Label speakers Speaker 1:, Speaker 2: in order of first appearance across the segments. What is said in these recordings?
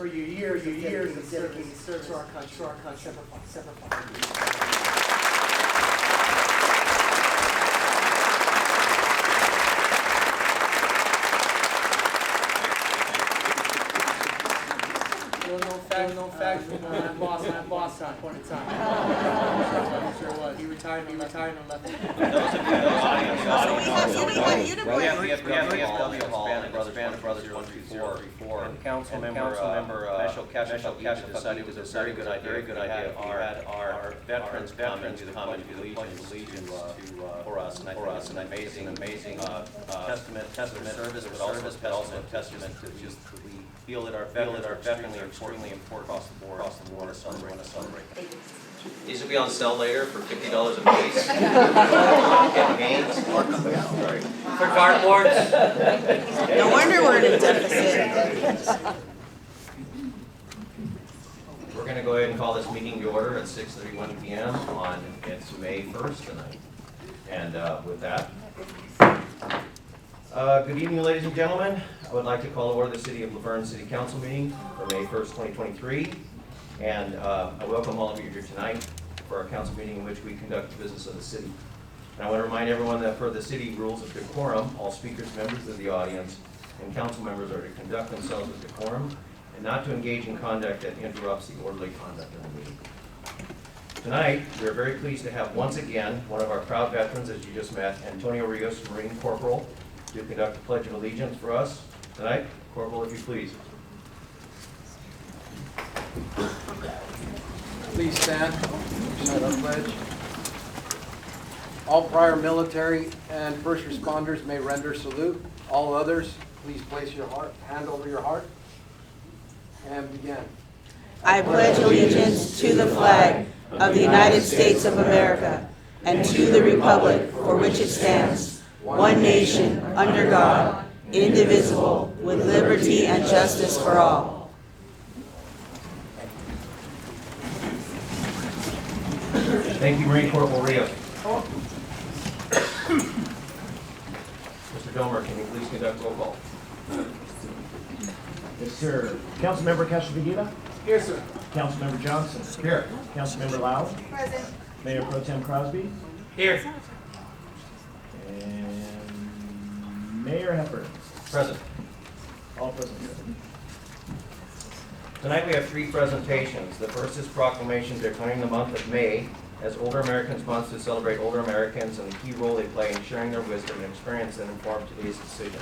Speaker 1: for your years of dedicated service to our country. Semper Fi. No fact from my boss time, point in time. Sure was. He retired and left.
Speaker 2: So we have USW Hall and Brothers 124 and council member Special Cash decided it was a very good idea. Our veterans come into the Pledge of Allegiance for us, and I think it's an amazing testament service, but also a testament to just we feel that our veterans are extremely important across the board want to celebrate. These will be on sale later for $50 a piece. Get gains. For dartboards.
Speaker 3: No wonder we're in a deficit.
Speaker 2: We're going to go ahead and call this meeting to order at 6:31 p.m. on it's May 1st tonight. And with that, good evening, ladies and gentlemen. I would like to call to order the City of Laverne City Council meeting for May 1st, 2023. And I welcome all of you here tonight for our council meeting in which we conduct the business of the city. And I want to remind everyone that per the city rules of decorum, all speakers, members of the audience, and council members are to conduct themselves with decorum and not to engage in conduct that interrupts the orderly conduct of the meeting. Tonight, we are very pleased to have once again one of our proud veterans, as you just met, Antonio Rios, Marine Corporal, to conduct the Pledge of Allegiance for us tonight. Corporal, if you please.
Speaker 4: Please stand. Recite our pledge. All prior military and first responders may render salute. All others, please place your hand over your heart and begin.
Speaker 3: I pledge allegiance to the flag of the United States of America and to the republic for which it stands, one nation, under God, indivisible, with liberty and justice for all.
Speaker 2: Thank you, Marine Corporal Rios. Mr. Domer, can you please conduct roll call?
Speaker 5: Yes, sir. Councilmember Castaviglia?
Speaker 1: Here, sir.
Speaker 5: Councilmember Johnson?
Speaker 2: Here.
Speaker 5: Councilmember Lau?
Speaker 3: Present.
Speaker 5: Mayor Pro Tem Crosby?
Speaker 1: Here.
Speaker 5: And Mayor Hepburn?
Speaker 2: Present.
Speaker 5: All present.
Speaker 2: Tonight we have three presentations. The first is proclamation declaring the month of May as Older Americans Month to celebrate older Americans and the key role they play in sharing their wisdom and experience that inform today's decision.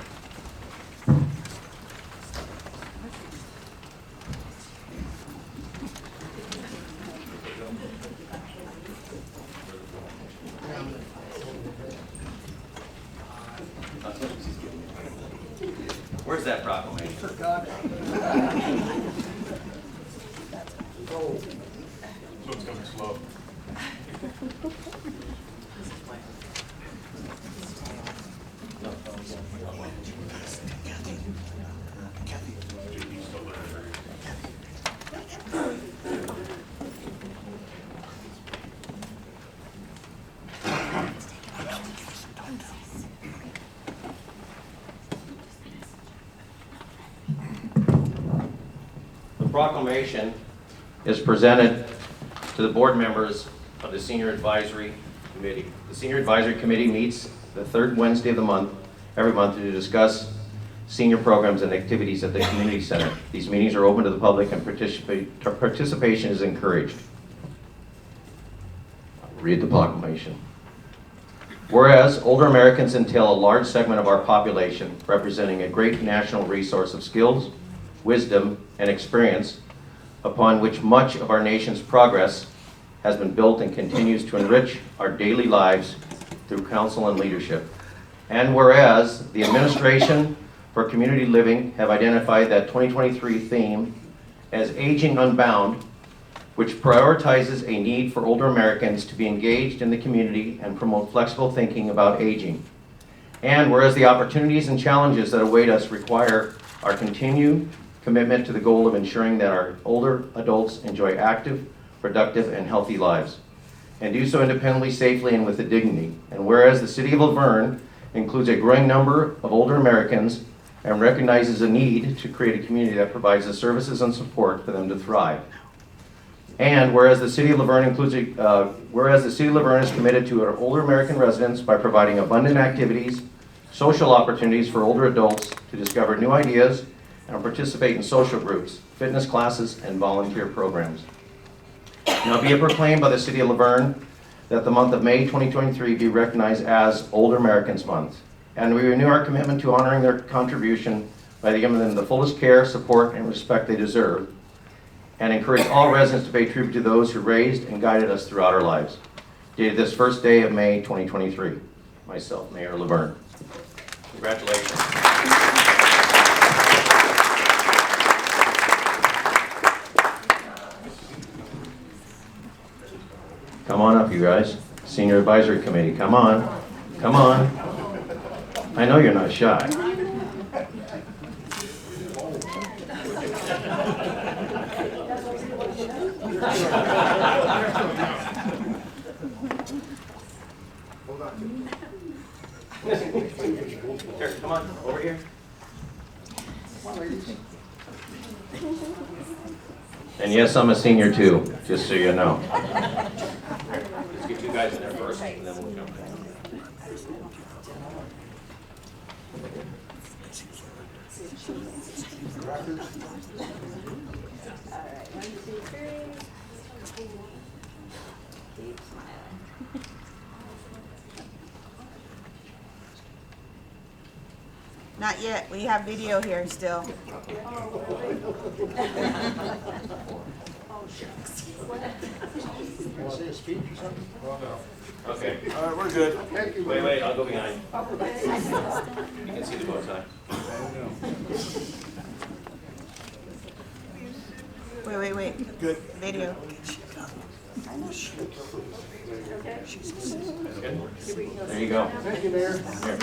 Speaker 2: Where's that proclamation?
Speaker 6: So it's coming slow.
Speaker 2: The proclamation is presented to the board members of the Senior Advisory Committee. The Senior Advisory Committee meets the third Wednesday of the month, every month, to discuss senior programs and activities at the community center. These meetings are open to the public and participation is encouraged. I'll read the proclamation. Whereas older Americans entail a large segment of our population, representing a great national resource of skills, wisdom, and experience, upon which much of our nation's progress has been built and continues to enrich our daily lives through counsel and leadership. And whereas the Administration for Community Living have identified that 2023 theme as Aging Unbound, which prioritizes a need for older Americans to be engaged in the community and promote flexible thinking about aging. And whereas the opportunities and challenges that await us require our continued commitment to the goal of ensuring that our older adults enjoy active, productive, and healthy lives, and do so independently, safely, and with dignity. And whereas the City of Laverne includes a growing number of older Americans and recognizes a need to create a community that provides the services and support for them to thrive. And whereas the City of Laverne is committed to our older American residents by providing abundant activities, social opportunities for older adults to discover new ideas and participate in social groups, fitness classes, and volunteer programs. Now be it proclaimed by the City of Laverne that the month of May 2023 be recognized as Older Americans Month. And we renew our commitment to honoring their contribution by giving them the fullest care, support, and respect they deserve, and encourage all residents to pay tribute to those who raised and guided us throughout our lives. Dated this first day of May 2023. Myself, Mayor Laverne. Congratulations. Come on up, you guys. Senior Advisory Committee, come on. Come on. I know you're not shy. Here, come on, over here. And yes, I'm a senior too, just so you know. Here, let's get you guys in there first, and then we'll jump in.
Speaker 3: Not yet. We have video here still.
Speaker 2: Okay.
Speaker 6: All right, we're good.
Speaker 2: Wait, I'll go behind. You can see the bow tie.
Speaker 3: Wait. Good. Video.
Speaker 2: Good. There you go.
Speaker 4: Thank you, Mayor.
Speaker 2: Here.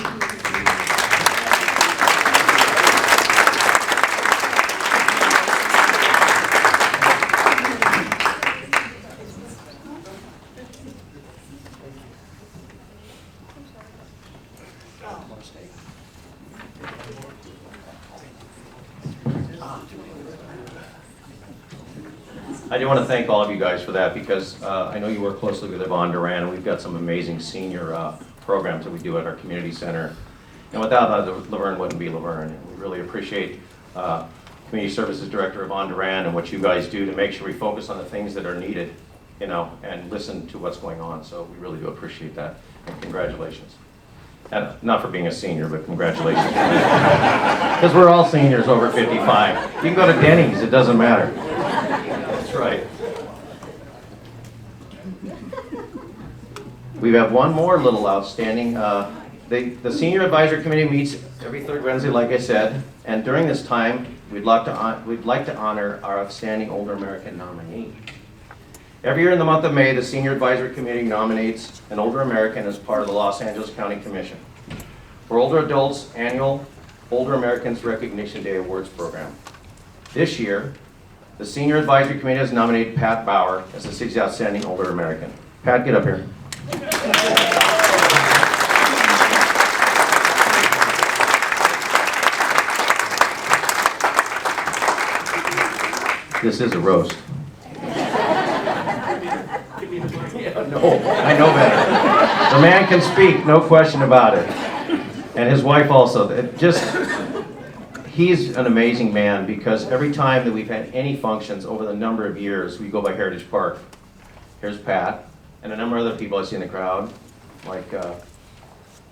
Speaker 2: I do want to thank all of you guys for that, because I know you work closely with Yvonne Duran, and we've got some amazing senior programs that we do at our community center. And without that, Laverne wouldn't be Laverne. And we really appreciate Community Services Director Yvonne Duran and what you guys do to make sure we focus on the things that are needed, you know, and listen to what's going on. So we really do appreciate that, and congratulations. And not for being a senior, but congratulations. Because we're all seniors over 55. You can go to Denny's, it doesn't matter. That's right. We have one more little outstanding. The Senior Advisory Committee meets every third Wednesday, like I said, and during this time, we'd like to honor our outstanding Older American nominee. Every year in the month of May, the Senior Advisory Committee nominates an Older American as part of the Los Angeles County Commission for older adults' annual Older Americans Recognition Day Awards program. This year, the Senior Advisory Committee has nominated Pat Baur as the city's outstanding Older American. Pat, get up here. This is a roast. No, I know better. The man can speak, no question about it. And his wife also. He's an amazing man, because every time that we've had any functions over the number of years, we go by Heritage Park. Here's Pat, and a number of other people I see in the crowd, like,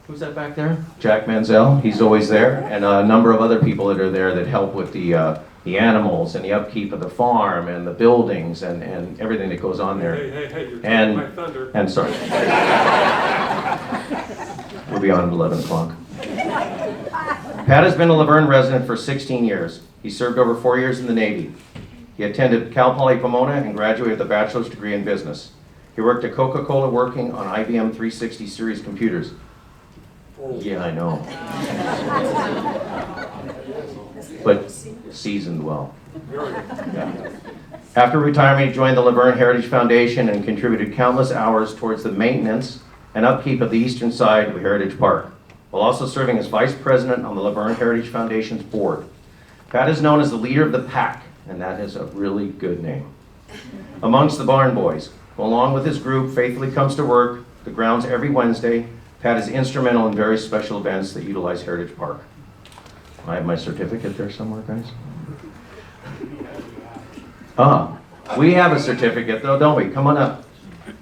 Speaker 2: who's that back there? Jack Manziel, he's always there, and a number of other people that are there that help with the animals and the upkeep of the farm and the buildings and everything that goes on there.
Speaker 6: Hey, you're taking my thunder.
Speaker 2: And sorry. We'll be on at 11 o'clock. Pat has been a Laverne resident for 16 years. He served over 4 years in the Navy. He attended Cal Poly Pomona and graduated with a bachelor's degree in business. He worked at Coca-Cola working on IBM 360 series computers. Yeah, I know. But seasoned well. Yeah. After retirement, he joined the Laverne Heritage Foundation and contributed countless hours towards the maintenance and upkeep of the eastern side of Heritage Park. while also serving as Vice President on the Laverne Heritage Foundation's board. Pat is known as the leader of the pack, and that is a really good name, amongst the Barn Boys, who along with his group faithfully comes to work the grounds every Wednesday. Pat is instrumental in various special events that utilize Heritage Park. I have my certificate there somewhere, guys. We have a certificate though, don't we? Come on up.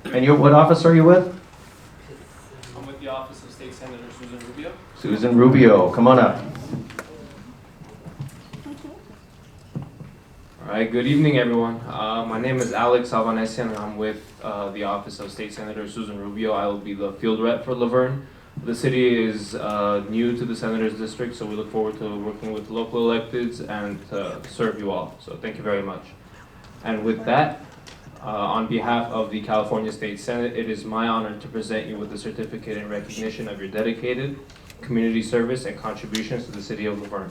Speaker 2: And you, what office are you with?
Speaker 6: I'm with the Office of State Senator Susan Rubio.
Speaker 2: Susan Rubio, come on up.
Speaker 7: All right, good evening, everyone. My name is Alex Albanesian, and I'm with the Office of State Senator Susan Rubio. I will be the field rep for Laverne. The city is new to the Senator's District, so we look forward to working with local electeds and to serve you all. So thank you very much. And with that, on behalf of the California State Senate, it is my honor to present you with a certificate in recognition of your dedicated community service and contributions to the city of Laverne.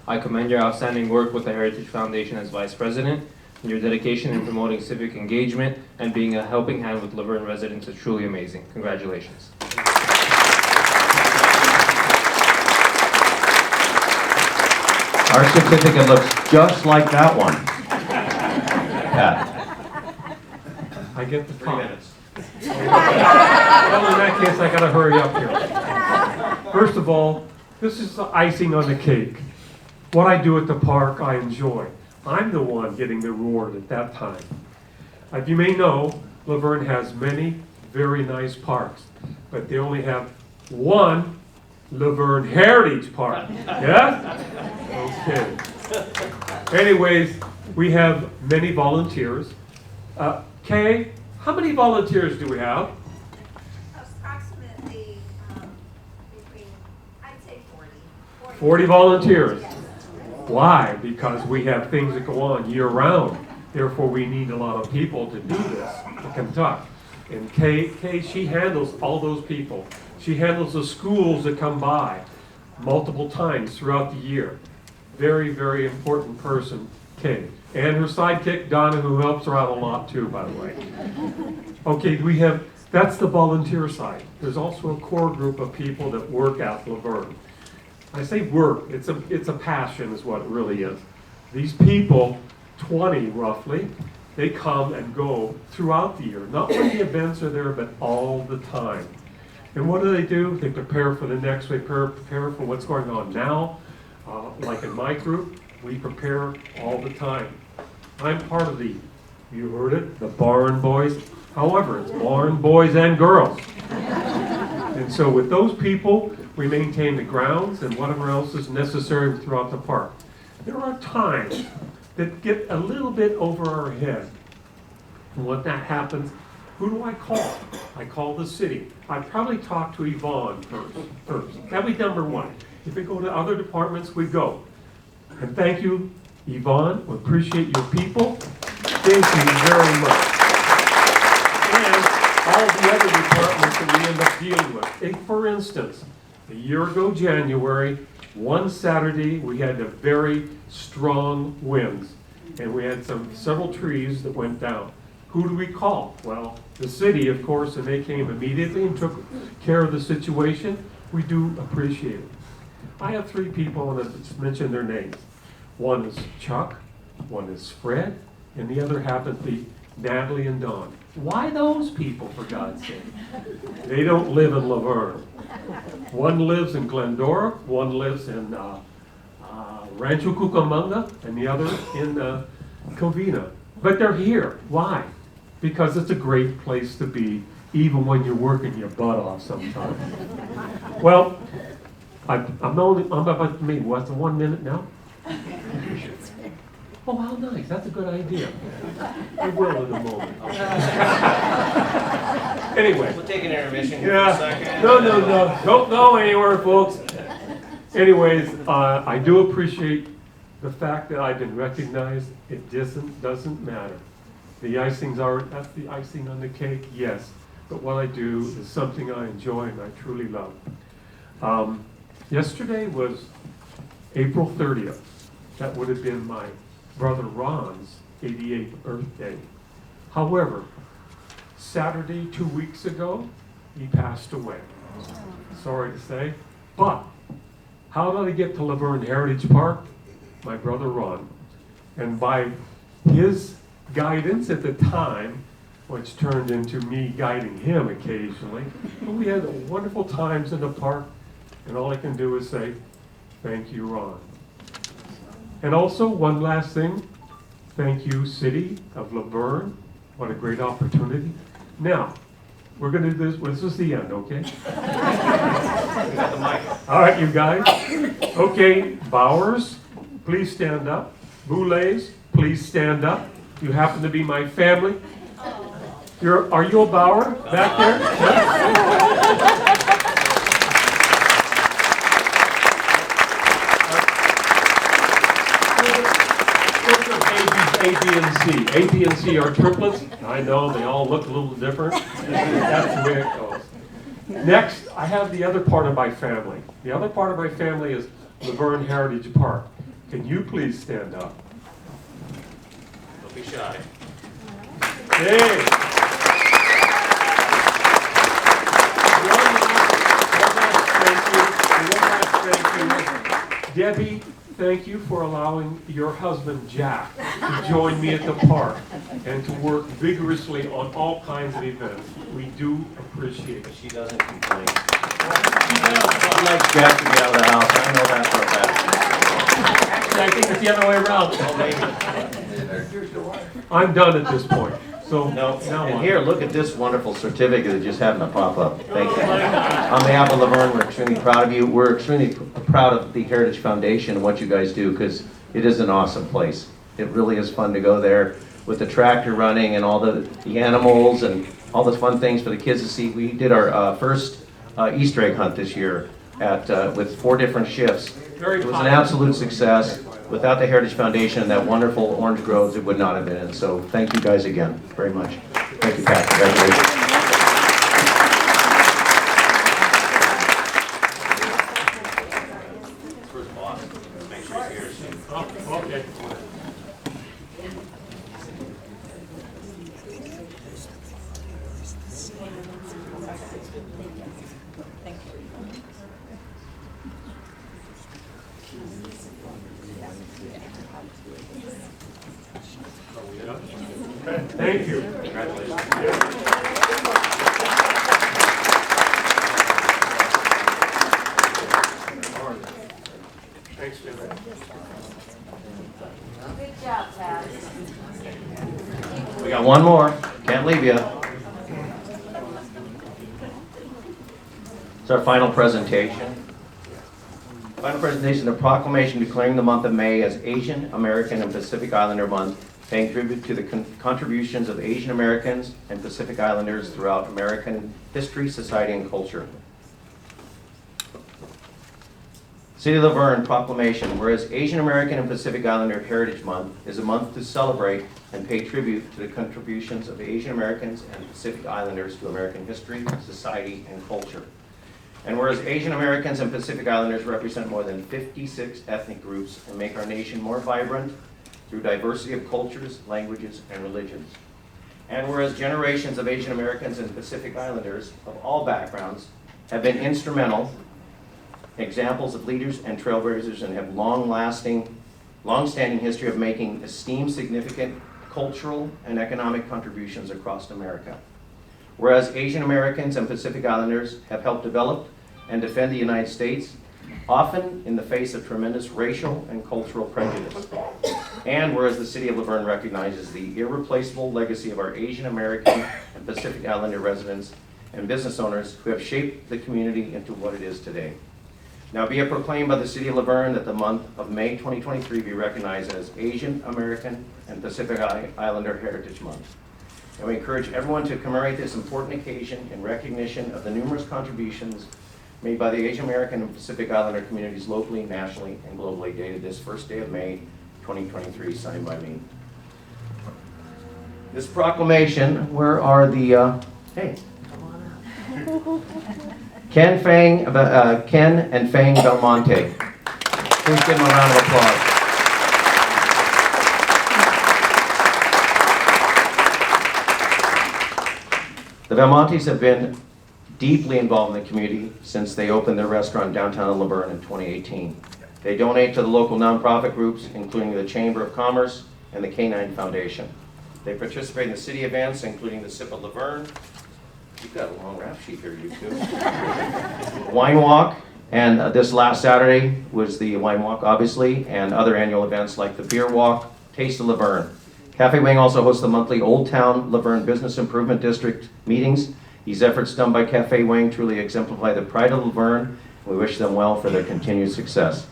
Speaker 7: I commend your outstanding work with the Heritage Foundation as Vice President, and your dedication in promoting civic engagement and being a helping hand with Laverne residents is truly amazing. Congratulations.
Speaker 2: Our certificate looks just like that one. Pat.
Speaker 8: I get the
Speaker 2: 3
Speaker 8: call.
Speaker 2: minutes.
Speaker 8: Well, in that case, I gotta hurry up here. First of all, this is the icing on the cake. What I do at the park, I enjoy. I'm the one getting the reward at that time. As you may know, Laverne has many very nice parks, but they only have one Laverne Heritage Park. Yes? Okay. Anyways, we have many volunteers. Kay, how many volunteers do we have?
Speaker 9: Approximately between, I'd say 40.
Speaker 8: 40 volunteers. Why? Because we have things that go on year-round. Therefore, we need a lot of people to do this, to conduct. And Kay, she handles all those people. She handles the schools that come by multiple times throughout the year. Very, very important person, Kay. And her sidekick, Donna, who helps her out a lot too, by the way. Okay, that's the volunteer side. There's also a core group of people that work at Laverne. I say work, it's a passion is what it really is. These people, 20 roughly, they come and go throughout the year. Not when the events are there, but all the time. And what do? They prepare for the next, they prepare for what's going on now. Like in my group, we prepare all the time. I'm part of you heard it, the Barn Boys. However, it's Barn Boys and Girls. And so with those people, we maintain the grounds and whatever else is necessary throughout the park. There are times that get a little bit over our head. And when that happens, who do I call? I call the city. I probably talk to Yvonne first. That'd be number one. If we go to other departments, we go. And thank you, Yvonne. We appreciate your people. Thank you very much. And all the other departments that we end up dealing with. For instance, a year ago, January, one Saturday, we had a very strong winds. And we had several trees that went down. Who do we call? Well, the city, of course, and they came immediately and took care of the situation. We do appreciate it. I have 3 people, I want to mention their names. One is Chuck, one is Fred, and the other happens to be Natalie and Dawn. Why those people, for God's sake? They don't live in Laverne. One lives in Glendora, one lives in Rancho Cucamonga, and the other in Covina. But they're here. Why? Because it's a great place to be, even when you're working your butt off sometimes. Well, I'm about to meet. What's 1 minute now? Oh, how nice. That's a good idea. I will in a moment. Anyway.
Speaker 2: We'll take an intermission here for a second.
Speaker 8: No. Don't go anywhere, folks. Anyways, I do appreciate the fact that I've been recognized. It doesn't matter. That's the icing on the cake, yes. But what I do is something I enjoy and I truly love. Yesterday was April 30th. That would have been my brother Ron's 88th birthday. However, Saturday, 2 weeks ago, he passed away. Sorry to say, But how did I get to Laverne Heritage Park? My brother Ron. And by his guidance at the time, which turned into me guiding him occasionally, we had wonderful times in the park, and all I can do is say, thank you, Ron. And also, one last thing, thank you, City of Laverne. What a great opportunity. Now, we're gonna do this, this is the end, okay? All right, you guys. Okay, Bowers, please stand up. Boulets, please stand up. You happen to be my family. Are you a Bauer back there? A, B, and C. A, B, and C are triplets. I know, they all look a little different. That's the way it goes. Next, I have the other part of my family. The other part of my family is Laverne Heritage Park. Can you please stand up?
Speaker 2: Don't be shy.
Speaker 8: Hey! One last thank you. Debbie, thank you for allowing your husband Jack to join me at the park and to work vigorously on all kinds of events. We do appreciate it.
Speaker 2: She doesn't complain. She likes Jack to be out of the house. I know that for a fact.
Speaker 8: Actually, I think it's the other way around. I'm done at this point. So
Speaker 2: No,
Speaker 8: now
Speaker 2: and
Speaker 8: what?
Speaker 2: here, look at this wonderful certificate that just happened to pop up. Thank you. On behalf of Laverne, we're extremely proud of you. We're extremely proud of the Heritage Foundation and what you guys do, because it is an awesome place. It really is fun to go there with the tractor running and all the animals and all the fun things for the kids to see. We did our first Easter egg hunt this year with 4 different shifts.
Speaker 8: Very
Speaker 2: It was an absolute success. Without the Heritage Foundation and that wonderful orange groves, it would not have been. And so thank you guys again very much. Thank you, Pat. Congratulations.
Speaker 8: Oh, okay. Thank you. Thanks, Jim.
Speaker 9: Good job, Pat.
Speaker 2: We got one more. Can't leave you. It's our final presentation. Final presentation, the proclamation declaring the month of May as Asian American and Pacific Islander Month, paying tribute to the contributions of Asian Americans and Pacific Islanders throughout American history, society, and culture. City of Laverne proclamation, whereas Asian American and Pacific Islander Heritage Month is a month to celebrate and pay tribute to the contributions of Asian Americans and Pacific Islanders to American history, society, and culture. And whereas Asian Americans and Pacific Islanders represent more than 56 ethnic groups and make our nation more vibrant through diversity of cultures, languages, and religions. And whereas generations of Asian Americans and Pacific Islanders of all backgrounds have been instrumental examples of leaders and trailblazers and have long-standing history of making esteemed significant cultural and economic contributions across America. Whereas Asian Americans and Pacific Islanders have helped develop and defend the United States, often in the face of tremendous racial and cultural prejudice. And whereas the City of Laverne recognizes the irreplaceable legacy of our Asian American and Pacific Islander residents and business owners who have shaped the community into what it is today. Now be it proclaimed by the City of Laverne that the month of May 2023 be recognized as Asian American and Pacific Islander Heritage Month. And we encourage everyone to commemorate this important occasion in recognition of the numerous contributions made by the Asian American and Pacific Islander communities locally, nationally, and globally, dated this first day of May 2023, signed by me. This proclamation, where are the, hey. Ken and Fang Belmonte. Please give them a round of applause. The Belmontes have been deeply involved in the community since they opened their restaurant downtown Laverne in 2018. They donate to the local nonprofit groups, including the Chamber of Commerce and the Canine Foundation. They participate in the city events, including the Sip of Laverne. You've got a long rap sheet here, you two. Wine Walk, and this last Saturday was the Wine Walk, obviously, and other annual events like the Beer Walk, Taste of Laverne. Cafe Wing also hosts the monthly Old Town Laverne Business Improvement District meetings. These efforts done by Cafe Wing truly exemplify the pride of Laverne. We wish them well for their continued success.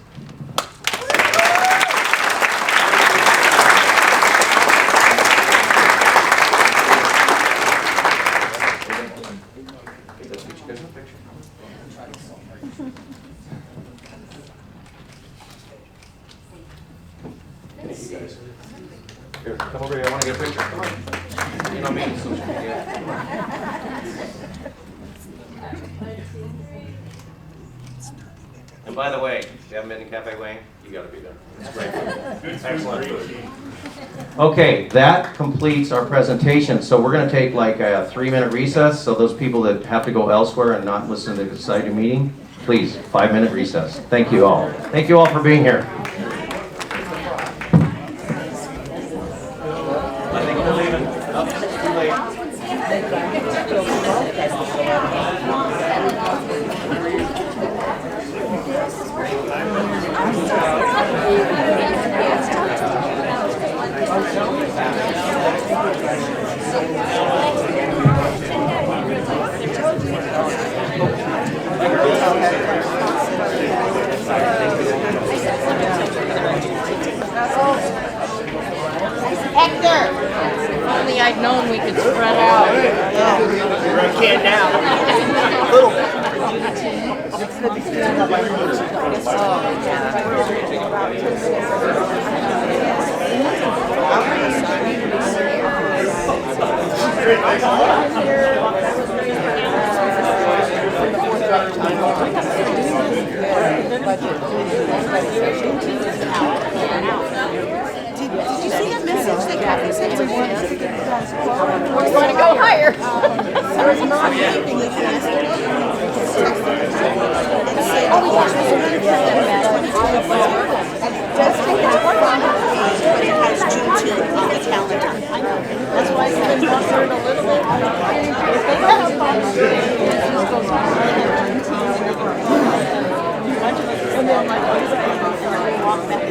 Speaker 2: Here, come over here. I want to get a picture. Come on. You know me, social media. And by the way, if you haven't been to Cafe Wing, you got to be there. It's great food. Excellent food. Okay, that completes our presentation. So we're going to take like a 3-minute recess. So those people that have to go elsewhere and not listen to the society meeting, please, 5-minute recess. Thank you all. Thank you all for being here. I think we're leaving. Oh, it's too late.
Speaker 3: Hector! If only I'd known we could spread out.
Speaker 1: You can't now.
Speaker 3: Did you see that message that Kathy sent to me? We're going to go higher. I was not keeping it fast. Does take that one on the page, but it has June 2 on the calendar. That's why it's been concerned a little bit. And then like walk back.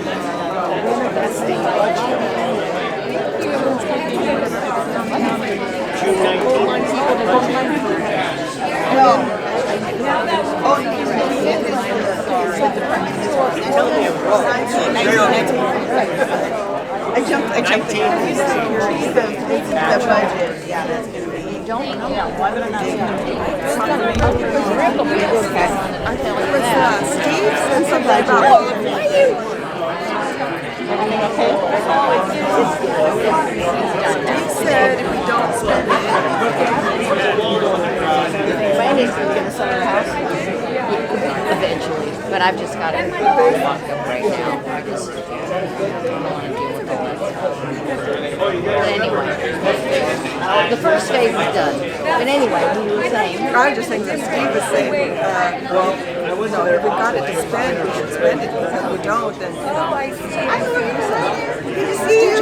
Speaker 3: I jumped the budget. Yeah, that's gonna be. You don't know. Why would I not? Steve said something about. Everything okay? Steve said if we don't spend it,
Speaker 10: Randy's gonna sell her house eventually, but I've just got to lock up right now. I just don't want to deal with all that stuff. But anyway, the first phase is done. But anyway, we were saying.
Speaker 3: I was just saying that Steve was saying, well, if we got it to spend, we should spend it, because if we don't, then, I know what you're saying. Good to see you.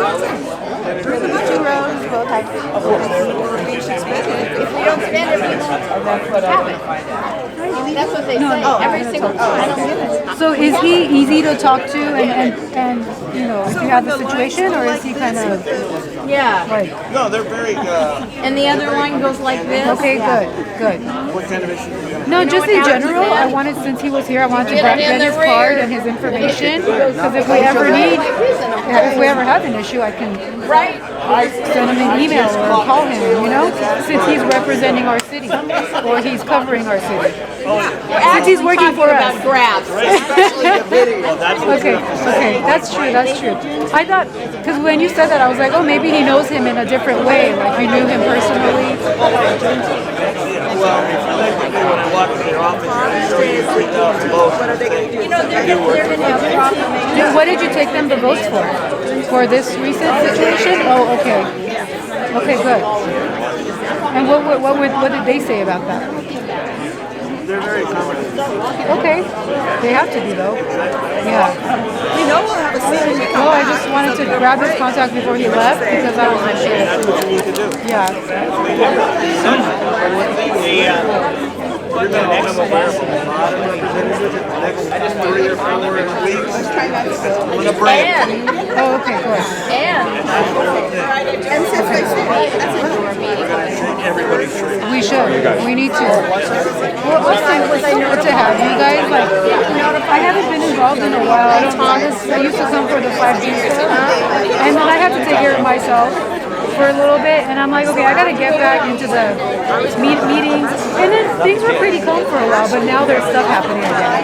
Speaker 3: During the budget round, we should spend it.
Speaker 10: If we don't spend it, we won't have it. That's what they say every single time.
Speaker 11: So is he easy to talk to and you know, if you have the situation, or is he kind of
Speaker 10: Yeah.
Speaker 11: like?
Speaker 1: No, they're very,
Speaker 10: And the other line goes like this.
Speaker 11: Okay, good.
Speaker 1: what kind of issue?
Speaker 11: No, just in general, I wanted, since he was here, I wanted to
Speaker 10: Get it
Speaker 11: get
Speaker 10: in the
Speaker 11: his card
Speaker 10: rear.
Speaker 11: and his information, because if we ever need, if we ever have an issue, I can send him an email or call him, you know, since he's representing our city, or he's covering our city. Since he's working for us.
Speaker 10: About grabs.
Speaker 11: Okay, that's true. I thought, because when you said that, I was like, oh, maybe he knows him in a different way, like you knew him personally.
Speaker 1: Well, they want to walk to their office, $3,000 votes.
Speaker 3: What are they going to do?
Speaker 10: You know, they're going to have proclamation.
Speaker 11: What did you take them the votes for? For this recent situation? Oh, okay. Okay, good. And what did they say about that?
Speaker 4: They're very accommodating.
Speaker 11: Okay, they have to be though. Yeah.
Speaker 3: You know we'll have a seat when we come
Speaker 11: No, I
Speaker 3: back.
Speaker 11: just wanted to grab his contact before he left because I wasn't sure.
Speaker 4: That's what you need to do.
Speaker 11: Yeah.
Speaker 4: You're going to become aware of a lot of representatives in the next 3 or 4 weeks. I'm going to bring
Speaker 11: Oh, okay, good.
Speaker 3: And since I said,
Speaker 4: everybody free.
Speaker 11: We should. We need to. Well, also, it's so good to have you guys. Like, I haven't been involved in a while. I used to come for the 5G stuff, and then I had to take care of myself for a little bit, and I'm like, okay, I gotta get back into the meetings, and then things were pretty calm for a while, but now there's stuff happening again.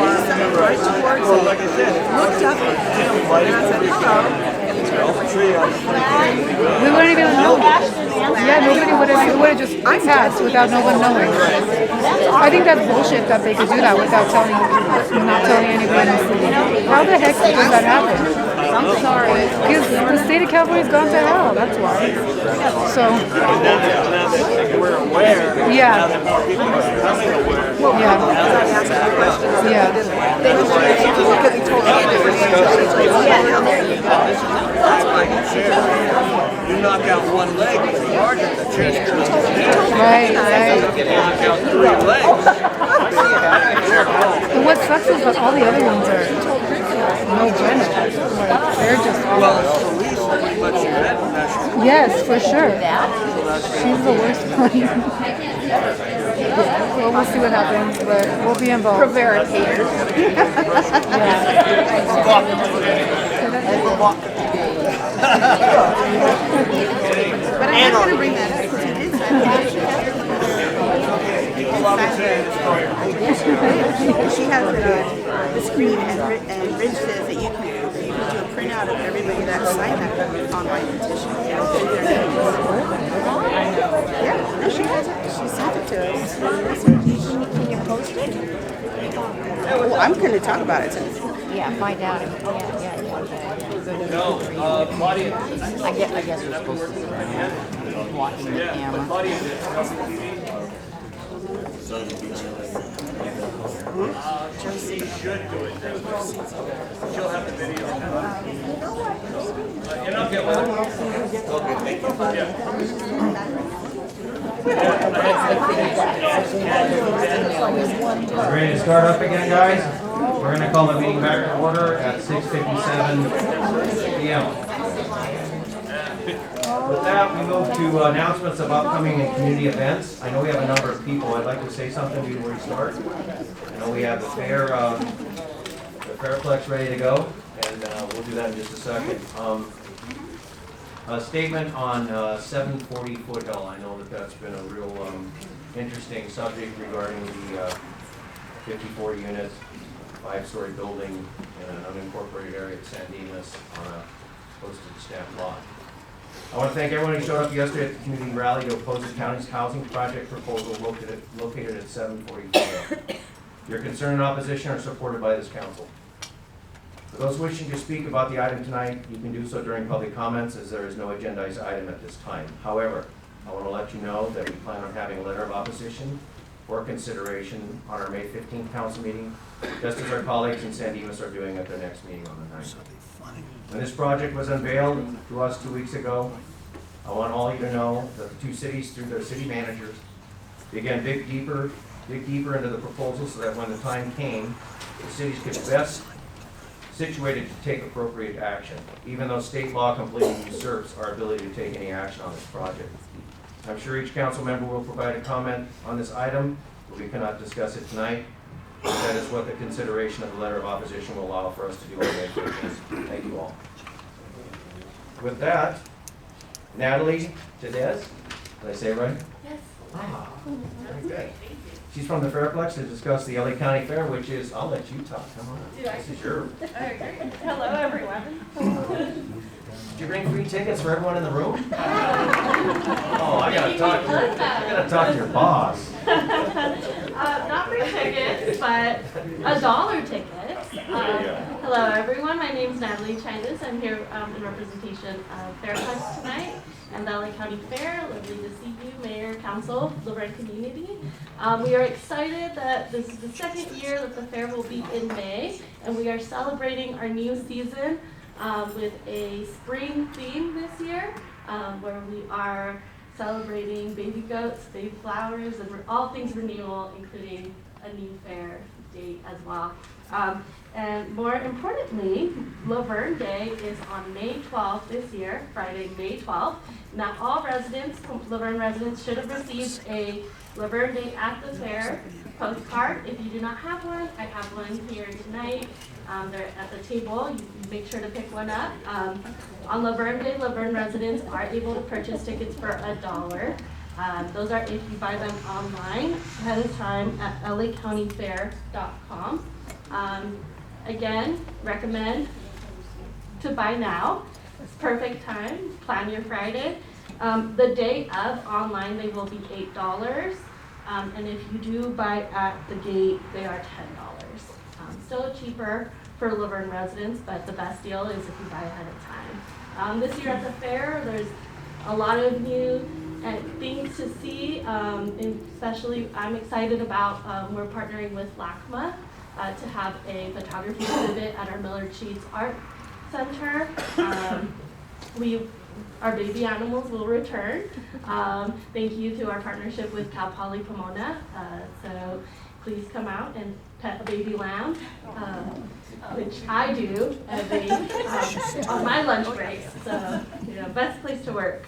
Speaker 4: Well, like I said,
Speaker 3: looked up and I said, hello.
Speaker 11: We wouldn't even know. Yeah, nobody would have. It would have just passed without no one knowing. I think that's bullshit that they could do that without not telling anybody in the city. How the heck does that happen? I'm sorry. Because the state of California's gone to hell. That's why. So.
Speaker 4: now that we're aware,
Speaker 11: Yeah.
Speaker 4: now that more people are becoming aware,
Speaker 11: Yeah. Yeah.
Speaker 3: Because he told
Speaker 4: you knock out one leg, it's harder to change.
Speaker 11: Right.
Speaker 4: You knock out 3 legs.
Speaker 11: And what sucks is that all the other ones are no bueno. Like, they're just all.
Speaker 4: Well, police are pretty much your head professional.
Speaker 11: Yes, for sure. She's the worst one. Yeah, well, we'll see what happens, but we'll be involved.
Speaker 3: prevaricator. But I'm not going to bring that up because he did She has it on the screen, and Rich says that you can do a printout of everybody that signed that online petition. Yeah, no, she has it. She sent it to us. Can you post it? Well, I'm going to talk about it tonight.
Speaker 10: Yeah, find out.
Speaker 6: No, Claudia.
Speaker 10: I guess we're supposed to sit around watching the camera.
Speaker 6: Claudia did. She should do it. She'll have the video. And I'll get one. Okay, thank you.
Speaker 2: We're ready to start up again, guys? We're going to call the meeting back to order at 6:57 p.m. With that, we move to announcements of upcoming and community events. I know we have a number of people. I'd like to say something before we start. I know we have the Fairplex ready to go, and we'll do that in just a second. A statement on 740 Foothill. I know that that's been a real interesting subject regarding the 54-unit, 5-story building in an unincorporated area of San Dimas on a postage stamp lot. I want to thank everyone who showed up yesterday at the community rally to oppose the county's housing project proposal located at 740 Foothill. Your concern and opposition are supported by this council. For those wishing to speak about the item tonight, you can do so during public comments as there is no agendized item at this time. However, I want to let you know that we plan on having a letter of opposition for consideration on our May 15th council meeting, just as our colleagues in San Dimas are doing at their next meeting on the 9th. When this project was unveiled to us 2 weeks ago, I want all you to know that the two cities, through their city managers, began dig deeper into the proposal so that when the time came, the cities could best situated to take appropriate action, even though state law completely usurps our ability to take any action on this project. I'm sure each council member will provide a comment on this item, but we cannot discuss it tonight. That is what the consideration of the letter of opposition will allow for us to do on May 15th. Thank you all. With that, Natalie Tedez, did I say it right?
Speaker 9: Yes.
Speaker 2: Ah, very good. She's from the Fairplex to discuss the LA County Fair, which is, I'll let you talk, come on. This is your.
Speaker 9: Hello, everyone.
Speaker 2: Did you bring free tickets for everyone in the room? Oh, I gotta talk to your boss.
Speaker 9: Not free tickets, but $1 tickets. Hello everyone, my name is Natalie Chindas. I'm here in representation of Fairfax tonight and the LA County Fair. Lovely to see you, Mayor, Council, Laverne community. We are excited that this is the second year that the fair will be in May, and we are celebrating our new season with a spring theme this year, where we are celebrating baby goats, baby flowers, and all things renewal, including a new fair date as well. And more importantly, Laverne Day is on May 12th this year, Friday, May 12th. Now all residents, Laverne residents, should have received a Laverne Day at the Fair postcard. If you do not have one, I have one here tonight. They're at the table. You make sure to pick one up. On Laverne Day, Laverne residents are able to purchase tickets for $1. Those are if you buy them online ahead of time at lacountyfair.com. Again, recommend to buy now. It's perfect time. Plan your Friday. The day of online, they will be $8. And if you do buy at the gate, they are $10. Still cheaper for Laverne residents, but the best deal is if you buy ahead of time. This year at the fair, there's a lot of new things to see, and especially I'm excited about, we're partnering with LACMA to have a photography exhibit at our Millard Sheets Art Center. Our baby animals will return. Thank you to our partnership with Cal Poly Pomona. So please come out and pet a baby lamb, which I do on my lunch breaks. So, best place to work.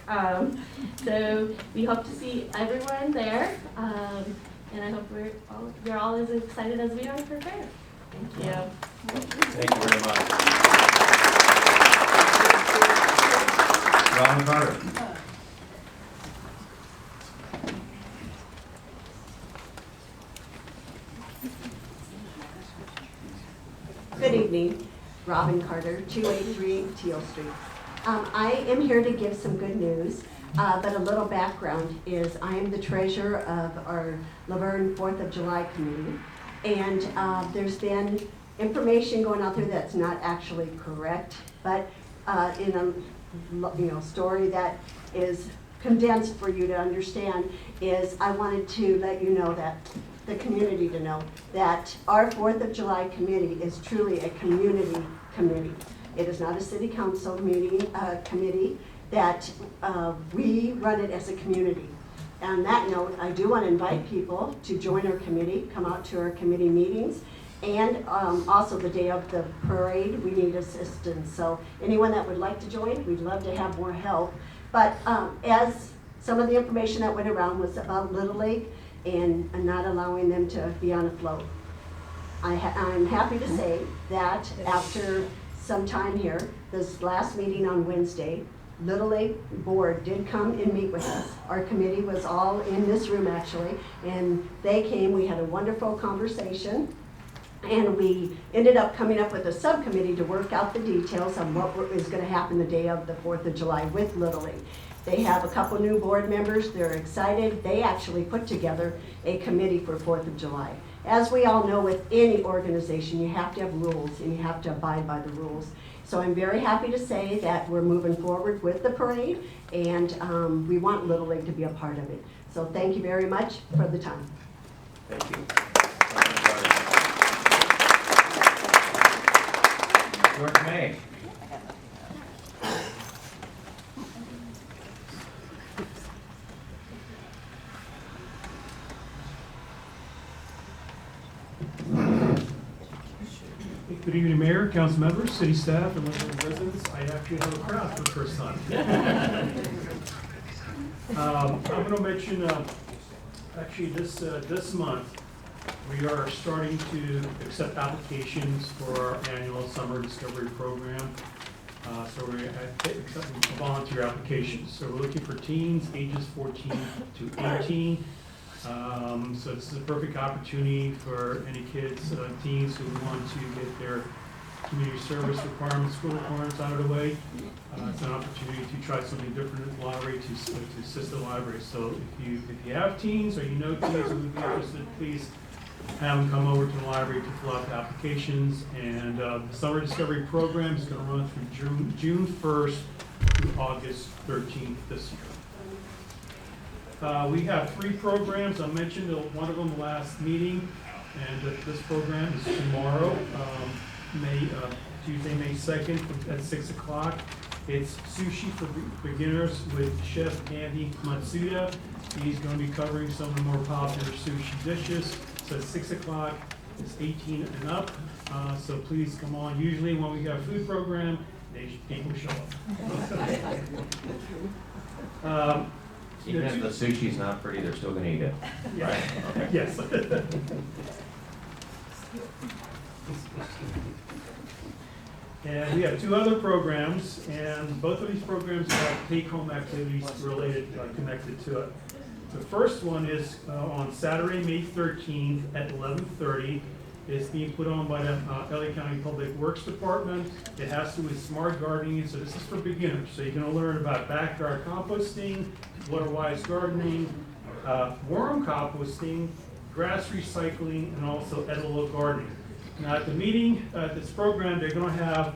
Speaker 9: So we hope to see everyone there, and I hope you're all as excited as we are for fair. Thank you.
Speaker 2: Thank you very much. Robin Carter.
Speaker 12: Good evening, Robin Carter, 283 Teal Street. I am here to give some good news, but a little background is I am the treasurer of our Laverne 4th of July committee, and there's been information going out there that's not actually correct, but in a story that is condensed for you to understand is I wanted to let you know that the community to know that our 4th of July committee is truly a community committee. It is not a city council meeting committee, that we run it as a community. On that note, I do want to invite people to join our committee, come out to our committee meetings, and also the day of the parade, we need assistance. So anyone that would like to join, we'd love to have more help. But as some of the information that went around was about Little League, and not allowing them to be on a float. I'm happy to say that after some time here, this last meeting on Wednesday, Little League board did come and meet with us. Our committee was all in this room actually, and they came, we had a wonderful conversation, and we ended up coming up with a subcommittee to work out the details on what is going to happen the day of the 4th of July with Little League. They have a couple new board members. They're excited. They actually put together a committee for 4th of July. As we all know, with any organization, you have to have rules and you have to abide by the rules. So I'm very happy to say that we're moving forward with the parade, and we want Little League to be a part of it. So thank you very much for the time.
Speaker 2: Thank you. George May.
Speaker 13: Good evening, Mayor, council members, city staff, and residents. I actually have a crowd for the first time. I'm going to mention, actually this month, we are starting to accept applications for our annual summer discovery program. So we're accepting volunteer applications. So we're looking for teens ages 14 to 18. So this is a perfect opportunity for any kids, teens who want to get their community service requirements, school requirements out of the way. It's an opportunity to try something different at the library, to assist the library. So if you have teens or you know teens who would be interested, please have them come over to the library to fill out the applications. And the Summer Discovery Program is going to run through June 1st through August 13th this year. We have 3 programs. I mentioned one of them last meeting, and this program is tomorrow, Tuesday, May 2nd at 6 o'clock. It's Sushi for Beginners with Chef Andy Matsuda. He's going to be covering some of the more popular sushi dishes. So at 6 o'clock, it's 18 and up. So please come on. Usually when we have a food program, people show up.
Speaker 2: Even if the sushi's not pretty, they're still gonna eat it, right? Okay.
Speaker 13: Yes. And we have 2 other programs, and both of these programs have take-home activities related, connected to it. The first one is on Saturday, May 13th at 11:30. It's being put on by the LA County Public Works Department. It has to do with smart gardening, so this is for beginners. So you're gonna learn about backyard composting, water-wise gardening, worm composting, grass recycling, and also edible gardening. Now at the meeting, this program, they're gonna have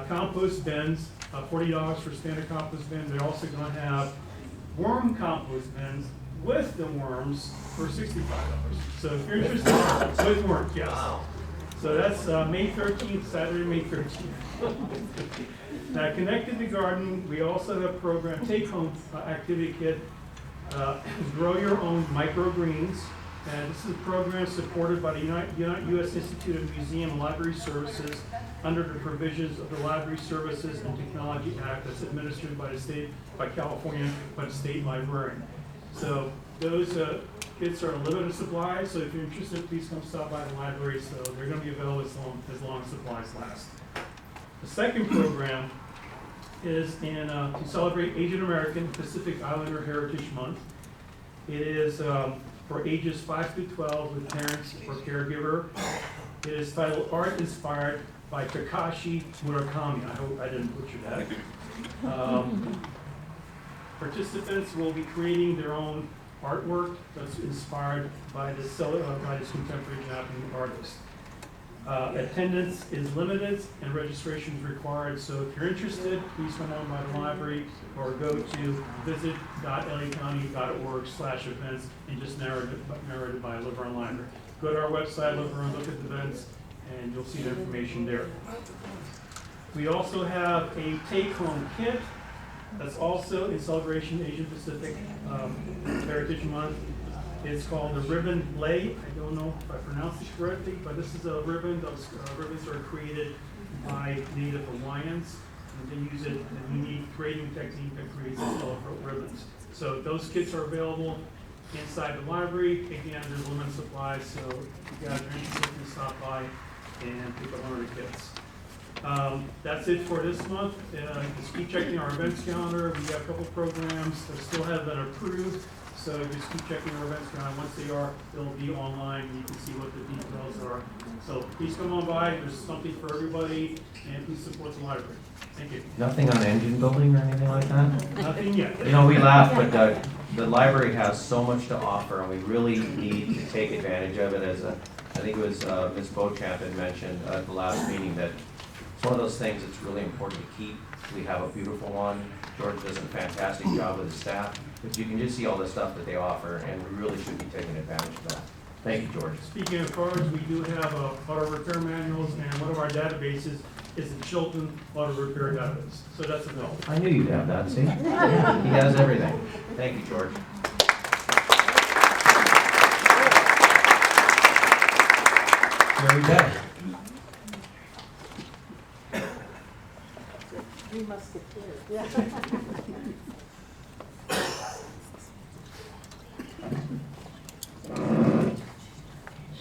Speaker 13: compost bins, $40 for standard compost bin. They're also gonna have worm compost bins with the worms for $65. So if you're interested, with worms, yes. So that's May 13th, Saturday, May 13th. Now, connected to gardening, we also have a program, take-home activity kit, grow your own microgreens. And this is a program supported by the U.S. Institute of Museum and Library Services under the provisions of the Library Services and Technology Act that's administered by California, by the state librarian. So those kits are a limited supply, so if you're interested, please come stop by the library. So they're going to be available as long as supplies last. The second program is to celebrate Asian American Pacific Islander Heritage Month. It is for ages 5 to 12 with parents or caregiver. It is titled Art Inspired by Takashi Murakami. I hope I didn't butcher that. Participants will be creating their own artwork that's inspired by this contemporary Japanese artist. Attendance is limited and registration is required, so if you're interested, please come on by the library or go to visit.lacounty.org/events and just narrated by Laverne Library. Go to our website, Laverne, look at the events, and you'll see the information there. We also have a take-home kit that's also in celebration of Asian Pacific Heritage Month. It's called the Ribbon Lei. I don't know if I pronounced it correctly, but this is a ribbon. Those ribbons are created by Native Hawaiians, and they use a unique braiding technique that creates colorful ribbons. So those kits are available inside the library. Again, there's limited supplies, so if you guys are interested, you can stop by and pick up one of the kits. That's it for this month. Just keep checking our events calendar. We have a couple programs that still haven't been approved. So just keep checking our events calendar. Once they are, they'll be online and you can see what the details are. So please come on by. There's something for everybody, and please support the library. Thank you.
Speaker 2: Nothing on engine building or anything like that?
Speaker 13: Nothing yet.
Speaker 2: You know, we laugh, but the library has so much to offer, and we really need to take advantage of it. As I think it was Ms. Beauchamp had mentioned at the last meeting, that it's one of those things that's really important to keep. We have a beautiful one. George does a fantastic job with his staff. But you can just see all the stuff that they offer, and we really should be taking advantage of that. Thank you, George.
Speaker 13: Speaking of cards, we do have auto repair manuals, and one of our databases is the Chilton Auto Repair Database. So that's available.
Speaker 2: I knew you'd have that, see? He has everything. Thank you, George. Very good.
Speaker 3: We must get clear.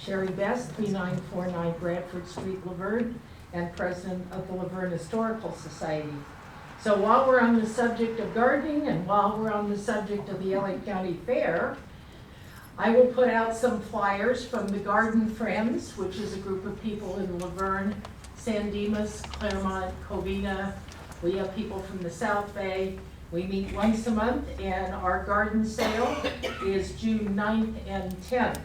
Speaker 14: Sherry Best, 3949 Bradford Street, Laverne, and president of the Laverne Historical Society. So while we're on the subject of gardening and while we're on the subject of the LA County Fair, I will put out some flyers from the Garden Friends, which is a group of people in Laverne, San Dimas, Claremont, Covina. We have people from the South Bay. We meet once a month, and our garden sale is June 9th and 10th.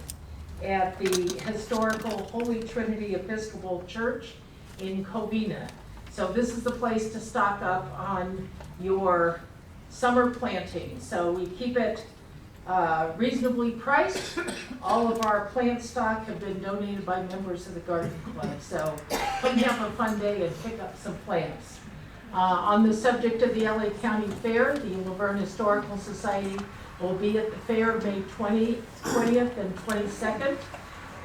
Speaker 14: at the historical Holy Trinity Episcopal Church in Covina. So this is the place to stock up on your summer planting. So we keep it reasonably priced. All of our plant stock have been donated by members of the garden club. So come have a fun day and pick up some plants. On the subject of the LA County Fair, the Laverne Historical Society will be at the fair May 20th and 22nd.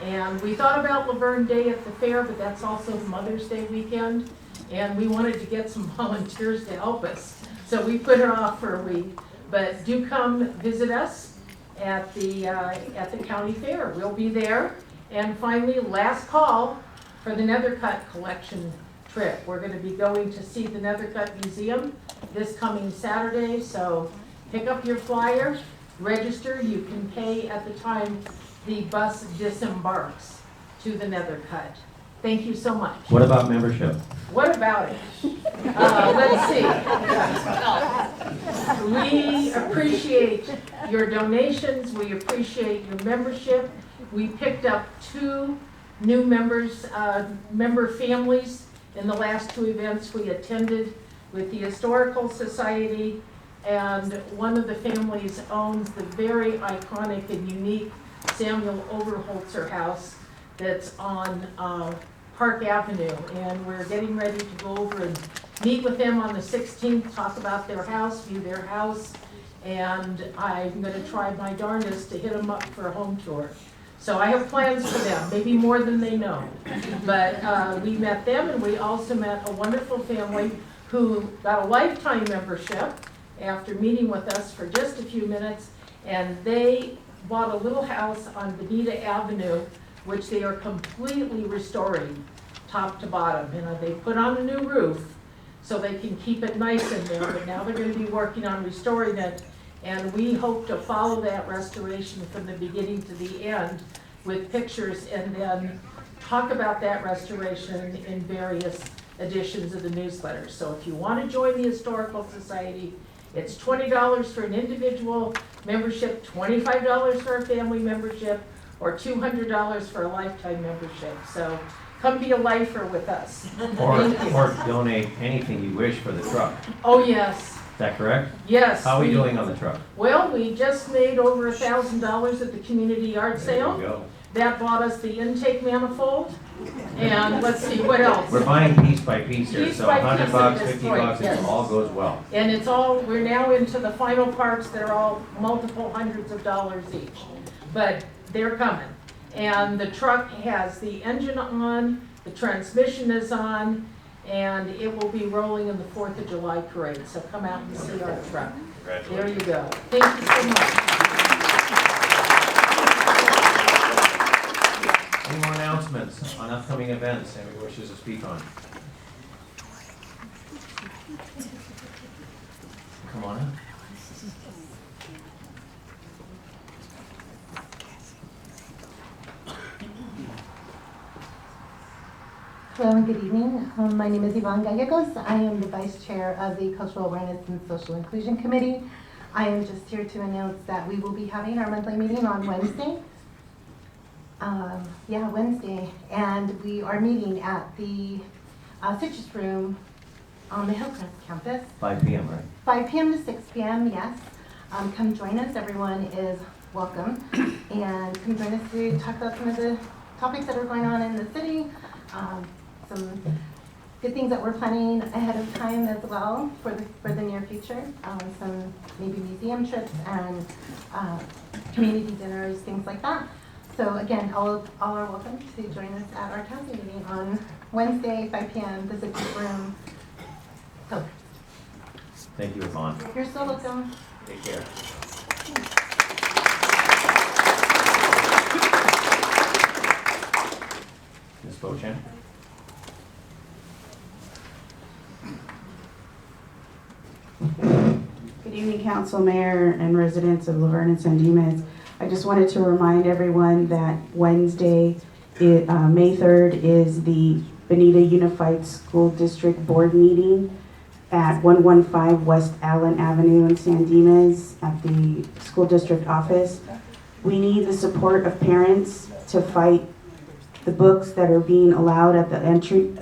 Speaker 14: And we thought about Laverne Day at the fair, but that's also Mother's Day weekend. And we wanted to get some volunteers to help us. So we put it off for a week. But do come visit us at the county fair. We'll be there. And finally, last call for the Nethercut collection trip. We're going to be going to see the Nethercut Museum this coming Saturday. So pick up your flyer, register. You can pay at the time the bus disembarks to the Nethercut. Thank you so much.
Speaker 2: What about membership?
Speaker 14: What about it? Let's see. We appreciate your donations. We appreciate your membership. We picked up 2 new members, member families in the last 2 events we attended with the Historical Society. And one of the families owns the very iconic and unique Samuel Overholzer house that's on Park Avenue, and we're getting ready to go over and meet with them on the 16th, talk about their house, view their house, and I'm going to try my darndest to hit them up for a home tour. So I have plans for them, maybe more than they know. But we met them, and we also met a wonderful family who got a lifetime membership after meeting with us for just a few minutes, and they bought a little house on Bonita Avenue, which they are completely restoring top to bottom. They put on a new roof so they can keep it nice in there, but now they're going to be working on restoring it, and we hope to follow that restoration from the beginning to the end with pictures and then talk about that restoration in various editions of the newsletter. So if you want to join the Historical Society, it's $20 for an individual membership, $25 for a family membership, or $200 for a lifetime membership. So come be a lifer with us.
Speaker 2: Or donate anything you wish for the truck.
Speaker 14: Oh, yes.
Speaker 2: Is that correct?
Speaker 14: Yes.
Speaker 2: How are we doing on the truck?
Speaker 14: Well, we just made over $1,000 at the community yard sale.
Speaker 2: There you go.
Speaker 14: That bought us the intake manifold. And let's see, what else?
Speaker 2: We're buying piece by piece here, so $100, $50,
Speaker 14: yes.
Speaker 2: it all goes well.
Speaker 14: And it's all, we're now into the final parts that are all multiple hundreds of dollars each. But they're coming. And the truck has the engine on, the transmission is on, and it will be rolling in the 4th of July parade. So come out and see our truck. There you go. Thank you so much.
Speaker 2: Any more announcements on upcoming events anybody wishes to speak on? Come on up.
Speaker 15: Hello and good evening. My name is Yvonne Gallegos. I am the Vice Chair of the Cultural Awareness and Social Inclusion Committee. I am just here to announce that we will be having our monthly meeting on Wednesday. Wednesday. And we are meeting at the Citrus Room on the Hillcrest campus.
Speaker 2: 5 p.m., right?
Speaker 15: 5 p.m. to 6 p.m., yes. Come join us. Everyone is welcome. And come join us to talk about some of the topics that are going on in the city. Some good things that we're planning ahead of time as well for the near future. Some maybe museum trips and community dinners, things like that. So again, all are welcome to join us at our council meeting on Wednesday, 5 p.m. the Citrus Room. So,
Speaker 2: thank you, Yvonne.
Speaker 15: You're so welcome.
Speaker 2: Take care. Ms. Bochan?
Speaker 16: Good evening, Council, Mayor, and residents of Laverne and San Dimas. I just wanted to remind everyone that Wednesday, May 3rd, is the Bonita Unified School District Board meeting at 115 West Allen Avenue in San Dimas at the school district office. We need the support of parents to fight the books that are being allowed at the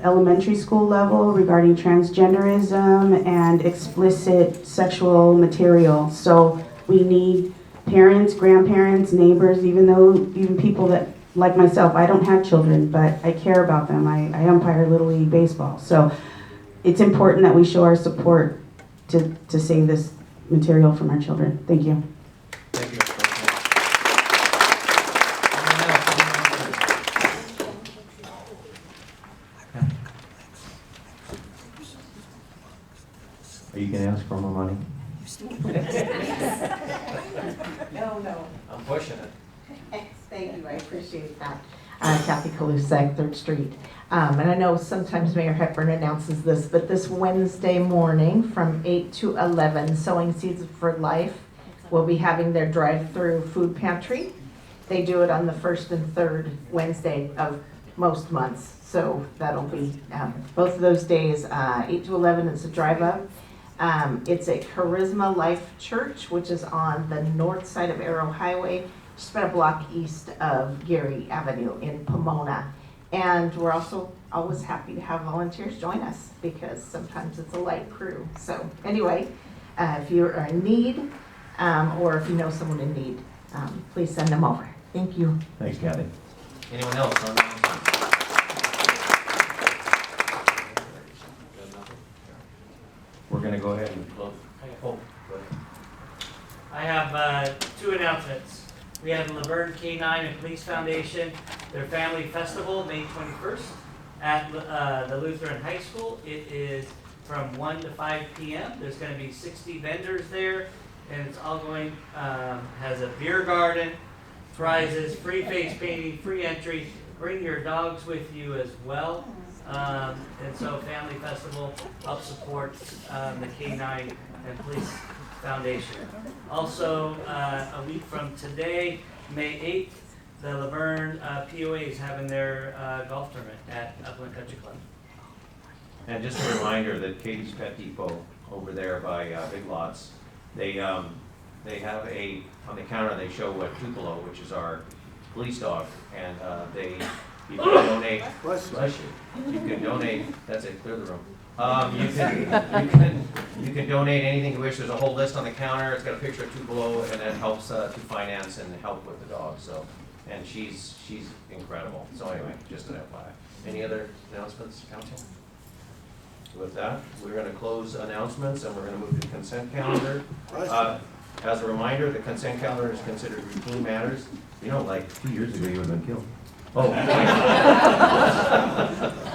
Speaker 16: elementary school level regarding transgenderism and explicit sexual material. So we need parents, grandparents, neighbors, even people that, like myself, I don't have children, but I care about them. I umpire Little League Baseball. So it's important that we show our support to save this material from our children. Thank you.
Speaker 2: Thank you. Are you gonna ask for more money?
Speaker 15: No.
Speaker 2: I'm pushing it.
Speaker 15: Thank you, I appreciate that. Kathy Kalusek, 3rd Street. And I know sometimes Mayor Hepburn announces this, but this Wednesday morning from 8 to 11, Sowing Seeds for Life will be having their drive-through food pantry. They do it on the 1st and 3rd Wednesday of most months. So that'll be both of those days, 8 to 11, it's a drive-up. It's at Charisma Life Church, which is on the north side of Arrow Highway, just about a block east of Geary Avenue in Pomona. And we're also always happy to have volunteers join us because sometimes it's a light crew. So anyway, if you're in need or if you know someone in need, please send them over. Thank you.
Speaker 2: Thanks, Kathy. Anyone else on that? We're going to go ahead and close. Oh, go ahead.
Speaker 17: I have 2 announcements. We have the Laverne K-9 and Police Foundation, their family festival, May 21st at the Lutheran High School. It is from 1 to 5 p.m. There's going to be 60 vendors there, and it's all going, has a beer garden, prizes, free face painting, free entry. Bring your dogs with you as well. And so Family Festival helps support the K-9 and Police Foundation. Also, a week from today, May 8th, the Laverne POA is having their golf tournament at Upland Country Club.
Speaker 2: And just a reminder that Katie's Pet Depot over there by Big Lots, they have on the counter they show a Tupelo, which is our police dog, and you can donate. Bless you. You can donate. That's it. Clear the room. You can donate anything you wish. There's a whole list on the counter. It's got a picture of Tupelo, and it helps to finance and help with the dog. So, and she's incredible. So anyway, just an FYI. Any other announcements, council? With that, we're going to close announcements and we're going to move to the consent calendar. As a reminder, the consent calendar is considered routine matters. You know, like 2 years ago, you would have been killed. Oh,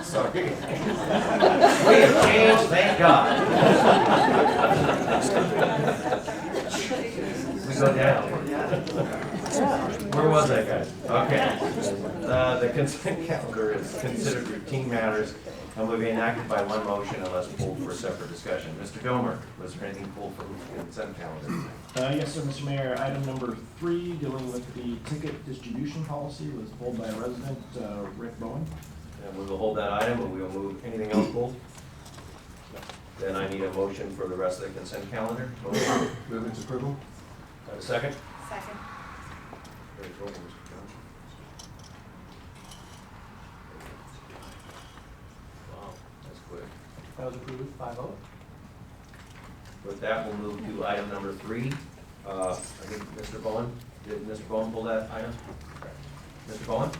Speaker 2: sorry. We have changed, thank God. We go down. Where was that, guys? Okay. The consent calendar is considered routine matters and will be enacted by one motion unless pulled for separate discussion. Mr. Domer, was there anything pulled from the consent calendar?
Speaker 5: Yes, sir, Mr. Mayor. Item number 3, dealing with the ticket distribution policy, was pulled by a resident, Rick Bowen.
Speaker 2: And we will hold that item, and we will move anything else pulled. Then I need a motion for the rest of the consent calendar. Motion. Move its approval. Have a second?
Speaker 10: Second.
Speaker 2: Very good, Mr. Johnson. Wow, that's quick.
Speaker 1: That was approved, 5-0.
Speaker 2: With that, we'll move to item number 3. I think Mr. Bowen, did Mr. Bowen pull that item? Mr. Bowen?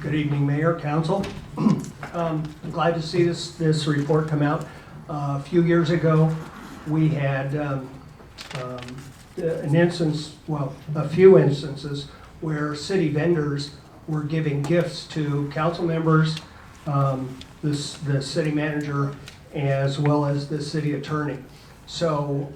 Speaker 18: Good evening, Mayor, Council. I'm glad to see this report come out. A few years ago, we had an instance, well, a few instances where city vendors were giving gifts to council members, the city manager, as well as the city attorney. So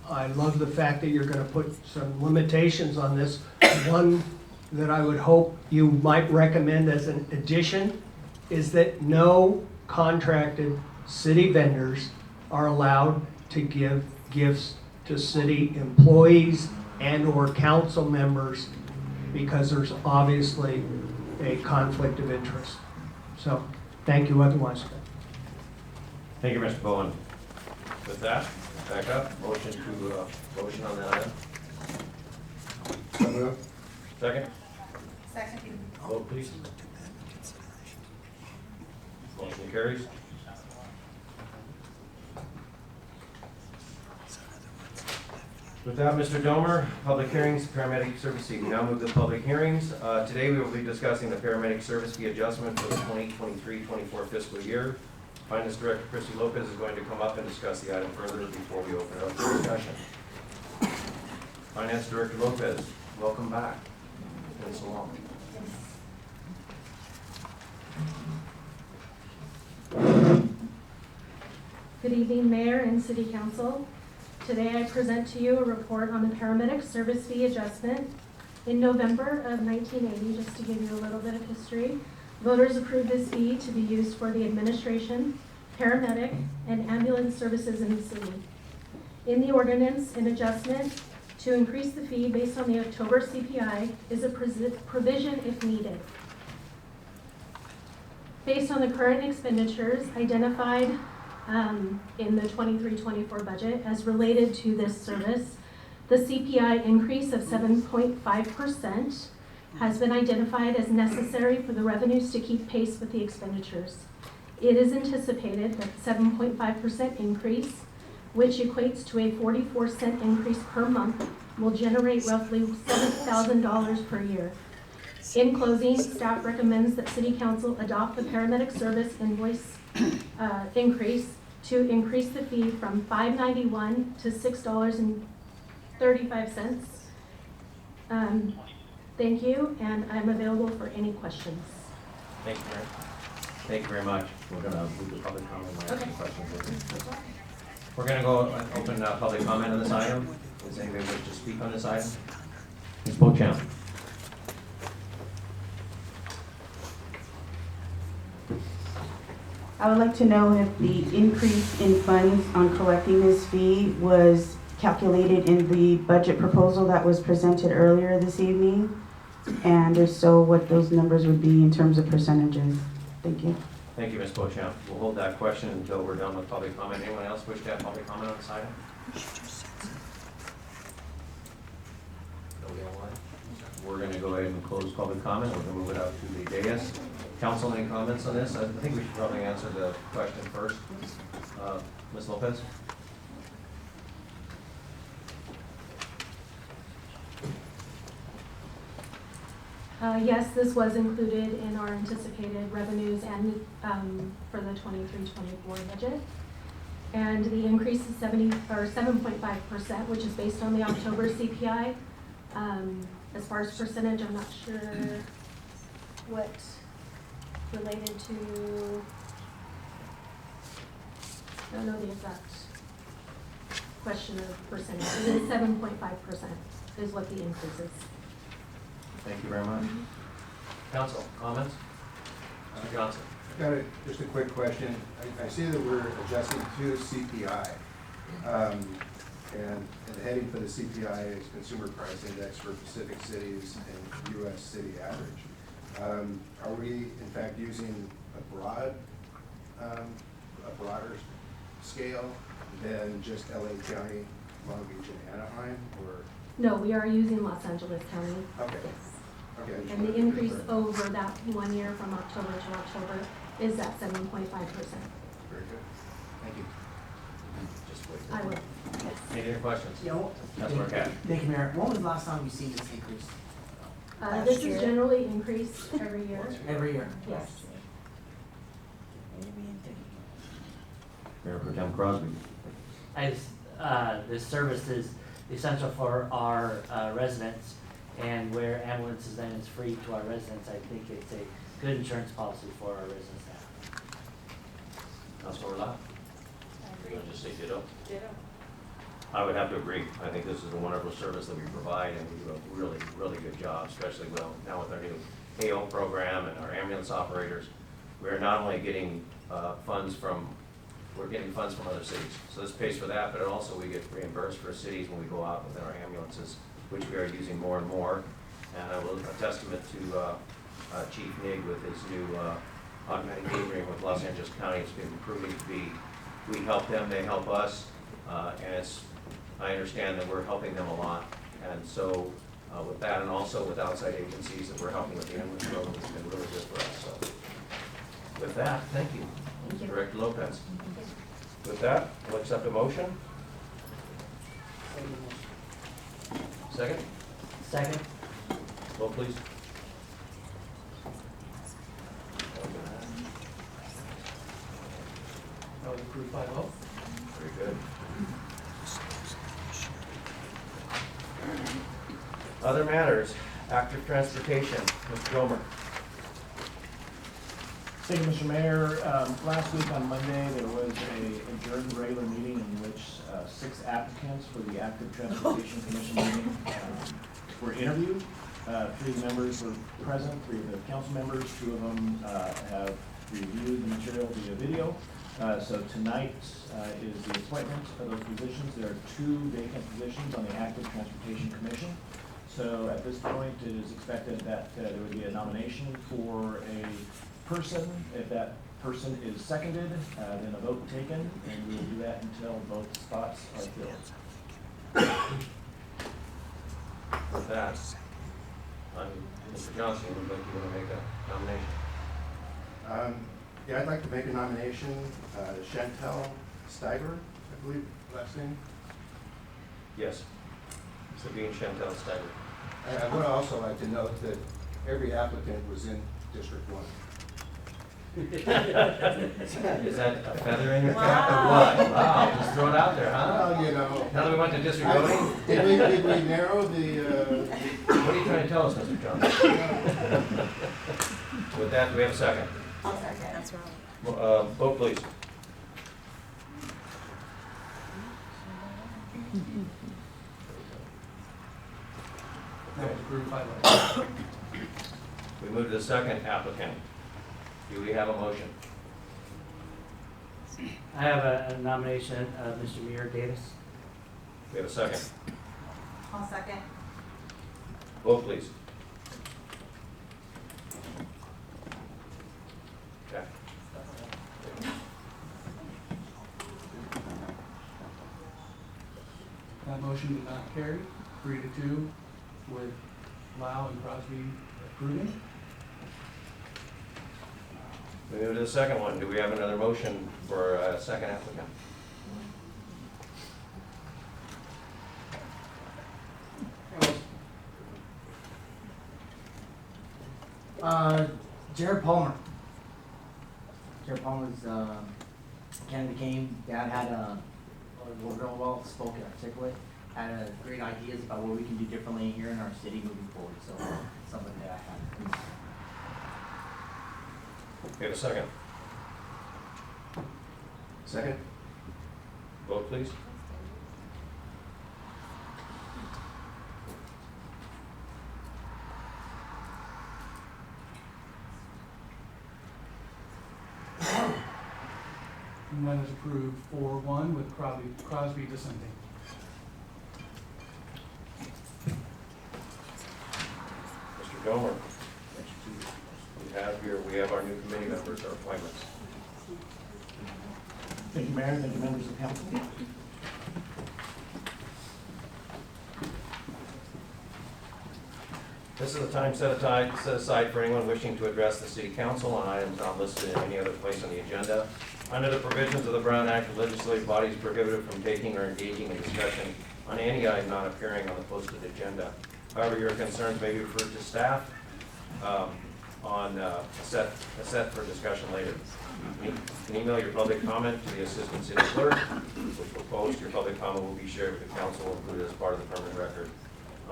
Speaker 18: I love the fact that you're going to put some limitations on this. One that I would hope you might recommend as an addition is that no contracted city vendors are allowed to give gifts to city employees and or council members because there's obviously a conflict of interest. So, thank you otherwise.
Speaker 2: Thank you, Mr. Bowen. With that, back up, motion on that item.
Speaker 4: So moved.
Speaker 2: Second?
Speaker 3: Second.
Speaker 2: Vote please. Motion carries. With that, Mr. Domer, public hearings, paramedic service fee. We now move to public hearings. Today we will be discussing the paramedic service fee adjustment for the 2023-24 fiscal year. Finance Director Christy Lopez is going to come up and discuss the item further before we open it up for discussion. Finance Director Lopez, welcome back. It's been so long.
Speaker 19: Good evening, Mayor and City Council. Today I present to you a report on the paramedic service fee adjustment. In November of 1980, just to give you a little bit of history, voters approved this fee to be used for the administration, paramedic, and ambulance services in the city. In the ordinance, an adjustment to increase the fee based on the October CPI is a provision if needed. Based on the current expenditures identified in the 23-24 budget as related to this service, the CPI increase of 7.5% has been identified as necessary for the revenues to keep pace with the expenditures. It is anticipated that the 7.5% increase, which equates to a 44-cent increase per month, will generate roughly $7,000 per year. In closing, staff recommends that City Council adopt the paramedic service invoice increase to increase the fee from $5.91 to $6.35. Thank you, and I'm available for any questions.
Speaker 2: Thank you, Mary. Thank you very much. We're going to move to public comment and answer questions. We're going to go open public comment on this item. Does anybody wish to speak on this item? Ms. Beauchamp.
Speaker 16: I would like to know if the increase in funds on collecting this fee was calculated in the budget proposal that was presented earlier this evening, and if so, what those numbers would be in terms of percentages. Thank you.
Speaker 2: Thank you, Ms. Beauchamp. We'll hold that question until we're done with public comment. Anyone else wish to have public comment on this item? We're going to go ahead and close public comment. We're going to move it up to the dais. Council, any comments on this? I think we should probably answer the question first. Ms. Lopez?
Speaker 19: Yes, this was included in our anticipated revenues and for the 23-24 budget. And the increase is 7.5%, which is based on the October CPI. As far as percentage, I'm not sure what related to, I don't know the exact question of percentage. It is 7.5% is what the increase is.
Speaker 2: Thank you very much. Council, comments? Mr. Johnson.
Speaker 20: Just a quick question. I see that we're adjusting to CPI, and the heading for the CPI is Consumer Price Index for Pacific cities and U.S. city average. Are we in fact using a broader scale than just LA County, Long Beach, and Anaheim, or?
Speaker 19: No, we are using Los Angeles County.
Speaker 20: Okay.
Speaker 19: Yes.
Speaker 20: Okay.
Speaker 19: And the increase over that 1 year from October to October is at 7.5%.
Speaker 20: Very good. Thank you.
Speaker 2: Just wait.
Speaker 19: I will. Yes.
Speaker 2: Any other questions?
Speaker 1: Yeah,
Speaker 2: Councilor Cat.
Speaker 1: Thank you, Mayor. When was the last time you've seen this increase?
Speaker 19: This is generally increased every year.
Speaker 1: Every year?
Speaker 19: Yes.
Speaker 2: Mayor Pro Tem Crosby.
Speaker 17: This service is essential for our residents, and where ambulance is then is free to our residents, I think it's a good insurance policy for our residents now.
Speaker 2: Councilor Lott. You're going to just say ditto? Ditto. I would have to agree. I think this is a wonderful service that we provide, and we do a really, really good job, especially now with our new AO program and our ambulance operators. We're not only getting funds from other cities. So this pays for that, but also we get reimbursed for cities when we go out with our ambulances, which we are using more and more. And I will a testament to Chief Nig with his new automatic catering with Los Angeles County. It's been proving to be, we help them, they help us, And I understand that we're helping them a lot. And so with that, and also with outside agencies that we're helping with the ambulance program, it's been really good for us. So with that, thank you.
Speaker 15: Thank you.
Speaker 2: Director Lopez. With that, we'll accept a motion. Second?
Speaker 17: Second.
Speaker 2: Vote please.
Speaker 1: That was approved by vote.
Speaker 2: Very good. Other matters, active transportation, Mr. Gomer.
Speaker 5: Thank you, Mr. Mayor. Last week on Monday, there was a adjourned regular meeting in which 6 applicants for the Active Transportation Commission meeting were interviewed. 3 of the members were present, 3 of the council members, 2 of them have reviewed the material via video. So tonight is the appointment of those positions. There are 2 vacant positions on the Active Transportation Commission. So at this point, it is expected that there would be a nomination for a person. If that person is seconded, then a vote taken, and we will do that until both spots are filled.
Speaker 2: With that, Mr. Johnson, would like you want to make a nomination?
Speaker 20: Yeah, I'd like to make a nomination, Chantel Steiger, I believe, last name.
Speaker 2: Yes. Sabine Chantel Steiger.
Speaker 20: I would also like to note that every applicant was in District 1.
Speaker 2: Is that a feather in your cap or what? Wow, just throw it out there, huh?
Speaker 20: Well, you know.
Speaker 2: Now that we went to district voting?
Speaker 20: Did we narrow the?
Speaker 2: What are you trying to tell us, Mr. Johnson? With that, do we have a second?
Speaker 15: I'll second. That's wrong.
Speaker 2: Vote please.
Speaker 1: That was approved by vote.
Speaker 2: We move to the second applicant. Do we have a motion?
Speaker 17: I have a nomination of Mr. Muir Davis.
Speaker 2: We have a second.
Speaker 15: I'll second.
Speaker 2: Vote please. Okay.
Speaker 1: That motion did not carry, 3-2, with Lau and Crosby approving.
Speaker 2: We move to the second one. Do we have another motion for a second applicant?
Speaker 21: Jared Palmer. Jared Palmer's candidate came. Dad had real well spoken, articulate, had great ideas about what we can do differently here in our city moving forward. So something that I had.
Speaker 2: We have a second.
Speaker 20: Second.
Speaker 2: Vote please.
Speaker 1: And that is approved 4-1 with Crosby dissenting.
Speaker 2: Mr. Gomer, we have our new committee members, our appointments.
Speaker 5: Thank you, Mayor. Thank you, members of the council.
Speaker 2: This is a time set aside for anyone wishing to address the city council on items not listed in any other place on the agenda. Under the provisions of the Brown Act, legislative bodies prohibited from taking or engaging in discussion on any item not appearing on the posted agenda. However, your concerns may be referred to staff on a set for discussion later. You can email your public comment to the Assistant City Clerk, which will post. Your public comment will be shared with the council, included as part of the permanent record.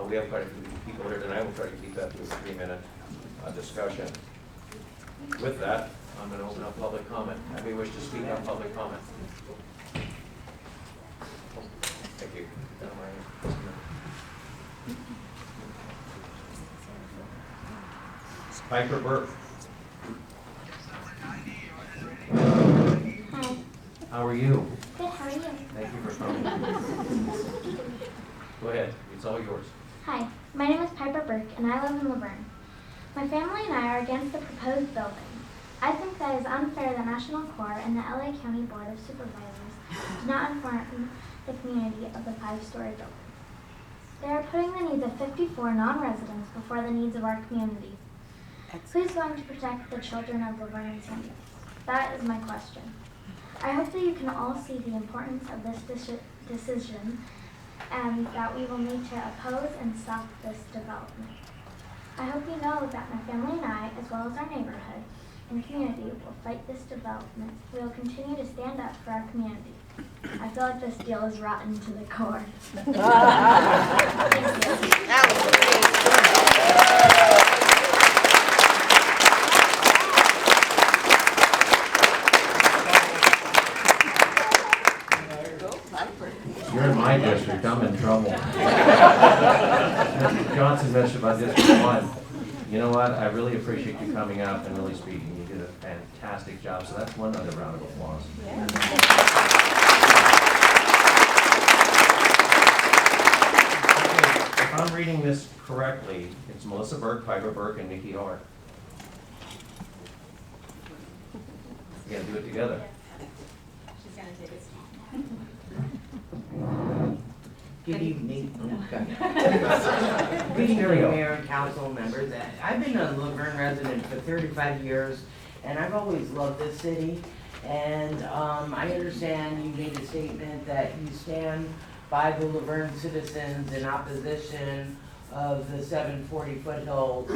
Speaker 2: We have quite a few people here tonight. We'll try to keep that to a 3-minute discussion. With that, I'm going to open up public comment. Anybody wish to speak on public comment? Thank you. Piper Burke.
Speaker 22: Hi.
Speaker 2: How are you?
Speaker 22: Good, how are you?
Speaker 2: Thank you for coming. Go ahead. It's all yours.
Speaker 22: Hi, my name is Piper Burke, and I live in Laverne. My family and I are against the proposed building. I think that it is unfair that National Corps and the LA County Board of Supervisors did not inform the community of the 5-story building. They are putting the needs of 54 non-residents before the needs of our community. Who's going to protect the children of Laverne and San Dimas? That is my question. I hope that you can all see the importance of this decision and that we will need to oppose and stop this development. I hope you know that my family and I, as well as our neighborhood and community, will fight this development. We will continue to stand up for our community. I feel like this deal is rotten to the core. Thank you.
Speaker 2: You're in my district, I'm in trouble. Mr. Johnson mentioned about District 1. You know what, I really appreciate you coming up and really speaking. You did a fantastic job, so that's one other round of applause. Okay, if I'm reading this correctly, it's Melissa Burke, Piper Burke, and Nikki Hart. You gotta do it together.
Speaker 10: She's gonna take it.
Speaker 7: Good evening. Good evening, Mayor and council members. I've been a Laverne resident for 35 years, and I've always loved this city. And I understand you made a statement that you stand by the Laverne citizens in opposition of the 740 Foothill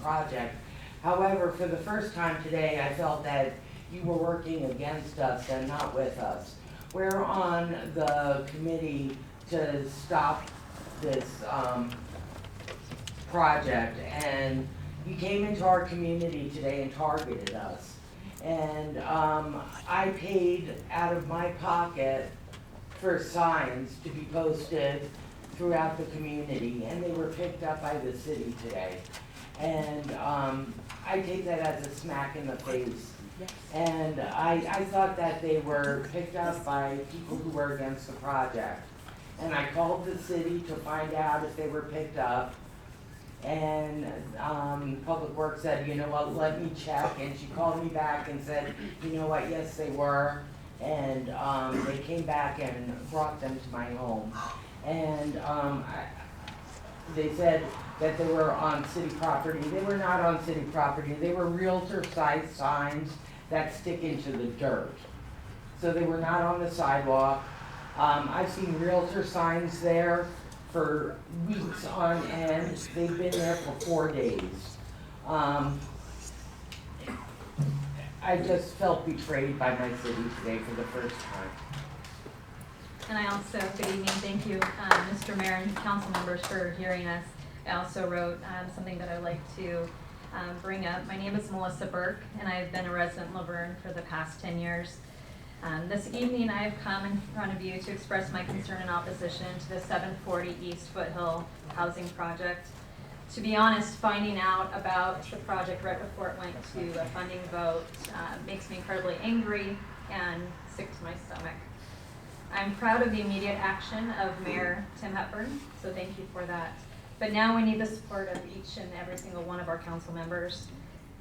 Speaker 7: project. However, for the first time today, I felt that you were working against us and not with us. We're on the committee to stop this project, and you came into our community today and targeted us. And I paid out of my pocket for signs to be posted throughout the community, and they were picked up by the city today. And I take that as a smack in the face. And I thought that they were picked up by people who were against the project. And I called the city to find out if they were picked up. And Public Works said, you know what, let me check. And she called me back and said, you know what, yes, they were. And they came back and brought them to my home. And they said that they were on city property. They were not on city property. They were realtor-sized signs that stick into the dirt. So they were not on the sidewalk. I've seen realtor signs there for weeks on end. They've been there for 4 days. I just felt betrayed by my city today for the first time.
Speaker 8: And I also, good evening, thank you, Mr. Mayor and council members for hearing us. I also wrote something that I'd like to bring up. My name is Melissa Burke, and I've been a resident in Laverne for the past 10 years. This evening, I've come in front of you to express my concern and opposition to the 740 East Foothill housing project. To be honest, finding out about the project right before it went to a funding vote makes me incredibly angry and sick to my stomach. I'm proud of the immediate action of Mayor Tim Hepburn, so thank you for that. But now we need the support of each and every single one of our council members.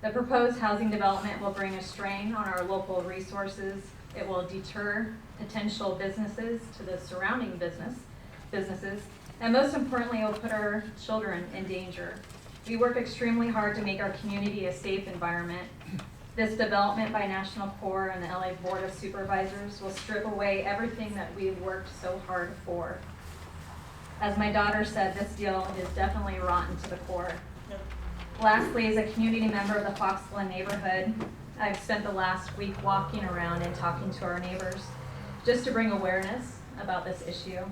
Speaker 8: The proposed housing development will bring a strain on our local resources. It will deter potential businesses to the surrounding businesses, and most importantly, it will put our children in danger. We work extremely hard to make our community a safe environment. This development by National Corps and the LA Board of Supervisors will strip away everything that we've worked so hard for. As my daughter said, this deal is definitely rotten to the core. Lastly, as a community member of the Foxville neighborhood, I've spent the last week walking around and talking to our neighbors just to bring awareness about this issue.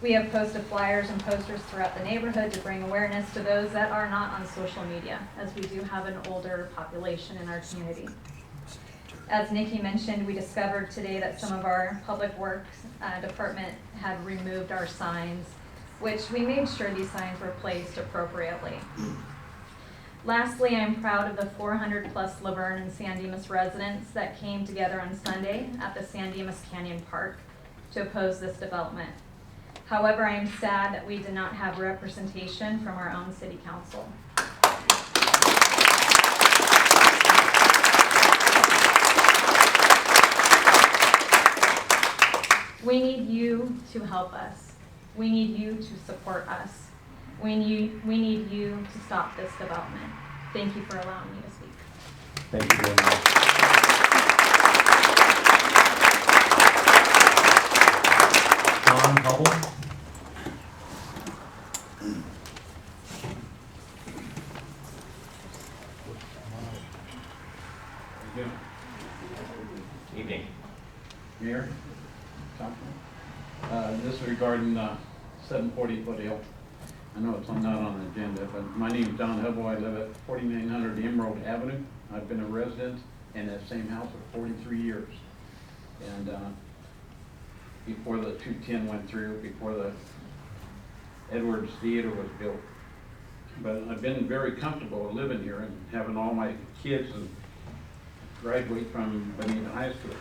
Speaker 8: We have posted flyers and posters throughout the neighborhood to bring awareness to those that are not on social media, as we do have an older population in our community. As Nikki mentioned, we discovered today that some of our public works department had removed our signs, which we made sure these signs were placed appropriately. Lastly, I'm proud of the 400 plus Laverne and San Dimas residents that came together on Sunday at the San Dimas Canyon Park to oppose this development. However, I am sad that we did not have representation from our own city council. need you to help us. We need you to support us. We need you to stop this development. Thank you for allowing me to speak.
Speaker 2: Thank you very much. John Hubble.
Speaker 6: Evening. Mayor, this is regarding 740 Foothill. I know it's not on the agenda, but my name is John Hubble. I live at 4900 Emerald Avenue. I've been a resident in that same house for 43 years. And before the 210 went through, before the Edwards Theater was built. But I've been very comfortable living here and having all my kids and graduate from Bonita High School.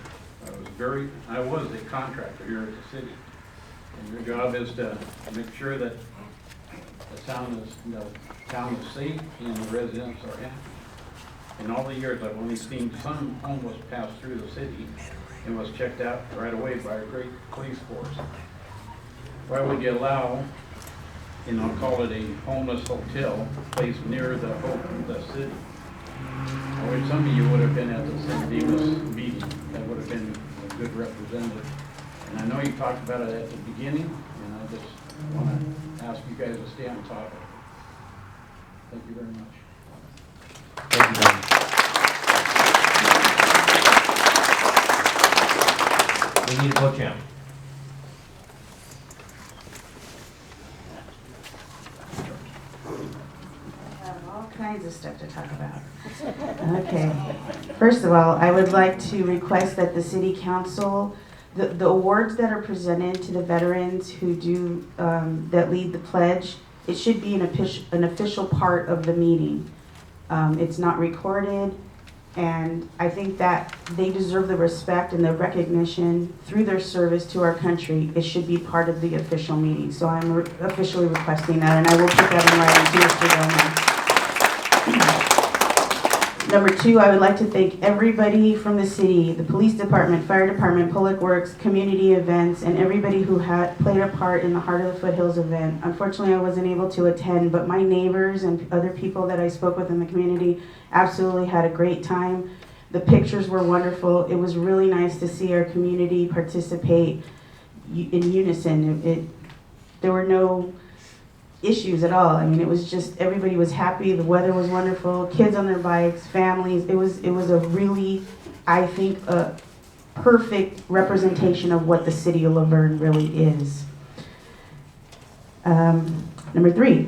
Speaker 6: I was a contractor here at the city. And your job is to make sure that the town is safe and the residents are happy. In all the years, I've only seen some homeless pass through the city and was checked out right away by a great police force. Why would you allow, I'll call it a homeless hotel, placed near the city? I wish some of you would have been at the St. Demas meeting. That would have been a good representative. And I know you talked about it at the beginning, and I just want to ask you guys to stay on top of it. Thank you very much.
Speaker 2: Thank you, John. We need a co-champ.
Speaker 16: All kinds of stuff to talk about. Okay. First of all, I would like to request that the city council, the awards that are presented to the veterans who do, that lead the pledge, it should be an official part of the meeting. It's not recorded, and I think that they deserve the respect and the recognition through their service to our country. It should be part of the official meeting. So I'm officially requesting that, and I will put that in writing to Mr. Verne. Number two, I would like to thank everybody from the city, the police department, fire department, public works, community events, and everybody who had played a part in the Heart of the Foothills event. Unfortunately, I wasn't able to attend, but my neighbors and other people that I spoke with in the community absolutely had a great time. The pictures were wonderful. It was really nice to see our community participate in unison. There were no issues at all. I mean, it was just, everybody was happy, the weather was wonderful, kids on their bikes, families. It was a really, I think, a perfect representation of what the city of Laverne really is. Number three,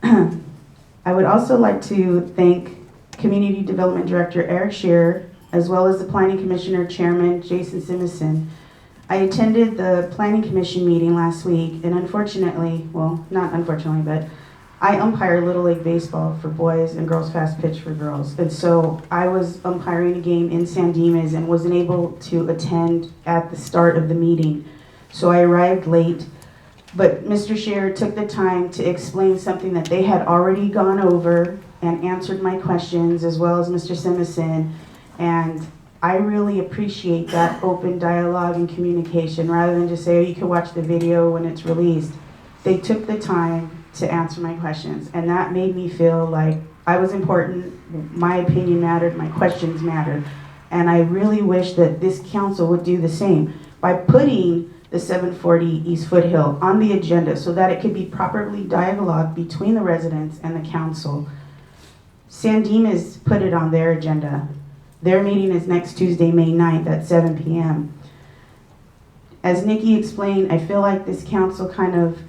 Speaker 16: I would also like to thank Community Development Director Eric Shearer, as well as the Planning Commissioner Chairman Jason Simison. I attended the Planning Commission meeting last week, and unfortunately, well, not unfortunately, but I umpire Little League Baseball for boys and girls fast pitch for girls. And so I was umpiring a game in San Dimas and wasn't able to attend at the start of the meeting. So I arrived late, but Mr. Shearer took the time to explain something that they had already gone over and answered my questions, as well as Mr. Simison. And I really appreciate that open dialogue and communication, rather than just say, oh, you can watch the video when it's released. They took the time to answer my questions, and that made me feel like I was important, my opinion mattered, my questions mattered. And I really wish that this council would do the same by putting the 740 East Foothill on the agenda so that it could be properly dialogued between the residents and the council. San Dimas put it on their agenda. Their meeting is next Tuesday, May 9th at 7 p.m. As Nikki explained, I feel like this council kind of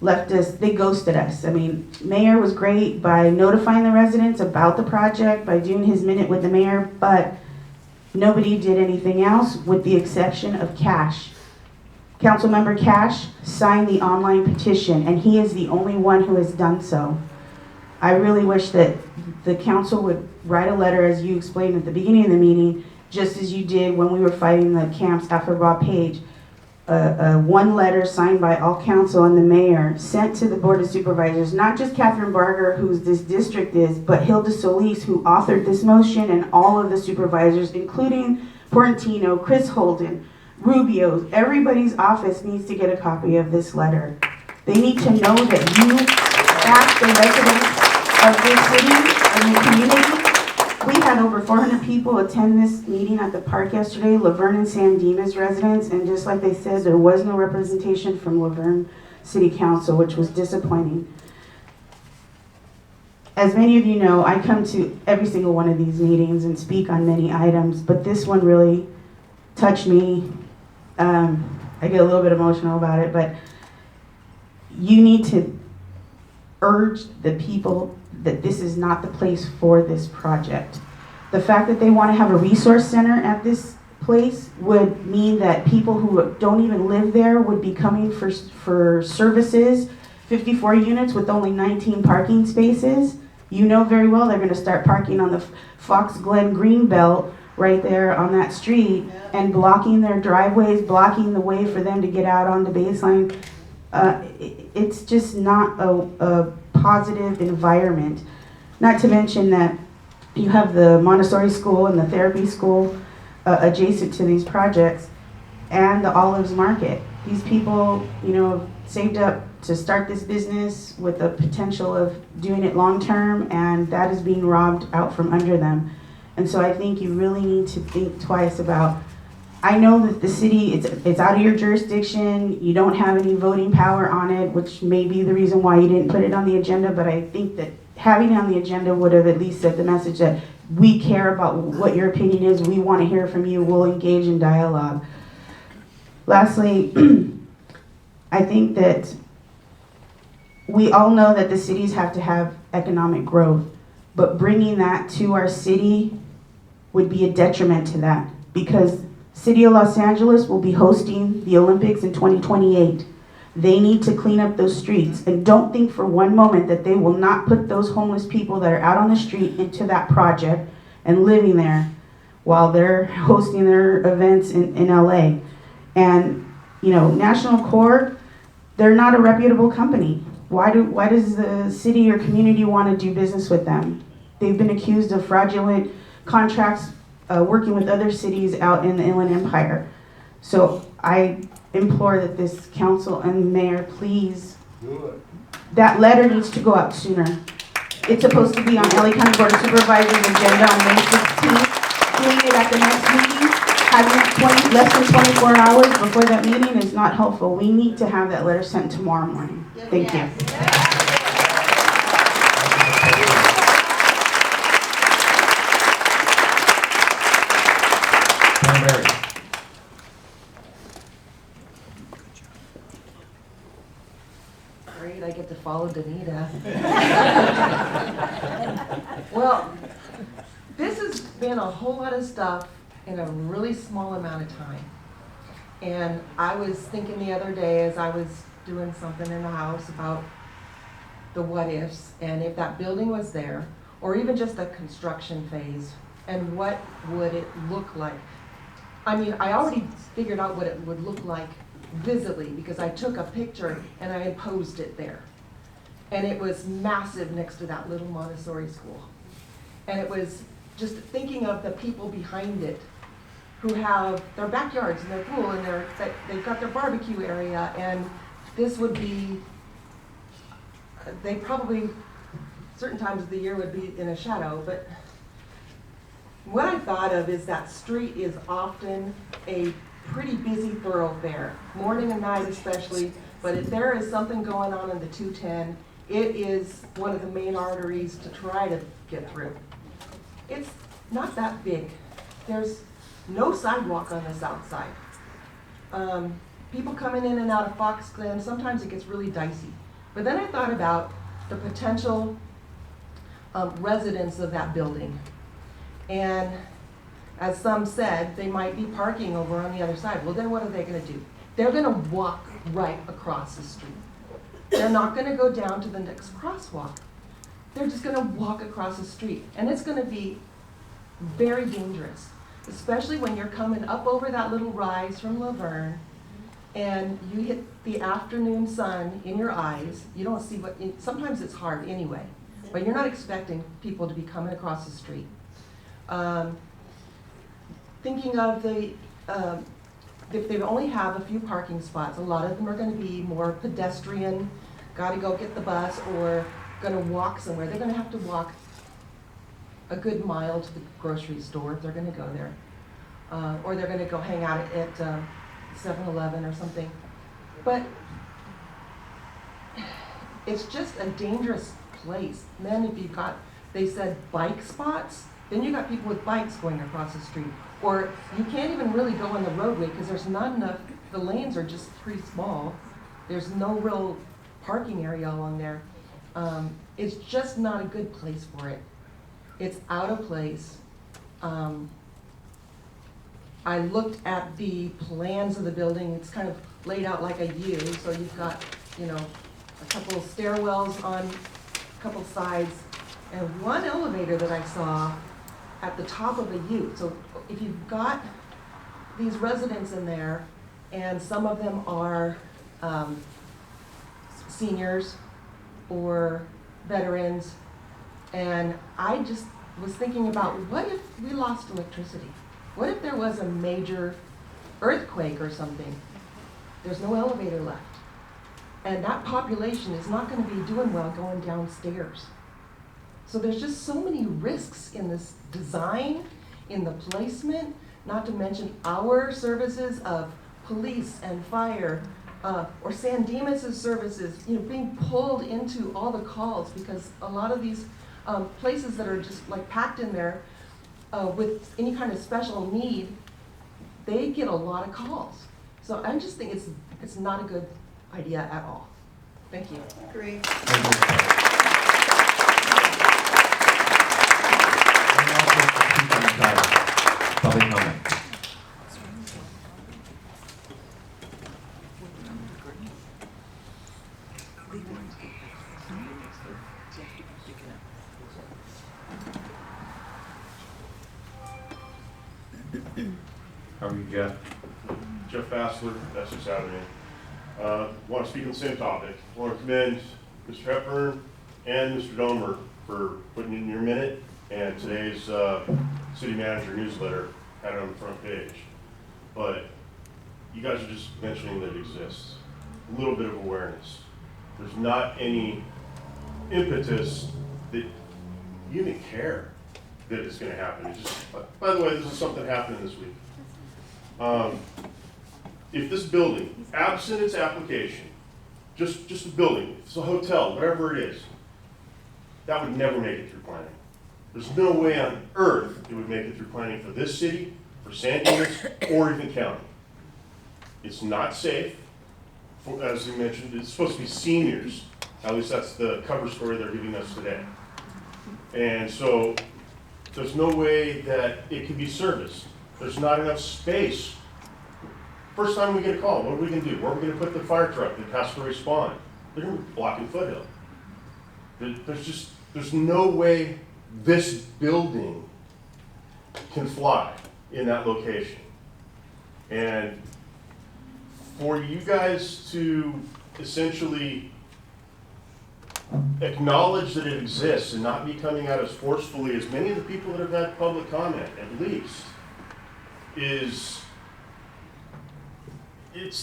Speaker 16: left us, they ghosted us. I mean, Mayor was great by notifying the residents about the project, by doing his minute with the mayor, but nobody did anything else with the exception of Cash. Councilmember Cash signed the online petition, and he is the only one who has done so. I really wish that the council would write a letter, as you explained at the beginning of the meeting, just as you did when we were fighting the camps after Rob Page. One letter signed by all council and the mayor sent to the Board of Supervisors, not just Catherine Barger, whose this district is, but Hilda Solis, who authored this motion, and all of the supervisors, including Portantino, Chris Holden, Rubio's, everybody's office needs to get a copy of this letter. They need to know that you asked the residents of this city and the community. We had over 400 people attend this meeting at the park yesterday, Laverne and San Dimas residents, and just like they said, there was no representation from Laverne City Council, which was disappointing. As many of you know, I come to every single one of these meetings and speak on many items, but this one really touched me. I get a little bit emotional about it, but you need to urge the people that this is not the place for this project. The fact that they want to have a resource center at this place would mean that people who don't even live there would be coming for services. 54 units with only 19 parking spaces. You know very well they're going to start parking on the Fox Glen Greenbelt right there on that street and blocking their driveways, blocking the way for them to get out on the baseline. It's just not a positive environment. Not to mention that you have the Montessori school and the therapy school adjacent to these projects and the Olives Market. These people, you know, saved up to start this business with the potential of doing it long term, and that is being robbed out from under them. And so I think you really need to think twice about, I know that the city, it's out of your jurisdiction, you don't have any voting power on it, which may be the reason why you didn't put it on the agenda, but I think that having it on the agenda would have at least sent the message that we care about what your opinion is, we want to hear from you, we'll engage in dialogue. Lastly, I think that we all know that the cities have to have economic growth, but bringing that to our city would be a detriment to that, because City of Los Angeles will be hosting the Olympics in 2028. They need to clean up those streets, and don't think for one moment that they will not put those homeless people that are out on the street into that project and living there while they're hosting their events in LA. And you know, National Corps, they're not a reputable company. Why does the city or community want to do business with them? They've been accused of fraudulent contracts working with other cities out in the Inland Empire. So I implore that this council and mayor, please, that letter needs to go out sooner. It's supposed to be on LA County Board of Supervisors' agenda on May 16th. Doing it at the next meeting, having it less than 24 hours before that meeting is not helpful. We need to have that letter sent tomorrow morning. Thank you.
Speaker 9: Great, I get to follow Danita. Well, this has been a whole lot of stuff in a really small amount of time. And I was thinking the other day as I was doing something in the house about the what ifs, and if that building was there, or even just the construction phase, and what would it look like? I mean, I already figured out what it would look like visibly because I took a picture and I imposed it there. And it was massive next to that little Montessori school. And it was just thinking of the people behind it who have their backyards and their pool and they've got their barbecue area, and this would be, they probably, certain times of the year would be in a shadow, but what I thought of is that street is often a pretty busy thoroughfare, morning and night especially, but if there is something going on in the 210, it is one of the main arteries to try to get through. It's not that big. There's no sidewalk on the south side. People coming in and out of Fox Glen, sometimes it gets really dicey. But then I thought about the potential residents of that building. And as some said, they might be parking over on the other side. Well, then what are they going to do? They're going to walk right across the street. They're not going to go down to the next crosswalk. They're just going to walk across the street. And it's going to be very dangerous, especially when you're coming up over that little rise from Laverne and you hit the afternoon sun in your eyes. You don't see what, sometimes it's hard anyway, but you're not expecting people to be coming across the street. Thinking of the if they only have a few parking spots, a lot of them are gonna be more pedestrian, gotta go get the bus, or gonna walk somewhere. They're gonna have to walk a good mile to the grocery store if they're gonna go there. Or they're gonna go hang out at 7-Eleven or something. But it's just a dangerous place. And then if you've got, they said bike spots, then you got people with bikes going across the street. Or you can't even really go on the roadway because there's not enough, the lanes are just pretty small. There's no real parking area along there. It's just not a good place for it. It's out of place. I looked at the plans of the building. It's kind of laid out like a U. So you've got, you know, a couple of stairwells on a couple sides and one elevator that I saw at the top of a U. So if you've got these residents in there, and some of them are seniors or veterans, and I just was thinking about, what if we lost electricity? What if there was a major earthquake or something? There's no elevator left. And that population is not going to be doing well going downstairs. So there's just so many risks in this design, in the placement, not to mention our services of police and fire, or San Dimas's services, you know, being pulled into all the calls, because a lot of these places that are just like packed in there with any kind of special need, they get a lot of calls. So I just think it's not a good idea at all. Thank you.
Speaker 3: Agree.
Speaker 2: Public comment.
Speaker 11: How are you, Jeff? Jeff Bassler, Essex Avenue. Want to speak on the same topic. Want to commend Mr. Hepburn and Mr. Domer for putting in your minute, and today's city manager newsletter had it on the front page. But you guys are just mentioning that it exists. A little bit of awareness. There's not any impetus that you even care that it's going to happen. It's just, by the way, this is something happening this week. If this building, absent its application, just a building, if it's a hotel, whatever it is, that would never make it through planning. There's no way on earth it would make it through planning for this city, for San Dimas, or even county. It's not safe. As you mentioned, it's supposed to be seniors. At least that's the cover story they're giving us today. And so there's no way that it can be serviced. There's not enough space. First time we get a call, what are we going to do? Where are we going to put the fire truck that has to respond? They're going to be blocking Foothill. There's no way this building can fly in that location. And for you guys to essentially acknowledge that it exists and not be coming out as forcefully as many of the people that have had public comment, at least, it's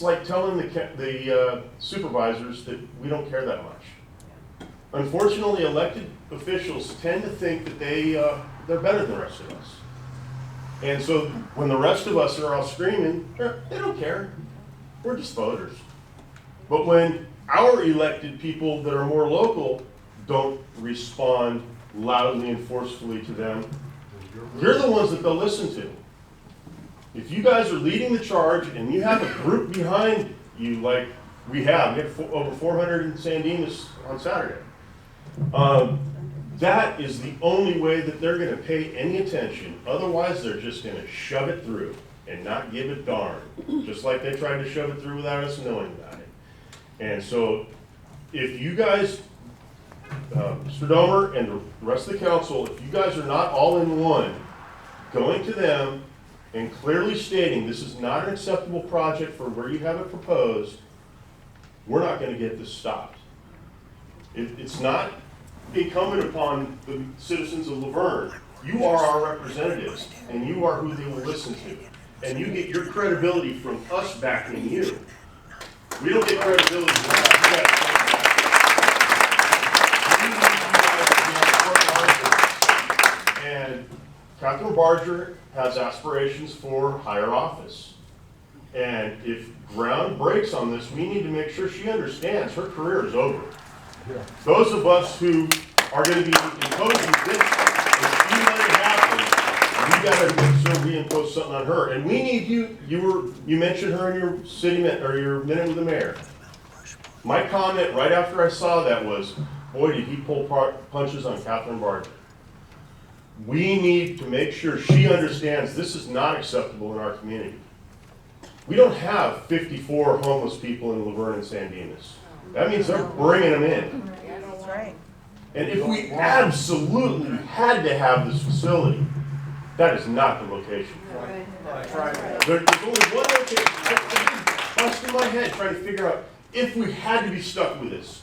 Speaker 11: like telling the supervisors that we don't care that much. Unfortunately, elected officials tend to think that they're better than the rest of us. And so when the rest of us are all screaming, they don't care. We're just voters. But when our elected people that are more local don't respond loudly and forcefully to them, you're the ones that they'll listen to. If you guys are leading the charge and you have a group behind you like we have over 400 in San Dimas on Saturday, that is the only way that they're going to pay any attention. Otherwise, they're just going to shove it through and not give a darn, just like they tried to shove it through without us knowing about it. And so if you guys, Mr. Domer and the rest of the council, if you guys are not all in one, going to them and clearly stating this is not an acceptable project for where you have it proposed, we're not going to get this stopped. It's not incumbent upon the citizens of Laverne. You are our representatives, and you are who they will listen to. and you get your credibility from us backing you. We don't get credibility from you guys. We need you guys to be on the front lines. And Catherine Barger has aspirations for higher office. And if ground breaks on this, we need to make sure she understands her career is over. Those of us who are going to be imposing this, if you let it happen, we got to make sure we impose something on her. And we need you. You mentioned her in your your minute with the mayor. My comment right after I saw that was, boy, did he pull punches on Catherine Barger. We need to make sure she understands this is not acceptable in our community. We don't have 54 homeless people in Laverne and San Dimas. That means they're bringing them in.
Speaker 3: That's right.
Speaker 11: And if we absolutely had to have this facility, that is not the location. There's only one location. I'm busting my head trying to figure out if we had to be stuck with this,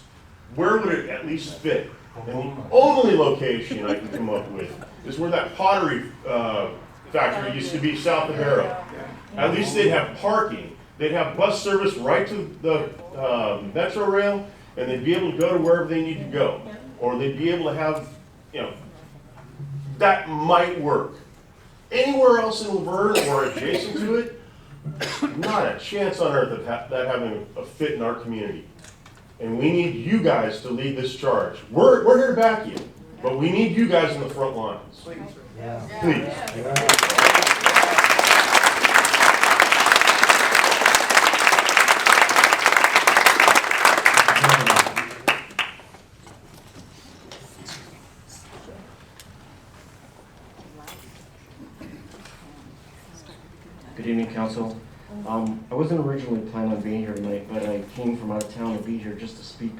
Speaker 11: where would it at least fit? And the only location I can come up with is where that pottery factory used to be south of Barrow. At least they'd have parking. They'd have bus service right to the Metro Rail, and they'd be able to go to wherever they need to go. Or they'd be able to have, that might work. Anywhere else in Laverne or adjacent to it, not a chance on earth of that having a fit in our community. And we need you guys to lead this charge. We're here to back you, but we need you guys in the front lines. Please.
Speaker 2: Good evening, Council. I wasn't originally planning on being here tonight, but I came from out of town to be here just to speak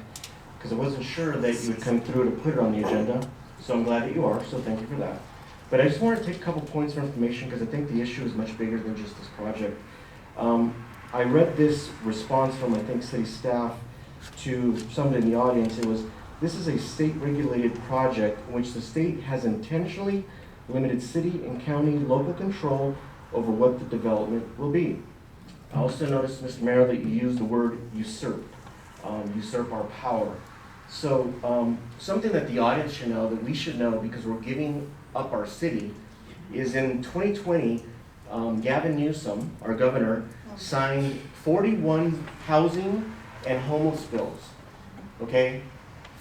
Speaker 2: because I wasn't sure that you would come through to put it on the agenda. So I'm glad that you are, so thank you for that. But I just wanted to take a couple points of information because I think the issue is much bigger than just this project. I read this response from, I think, city staff to somebody in the audience. It was, this is a state-regulated project in which the state has intentionally limited city and county local control over what the development will be. I also noticed, Mr. Mayor, that you used the word usurp, usurp our power. So something that the audience should know, that we should know because we're giving up our city, is in 2020, Gavin Newsom, our governor, signed 41 housing and homeless bills, okay?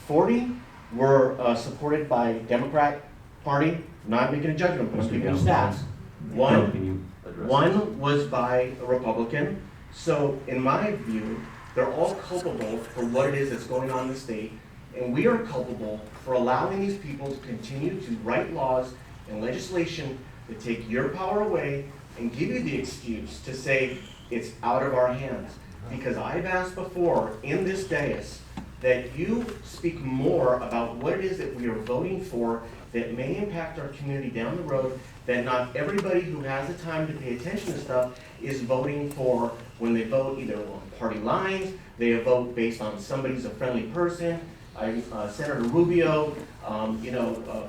Speaker 2: 40 were supported by Democrat Party, not making a judgment, but I'm giving you stats. One was by a Republican. So in my view, they're all culpable for what it is that's going on in the state, and we are culpable for allowing these people to continue to write laws and legislation that take your power away and give you the excuse to say it's out of our hands. Because I've asked before in this dais that you speak more about what it is that we are voting for that may impact our community down the road, that not everybody who has the time to pay attention to stuff is voting for when they vote either on party lines, they vote based on somebody's a friendly person. Senator Rubio,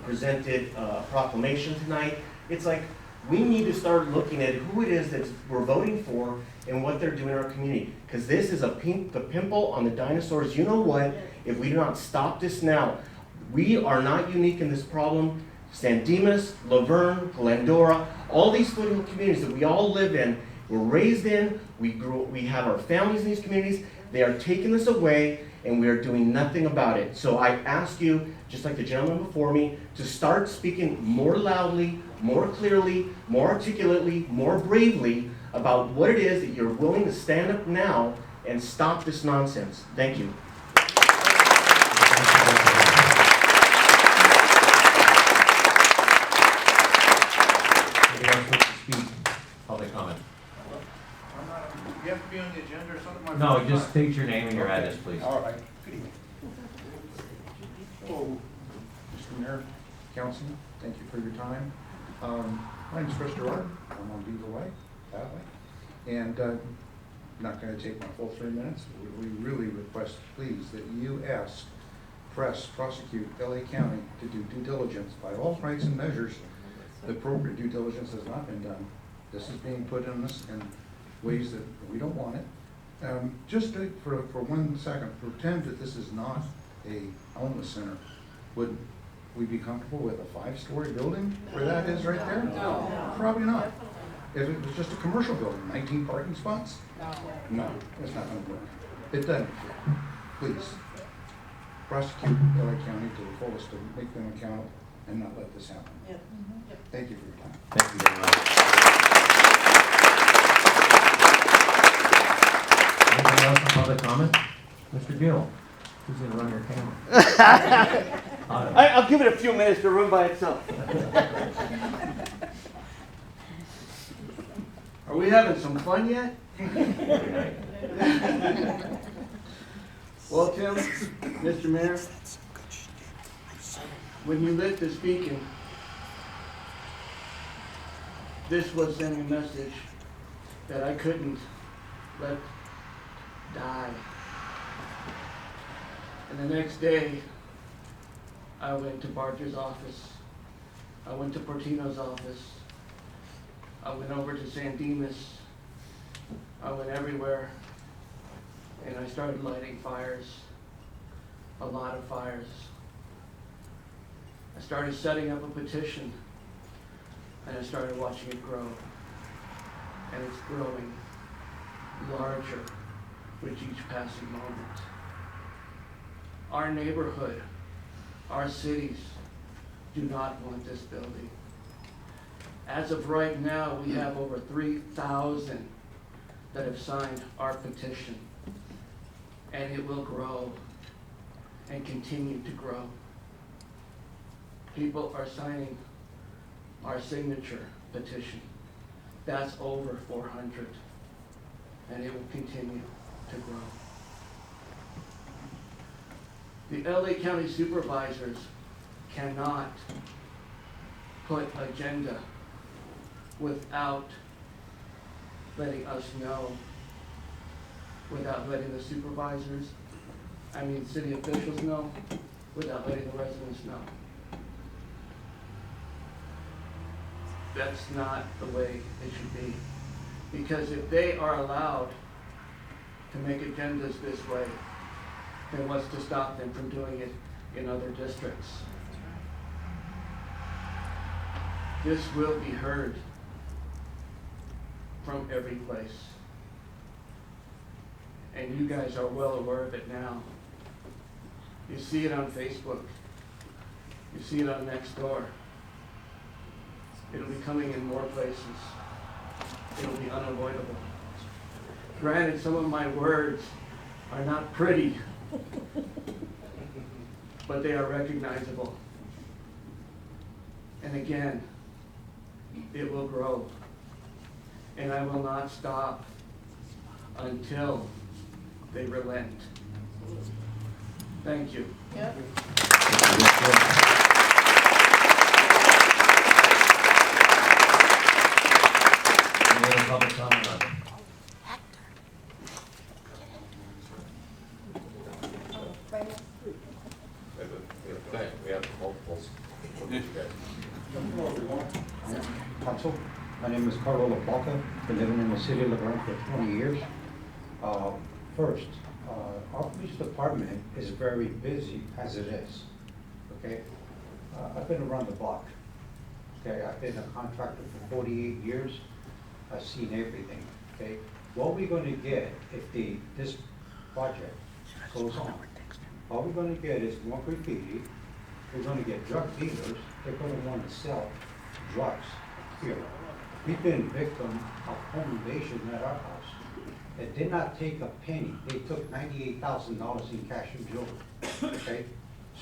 Speaker 2: presented a proclamation tonight. It's like, we need to start looking at who it is that we're voting for and what they're doing in our community. Because this is the pimple on the dinosaurs. You know what? If we do not stop this now, we are not unique in this problem. San Dimas, Laverne, Glendora, all these foothill communities that we all live in, we're raised in, we have our families in these communities, they are taking this away and we are doing nothing about it. So I ask you, just like the gentleman before me, to start speaking more loudly, more clearly, more articulately, more bravely about what it is that you're willing to stand up now and stop this nonsense. Thank you.
Speaker 12: Public comment.
Speaker 13: You have to be on the agenda or something?
Speaker 12: No, just state your name and your address, please.
Speaker 13: All right. Good evening. Hello, Mr. Mayor, Councilman, thank you for your time. My name is Chris Gerard. I'm on Beaver Way, that way. And not going to take my full 3 minutes. We really request, please, that you ask, press, prosecute LA County to do due diligence by all rights and measures. The appropriate due diligence has not been done. This is being put on us in ways that we don't want it. Just for 1 second, pretend that this is not a homeless center. Would we be comfortable with a 5-story building where that is right there? No. Probably not. If it was just a commercial building, 19 parking spots? No, it's not gonna work. It doesn't. Please, prosecute LA County to the fullest to make them accountable and not let this happen. Thank you for your time.
Speaker 2: Thank you very much. Anything else on public comment? Mr. Gill, who's gonna run your camera?
Speaker 1: I'll give it a few minutes to run by itself. Are we having some fun yet? Well, Tim, Mr. Mayor, when you lit the beacon, this was sending a message that I couldn't let die. And the next day, I went to Barger's office. I went to Portino's office. I went over to San Dimas. I went everywhere. And I started lighting fires. A lot of fires. I started setting up a petition. And I started watching it grow. And it's growing larger with each passing moment. Our neighborhood, our cities do not want this building. As of right now, we have over 3,000 that have signed our petition. And it will grow and continue to grow. People are signing our signature petition. That's over 400. And it will continue to grow. The LA County supervisors cannot put agenda without letting us know, without letting the supervisors, city officials know, without letting the residents know. That's not the way it should be. Because if they are allowed to make agendas this way, then what's to stop them from doing it in other districts? This will be heard from every place. And you guys are well aware of it now. You see it on Facebook. You see it on Nextdoor. It'll be coming in more places. It'll be unavoidable. Granted, some of my words are not pretty, but they are recognizable. And again, it will grow. And I will not stop until they relent. Thank you.
Speaker 2: Yep. Any other public comment on it? Okay, we have multiples.
Speaker 14: Hello, everyone. Council, my name is Carlo LaPlaca. Been living in the city of Laverne for 20 years. First, our police department is very busy as it is. Okay, I've been around the block. Okay, I've been a contractor for 48 years. I've seen everything. Okay, what are we going to get if this project goes on? All we're going to get is more graffiti. We're going to get drug dealers. They're going to want to sell drugs here. We've been victim of home invasion at our house. It did not take a penny. They took $98,000 in cash and jewelry. Okay,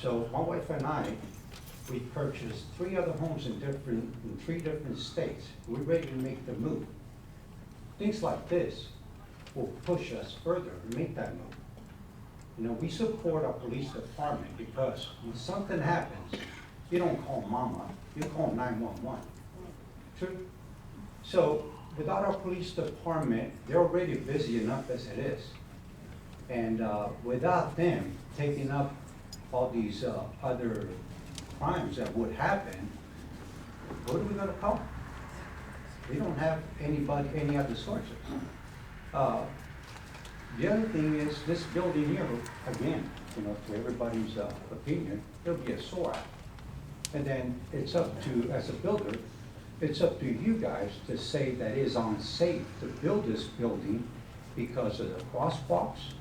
Speaker 14: so my wife and I, we purchased 3 other homes in 3 different states. We're ready to make the move. Things like this will push us further to make that move. You know, we support our police department because when something happens, you don't call mama, you call 911. True? So without our police department, they're already busy enough as it is. And without them taking up all these other crimes that would happen, what are we gonna call? They don't have any other sources. The other thing is this building here, again, to everybody's opinion, it'll be a SOAR. And then it's up to, as a builder, it's up to you guys to say that it is unsafe to build this building because of the crosswalks,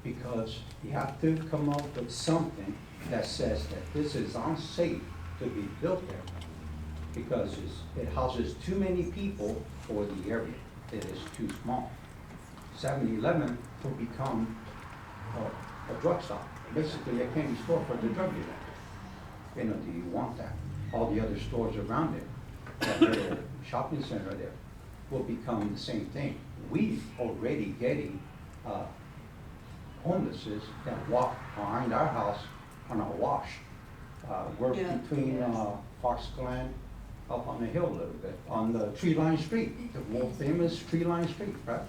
Speaker 14: because you have to come up with something that says that this is unsafe to be built there because it houses too many people for the area. It is too small. 7-Eleven will become a drug stop, basically a candy store for the drug dealer. Do you want that? All the other stores around it, that little shopping center there, will become the same thing. We already getting homelesses that walk behind our house on a wash. We're between Fox Glen up on the hill a little bit, on the tree-lined street, the more famous tree-lined street, right?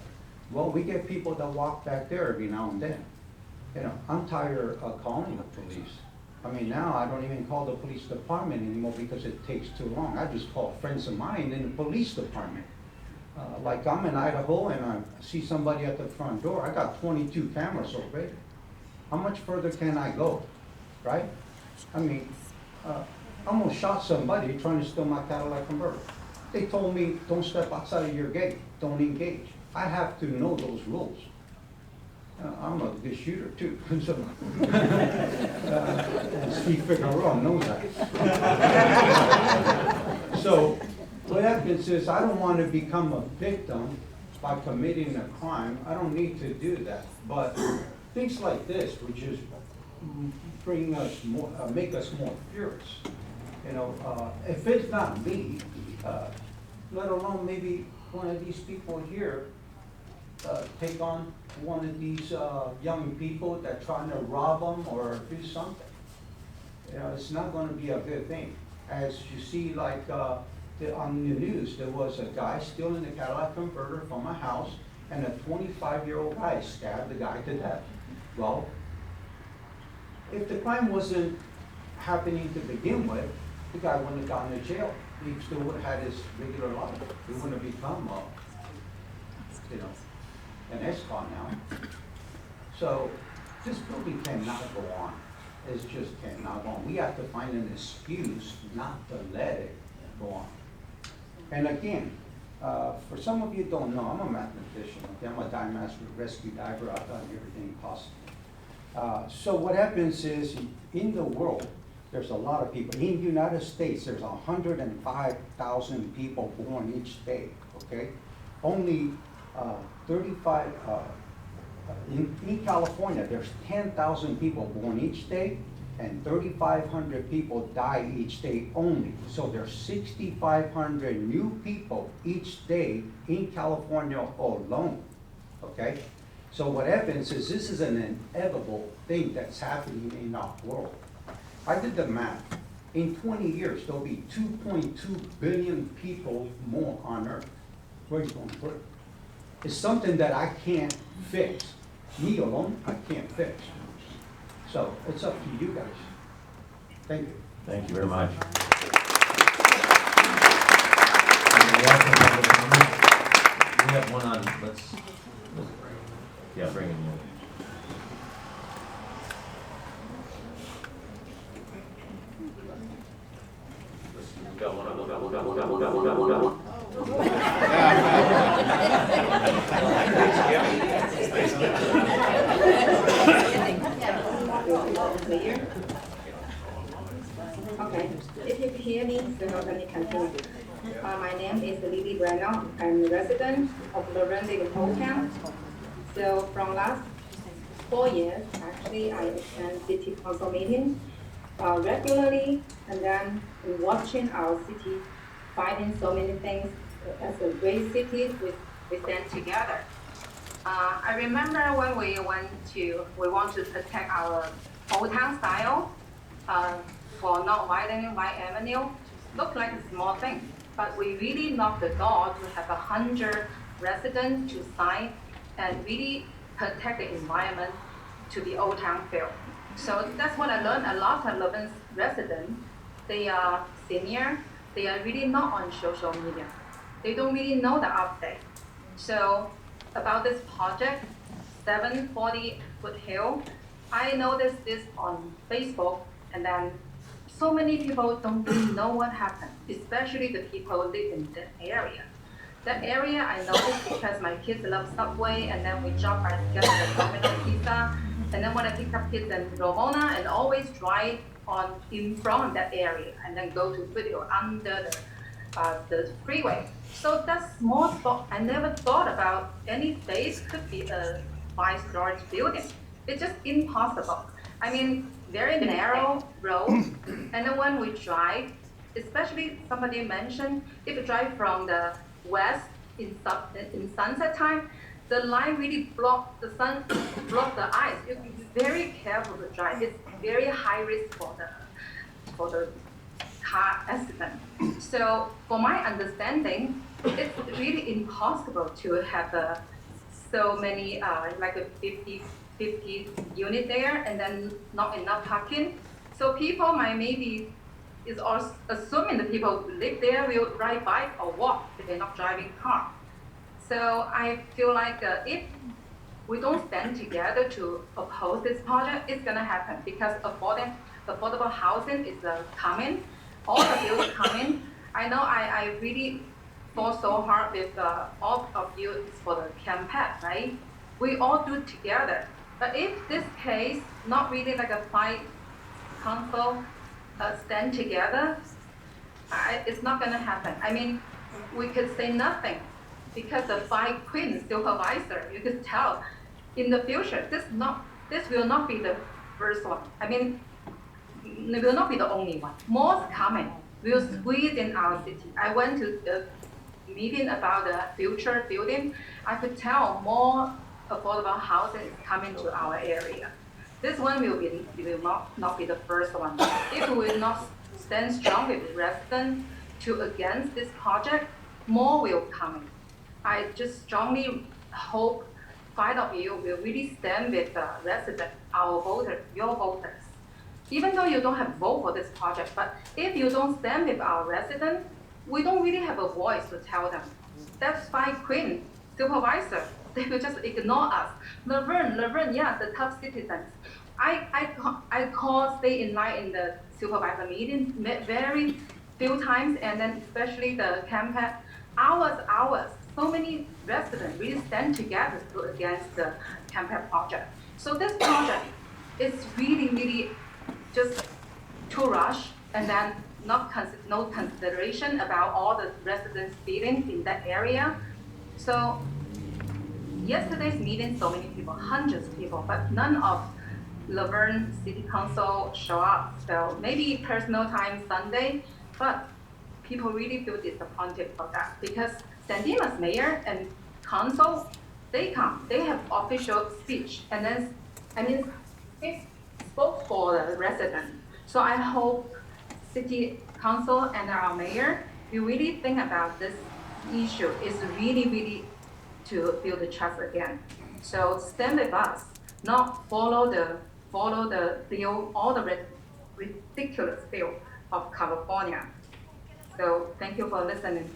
Speaker 14: Well, we get people that walk back there every now and then. I'm tired of calling the police. I mean, now I don't even call the police department anymore because it takes too long. I just call friends of mine in the police department. Like I'm in Idaho and I see somebody at the front door, I got 22 cameras already. How much further can I go, right? I mean, I almost shot somebody trying to steal my Cadillac converter. They told me, don't step outside of your gate, don't engage. I have to know those rules. I'm a good shooter too. So, Steve Figueroa knows that. So what happens is I don't want to become a victim by committing a crime. I don't need to do that. But things like this, which is bring us more, make us more furious. If it's not me, let alone maybe one of these people here take on one of these young people that trying to rob them or do something. It's not going to be a good thing. As you see, like on the news, there was a guy stealing a Cadillac converter from a house, and a 25-year-old guy stabbed the guy to death. Well, if the crime wasn't happening to begin with, the guy wouldn't have gone to jail. He still would have had his regular life. He wouldn't have become an ex-con now. So this building cannot go on. It just cannot go on. We have to find an excuse not to let it go on. And again, for some of you who don't know, I'm a mathematician. Okay? I'm a dive master, rescue diver. I've done everything possible. So what happens is, in the world, there's a lot of people. In the United States, there's 105,000 people born each day, okay? Only 35, in California, there's 10,000 people born each day, and 3,500 people die each day only. So there's 6,500 new people each day in California alone, okay? So what happens is this is an inevitable thing that's happening in our world. I did the math. In 20 years, there'll be 2.2 billion people more on Earth. Where are you going to put it? It's something that I can't fix. Me alone, I can't fix. So it's up to you guys. Thank you.
Speaker 2: Thank you very much. We have one on, yeah, bring him in.
Speaker 4: Okay, if you can hear me, then I'm going to continue. My name is Verne. I'm a resident of Laverne in Old Town. So from last 4 years, actually, I attend city council meetings regularly, and then watching our city fighting so many things as a great city, we stand together. I remember when we want to protect our old town style for not widening White Avenue. Looked like a small thing, but we really knocked the door to have 100 residents to sign and really protect the environment to the old town feel. So that's what I learned. A lot of Lebanese residents, they are senior, they are really not on social media. they don't really know the update. So about this project, 740 Foothill, I noticed this on Facebook, and then so many people don't really know what happened, especially the people who live in that area. That area I noticed because my kids love Subway, and then we drop by together the Domino's Pizza, and then when I pick up kids in Ramona, and always drive in front of that area, and then go to Foothill under the freeway. So that small spot, I never thought about any space could be a 5-story building. It's just impossible. I mean, very narrow road, and then when we drive, especially somebody mentioned, if you drive from the west in sunset time, the line really block the sun, block the eyes. You have to be very careful to drive. It's very high risk for the car accident. So for my understanding, it's really impossible to have so many, like a 50 unit there, and then not enough parking. So people maybe is also assuming the people who live there will ride bike or walk if they're not driving car. So I feel like if we don't stand together to oppose this project, it's gonna happen, because affordable housing is coming, all the bills coming. I know I really fought so hard with all of you for the campaign, right? We all do it together. But if this case, not really like a fight council, stand together, it's not gonna happen. I mean, we could say nothing, because the 5 queen supervisor, you could tell in the future, this will not be the first one. I mean, it will not be the only one. More is coming. We'll squeeze in our city. I went to the meeting about the future building. I could tell more affordable housing is coming to our area. This one will not be the first one. If we will not stand strong with the residents against this project, more will come. I just strongly hope 5 of you will really stand with the residents, our voters, your voters. Even though you don't have vote for this project, but if you don't stand with our residents, we don't really have a voice to tell them. That's 5 queen supervisor. They will just ignore us. Laverne, yeah, the tough citizens. I call stay in line in the supervisor meeting very few times, and then especially the campaign, hours. So many residents really stand together against the campaign project. So this project is really just too rush, and then no consideration about all the residents' feelings in that area. So yesterday's meeting, so many people, hundreds of people, but none of Laverne City Council show up. So maybe personal time Sunday, but people really feel disappointed for that, because San Dimas mayor and council, they come, they have official speech, and then, they spoke for the resident. So I hope city council and our mayor, we really think about this issue. Is really to build the trust again. So stand with us, not follow the bill, all the ridiculous bill of California. So thank you for listening.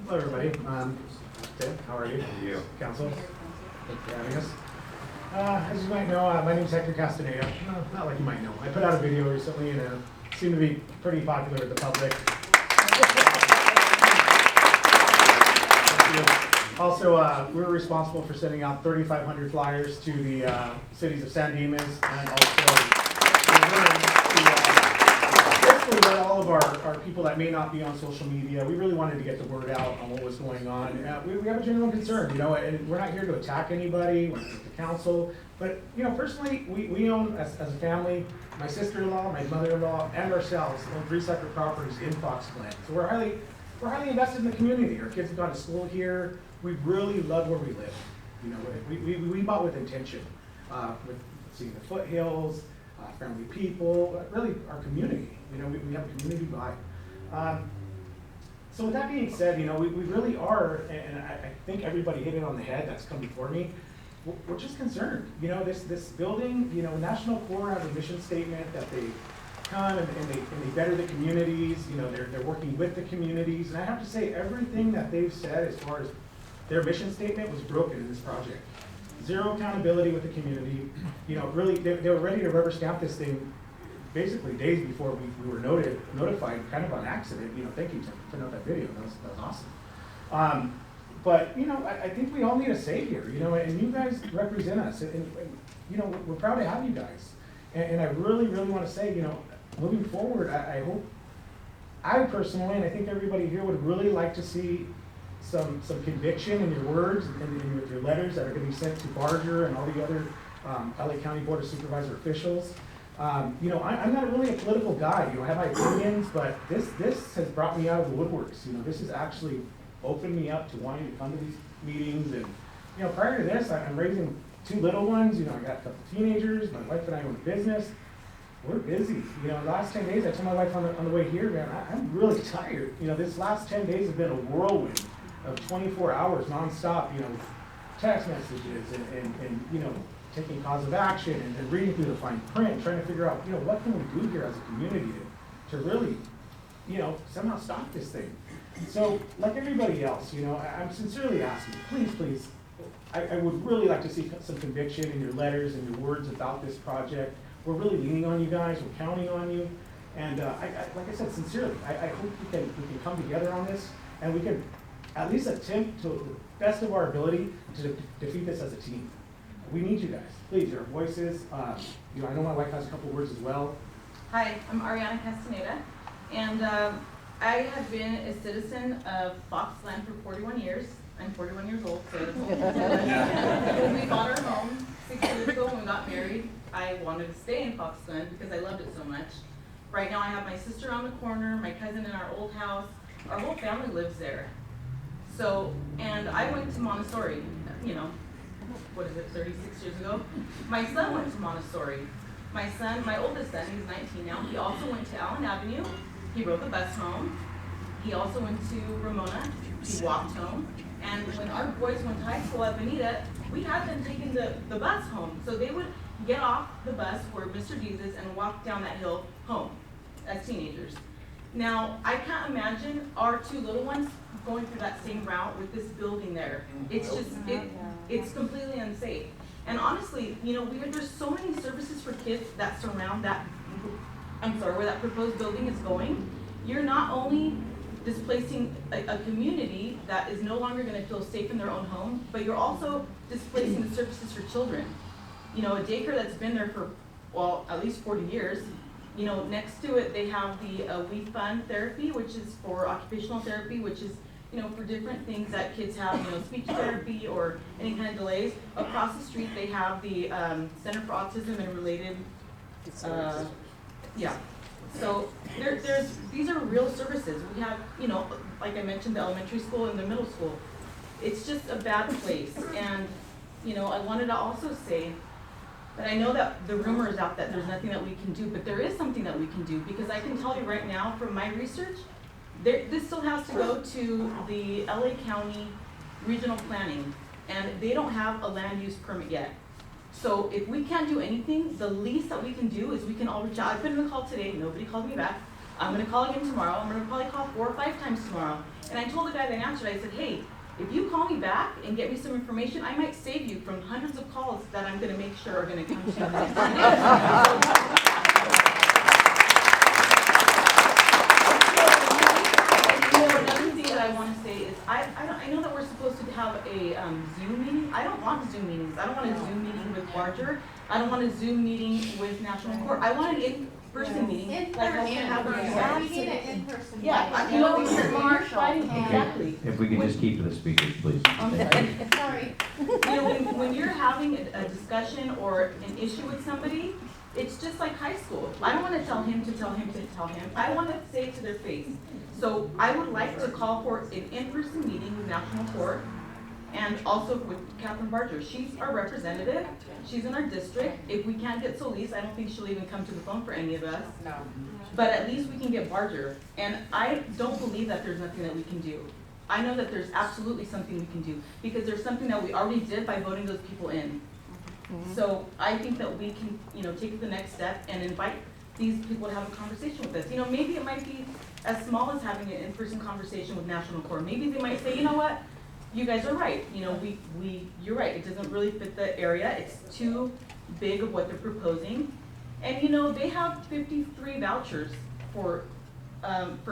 Speaker 5: Hello, everybody. Ted, how are you? Council, thanks for having us. As you might know, my name is Hector Castaneda. Not like you might know. I put out a video recently, and it seemed to be pretty popular with the public. Also, we were responsible for sending out 3,500 flyers to the cities of San Dimas, and also basically let all of our people that may not be on social media, we really wanted to get the word out on what was going on. We have a genuine concern, and we're not here to attack anybody, we're not the council, but personally, we own, as a family, my sister-in-law, my mother-in-law, and ourselves own 3 separate properties in Fox Glen. So we're highly invested in the community. Our kids have gone to school here. We really love where we live. We bought with intention. With the Foothills, friendly people, really our community. You know, we have a community vibe. So with that being said, you know, we really are, and I think everybody hit it on the head that's come before me. We're just concerned. You know, this building, you know, National Corps has a mission statement that they come and they better the communities. You know, they're working with the communities, and I have to say everything that they've said as far as their mission statement was broken in this project. Zero accountability with the community. You know, really, they were ready to rubber stamp this thing basically days before we were notified, kind of on accident. You know, thank you for putting out that video. That was awesome. But you know, I think we all need a savior. You know, and you guys represent us, and you know, we're proud to have you guys. And I really want to say, you know, moving forward, I hope, I personally, and I think everybody here would really like to see some conviction in your words and in your letters that are going to be sent to Barger and all the other LA County Board of Supervisor officials. You know, I'm not really a political guy. You know, I have my opinions, but this has brought me out of the woodworks. You know, this has actually opened me up to wanting to come to these meetings. And you know, prior to this, I'm raising 2 little ones. You know, I got a couple teenagers. My wife and I own a business. We're busy. You know, the last 10 days, I told my wife on the way here, man, I'm really tired. You know, this last 10 days have been a whirlwind of 24 hours nonstop. You know, text messages and you know, taking cause of action and reading through the fine print, trying to figure out, you know, what can we do here as a community to really, you know, somehow stop this thing. So, like everybody else, you know, I'm sincerely asking, please, I would really like to see some conviction in your letters and your words about this project. We're really leaning on you guys, we're counting on you, and like I said, sincerely, I hope we can come together on this, and we can at least attempt to the best of our ability to defeat this as a team. We need you guys. Please, your voices. You know, I know my wife has a couple words as well.
Speaker 18: Hi, I'm Ariana Castaneda, and I have been a citizen of Foxland for 41 years. I'm 41 years old, so when we bought our home 6 years ago when we got married, I wanted to stay in Foxland because I loved it so much. Right now I have my sister on the corner, my cousin in our old house. Our whole family lives there. So, and I went to Montessori, you know, what is it, 36 years ago? My son went to Montessori. My oldest son, he's 19 now, he also went to Allen Avenue. He rode the bus home. He also went to Ramona. He walked home. And when our boys went to high school at Bonita, we had them taking the bus home. So they would get off the bus where Mr. Dees is and walk down that hill home as teenagers. Now, I can't imagine our 2 little ones going through that same route with this building there. It's just, it's completely unsafe. And honestly, you know, there's so many services for kids that surround that, where that proposed building is going. You're not only displacing a community that is no longer going to feel safe in their own home, but you're also displacing the services for children. You know, a daycare that's been there for, well, at least 40 years. You know, next to it, they have the We Fund therapy, which is for occupational therapy, which is, you know, for different things that kids have, you know, speech therapy or any kind of delays. Across the street, they have the Center for Autism and Related, yeah. So these are real services. We have, you know, like I mentioned, the elementary school and the middle school. It's just a bad place. And, you know, I wanted to also say that I know that the rumor is out that there's nothing that we can do, but there is something that we can do, because I can tell you right now from my research, this still has to go to the LA County Regional Planning, and they don't have a land use permit yet. So if we can't do anything, the least that we can do is we can all reach out. I put in a call today, nobody called me back. I'm gonna call again tomorrow. I'm gonna probably call 4 or 5 times tomorrow. And I told the guy that answered, I said, hey, if you call me back and get me some information, I might save you from hundreds of calls that I'm gonna make sure are gonna come to you. Another thing that I want to say is, I know that we're supposed to have a Zoom meeting. I don't want Zoom meetings. I don't want a Zoom meeting with Barger. I don't want a Zoom meeting with National Court. I want an in-person meeting. Yeah, you know, exactly.
Speaker 12: If we could just keep to the speakers, please.
Speaker 18: Sorry. You know, when you're having a discussion or an issue with somebody, it's just like high school. I don't want to tell him to tell him to tell him. I want to say it to their face. So I would like to call for an in-person meeting with National Court And also with Catherine Barger, she's our representative, she's in our district. If we can't get Solis, I don't think she'll even come to the phone for any of us. No. But at least we can get Barger. And I don't believe that there's nothing that we can do. I know that there's absolutely something we can do, because there's something that we already did by voting those people in. So I think that we can, take the next step and invite these people to have a conversation with us. Maybe it might be as small as having an in-person conversation with National Corps. Maybe they might say, you know what, you guys are right. You're right. It doesn't really fit the area. It's too big of what they're proposing. And they have 53 vouchers for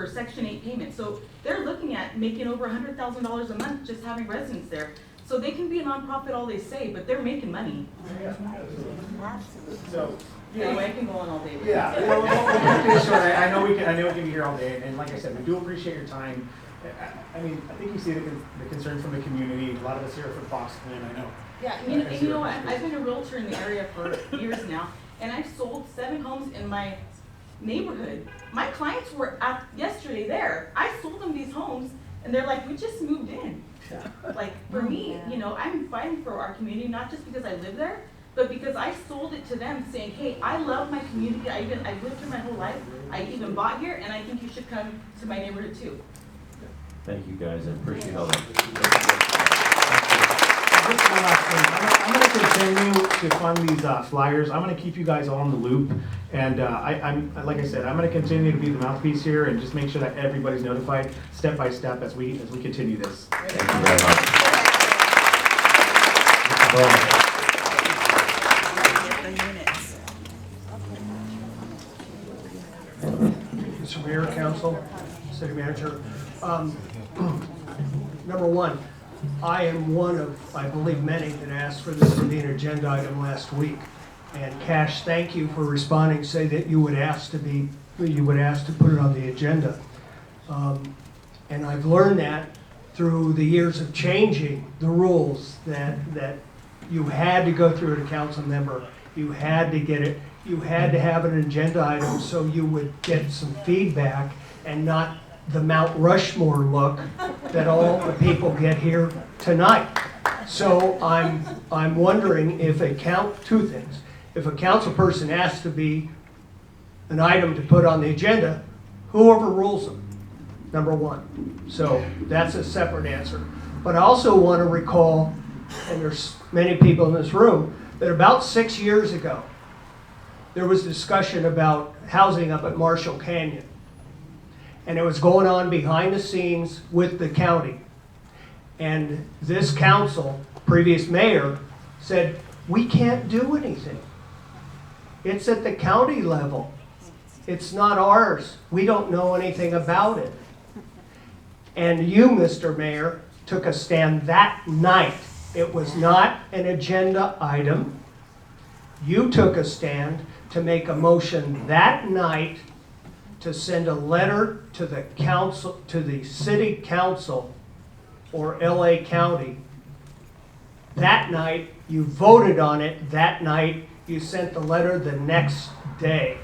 Speaker 18: Section 8 payment. So they're looking at making over $100,000 a month just having residents there. So they can be a nonprofit all they say, but they're making money.
Speaker 5: So,
Speaker 18: anyway, I can go on all day.
Speaker 5: Yeah, we'll keep it short. I know we can be here all day, and like I said, we do appreciate your time. I think you see the concerns from the community. A lot of us here are from Fox Clan, I know.
Speaker 18: Yeah, and you know what? I've been a realtor in the area for years now, and I've sold 7 homes in my neighborhood. My clients were yesterday there. I sold them these homes, and they're like, we just moved in. Like, for me, I'm fighting for our community, not just because I live there, but because I sold it to them saying, hey, I love my community. I've lived here my whole life. I even bought here, and I think you should come to my neighborhood too.
Speaker 2: Thank you, guys. I appreciate all that.
Speaker 5: I'm going to continue to fund these flyers. I'm going to keep you guys on the loop. And I'm like I said, I'm going to continue to be the mouthpiece here and just make sure that everybody's notified step by step as we continue this.
Speaker 2: Thank you very much.
Speaker 17: Mr. Mayor, Council, City Manager. Number one, I am one of, I believe, many that asked for this to be an agenda item last week. And Cash, thank you for responding, say that you would ask to put it on the agenda. And I've learned that through the years of changing the rules that you had to go through a council member. You had to get it. You had to have an agenda item so you would get some feedback and not the Mount Rushmore look that all the people get here tonight. So I'm wondering if two things. If a council person asks to be an item to put on the agenda, who overrules them? Number one. So that's a separate answer. But I also want to recall, and there's many people in this room, that about 6 years ago, there was discussion about housing up at Marshall Canyon. And it was going on behind the scenes with the county. And this council, previous mayor, said, we can't do anything. It's at the county level. It's not ours. We don't know anything about it. And you, Mr. Mayor, took a stand that night. It was not an agenda item. You took a stand to make a motion that night to send a letter to the council, to the city council or LA County. That night, you voted on it. That night, you sent the letter the next day.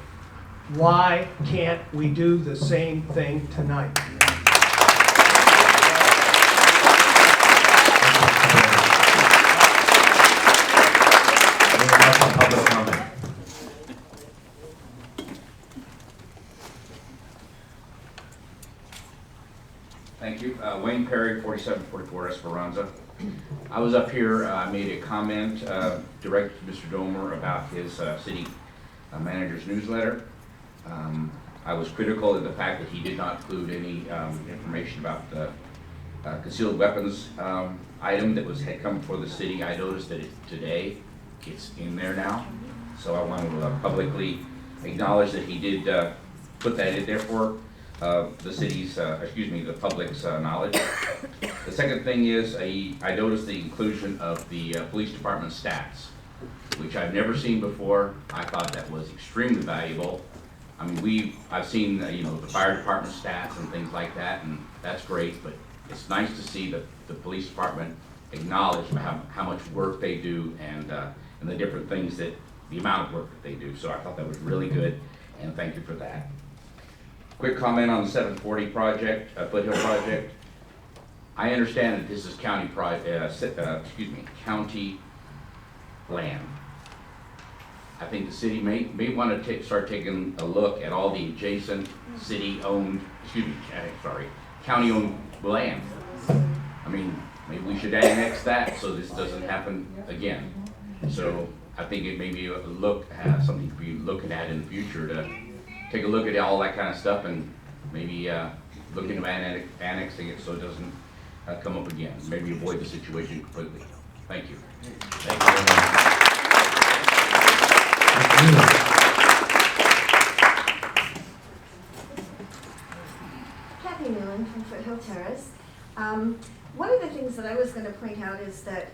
Speaker 17: Why can't we do the same thing tonight?
Speaker 2: Public comment.
Speaker 19: Thank you. Wayne Perry, 4744 Esperanza. I was up here, I made a comment directed to Mr. Domer about his city manager's newsletter. I was critical of the fact that he did not include any information about the concealed weapons item that had come before the city. I noticed that today it's in there now. So I want to publicly acknowledge that he did put that in there for the city's, the public's knowledge. The second thing is I noticed the inclusion of the police department stats, which I've never seen before. I thought that was extremely valuable. I mean, I've seen the fire department stats and things like that, and that's great. But it's nice to see that the police department acknowledge how much work they do and the different things the amount of work that they do. So I thought that was really good, and thank you for that. Quick comment on the 740 project, Foothill project. I understand that this is county county land. I think the city may want to start taking a look at all the adjacent city-owned, county-owned land. I mean, maybe we should annex that so this doesn't happen again. So I think it may be something to be looking at in the future, to take a look at all that kind of stuff and maybe look into annexing it so it doesn't come up again. Maybe avoid the situation completely. Thank you.
Speaker 2: Thank you very much.
Speaker 15: Kathy Newland from Foothill Terrace. One of the things that I was going to point out is that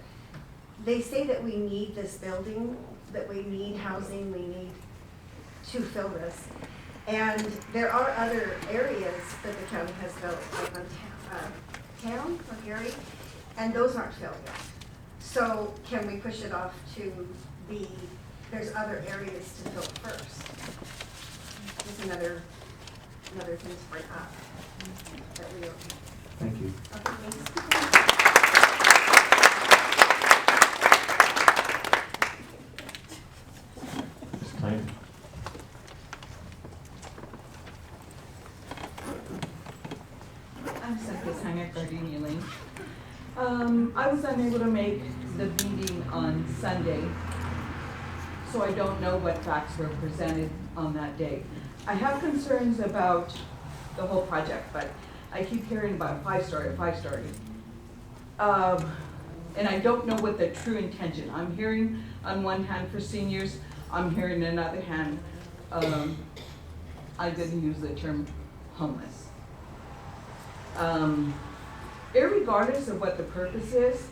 Speaker 15: they say that we need this building, that we need housing, we need to fill this. And there are other areas that the county has built, like on town or Gary, and those aren't filled yet. So can we push it off to be, there's other areas to fill first? There's another thing to bring up that we are.
Speaker 12: Thank you.
Speaker 15: Okay, thanks.
Speaker 2: It's time.
Speaker 21: I'm Cynthia Heinick, Gardenia Lane. I was unable to make the meeting on Sunday, so I don't know what facts were presented on that day. I have concerns about the whole project, but I keep hearing about a five-story. And I don't know what the true intention. I'm hearing on one hand for seniors, I'm hearing on another hand, I didn't use the term homeless. Irregardless of what the purpose is,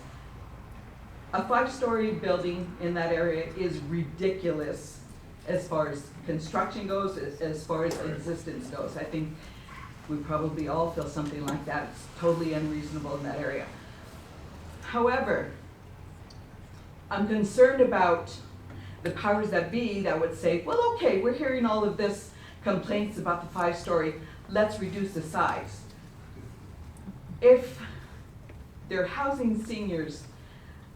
Speaker 21: a five-story building in that area is ridiculous as far as construction goes, as far as existence goes. I think we probably all feel something like that. It's totally unreasonable in that area. However, I'm concerned about the powers that be that would say, well, okay, we're hearing all of this complaints about the five-story, let's reduce the size. If they're housing seniors,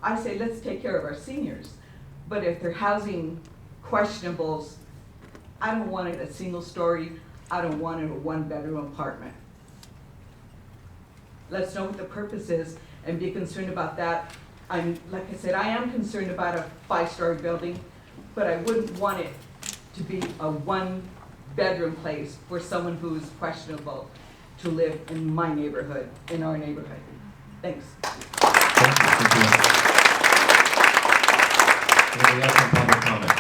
Speaker 21: I say let's take care of our seniors. But if they're housing questionables, I don't want it a single story, I don't want it a one-bedroom apartment. Let's know what the purpose is and be concerned about that. Like I said, I am concerned about a five-story building, but I wouldn't want it to be a one-bedroom place for someone who's questionable to live in my neighborhood, in our neighborhood. Thanks.
Speaker 2: Anybody else in public comment?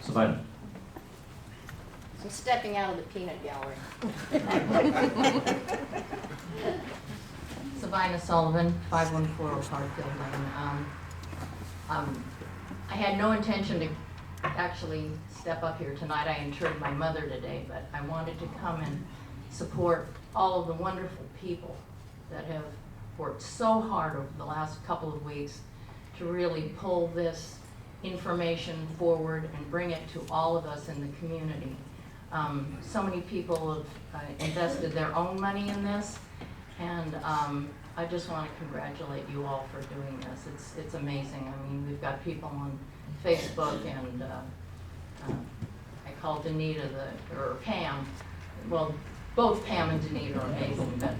Speaker 2: Savannah.
Speaker 10: I'm stepping out of the peanut gallery. Savannah Sullivan, 5140 Hartfield Lane. I had no intention to actually step up here tonight. I interred my mother today, but I wanted to come and support all of the wonderful people that have worked so hard over the last couple of weeks to really pull this information forward and bring it to all of us in the community. So many people have invested their own money in this, and I just want to congratulate you all for doing this. It's amazing. I mean, we've got people on Facebook, and I call Danita or Pam. Well, both Pam and Danita are amazing, but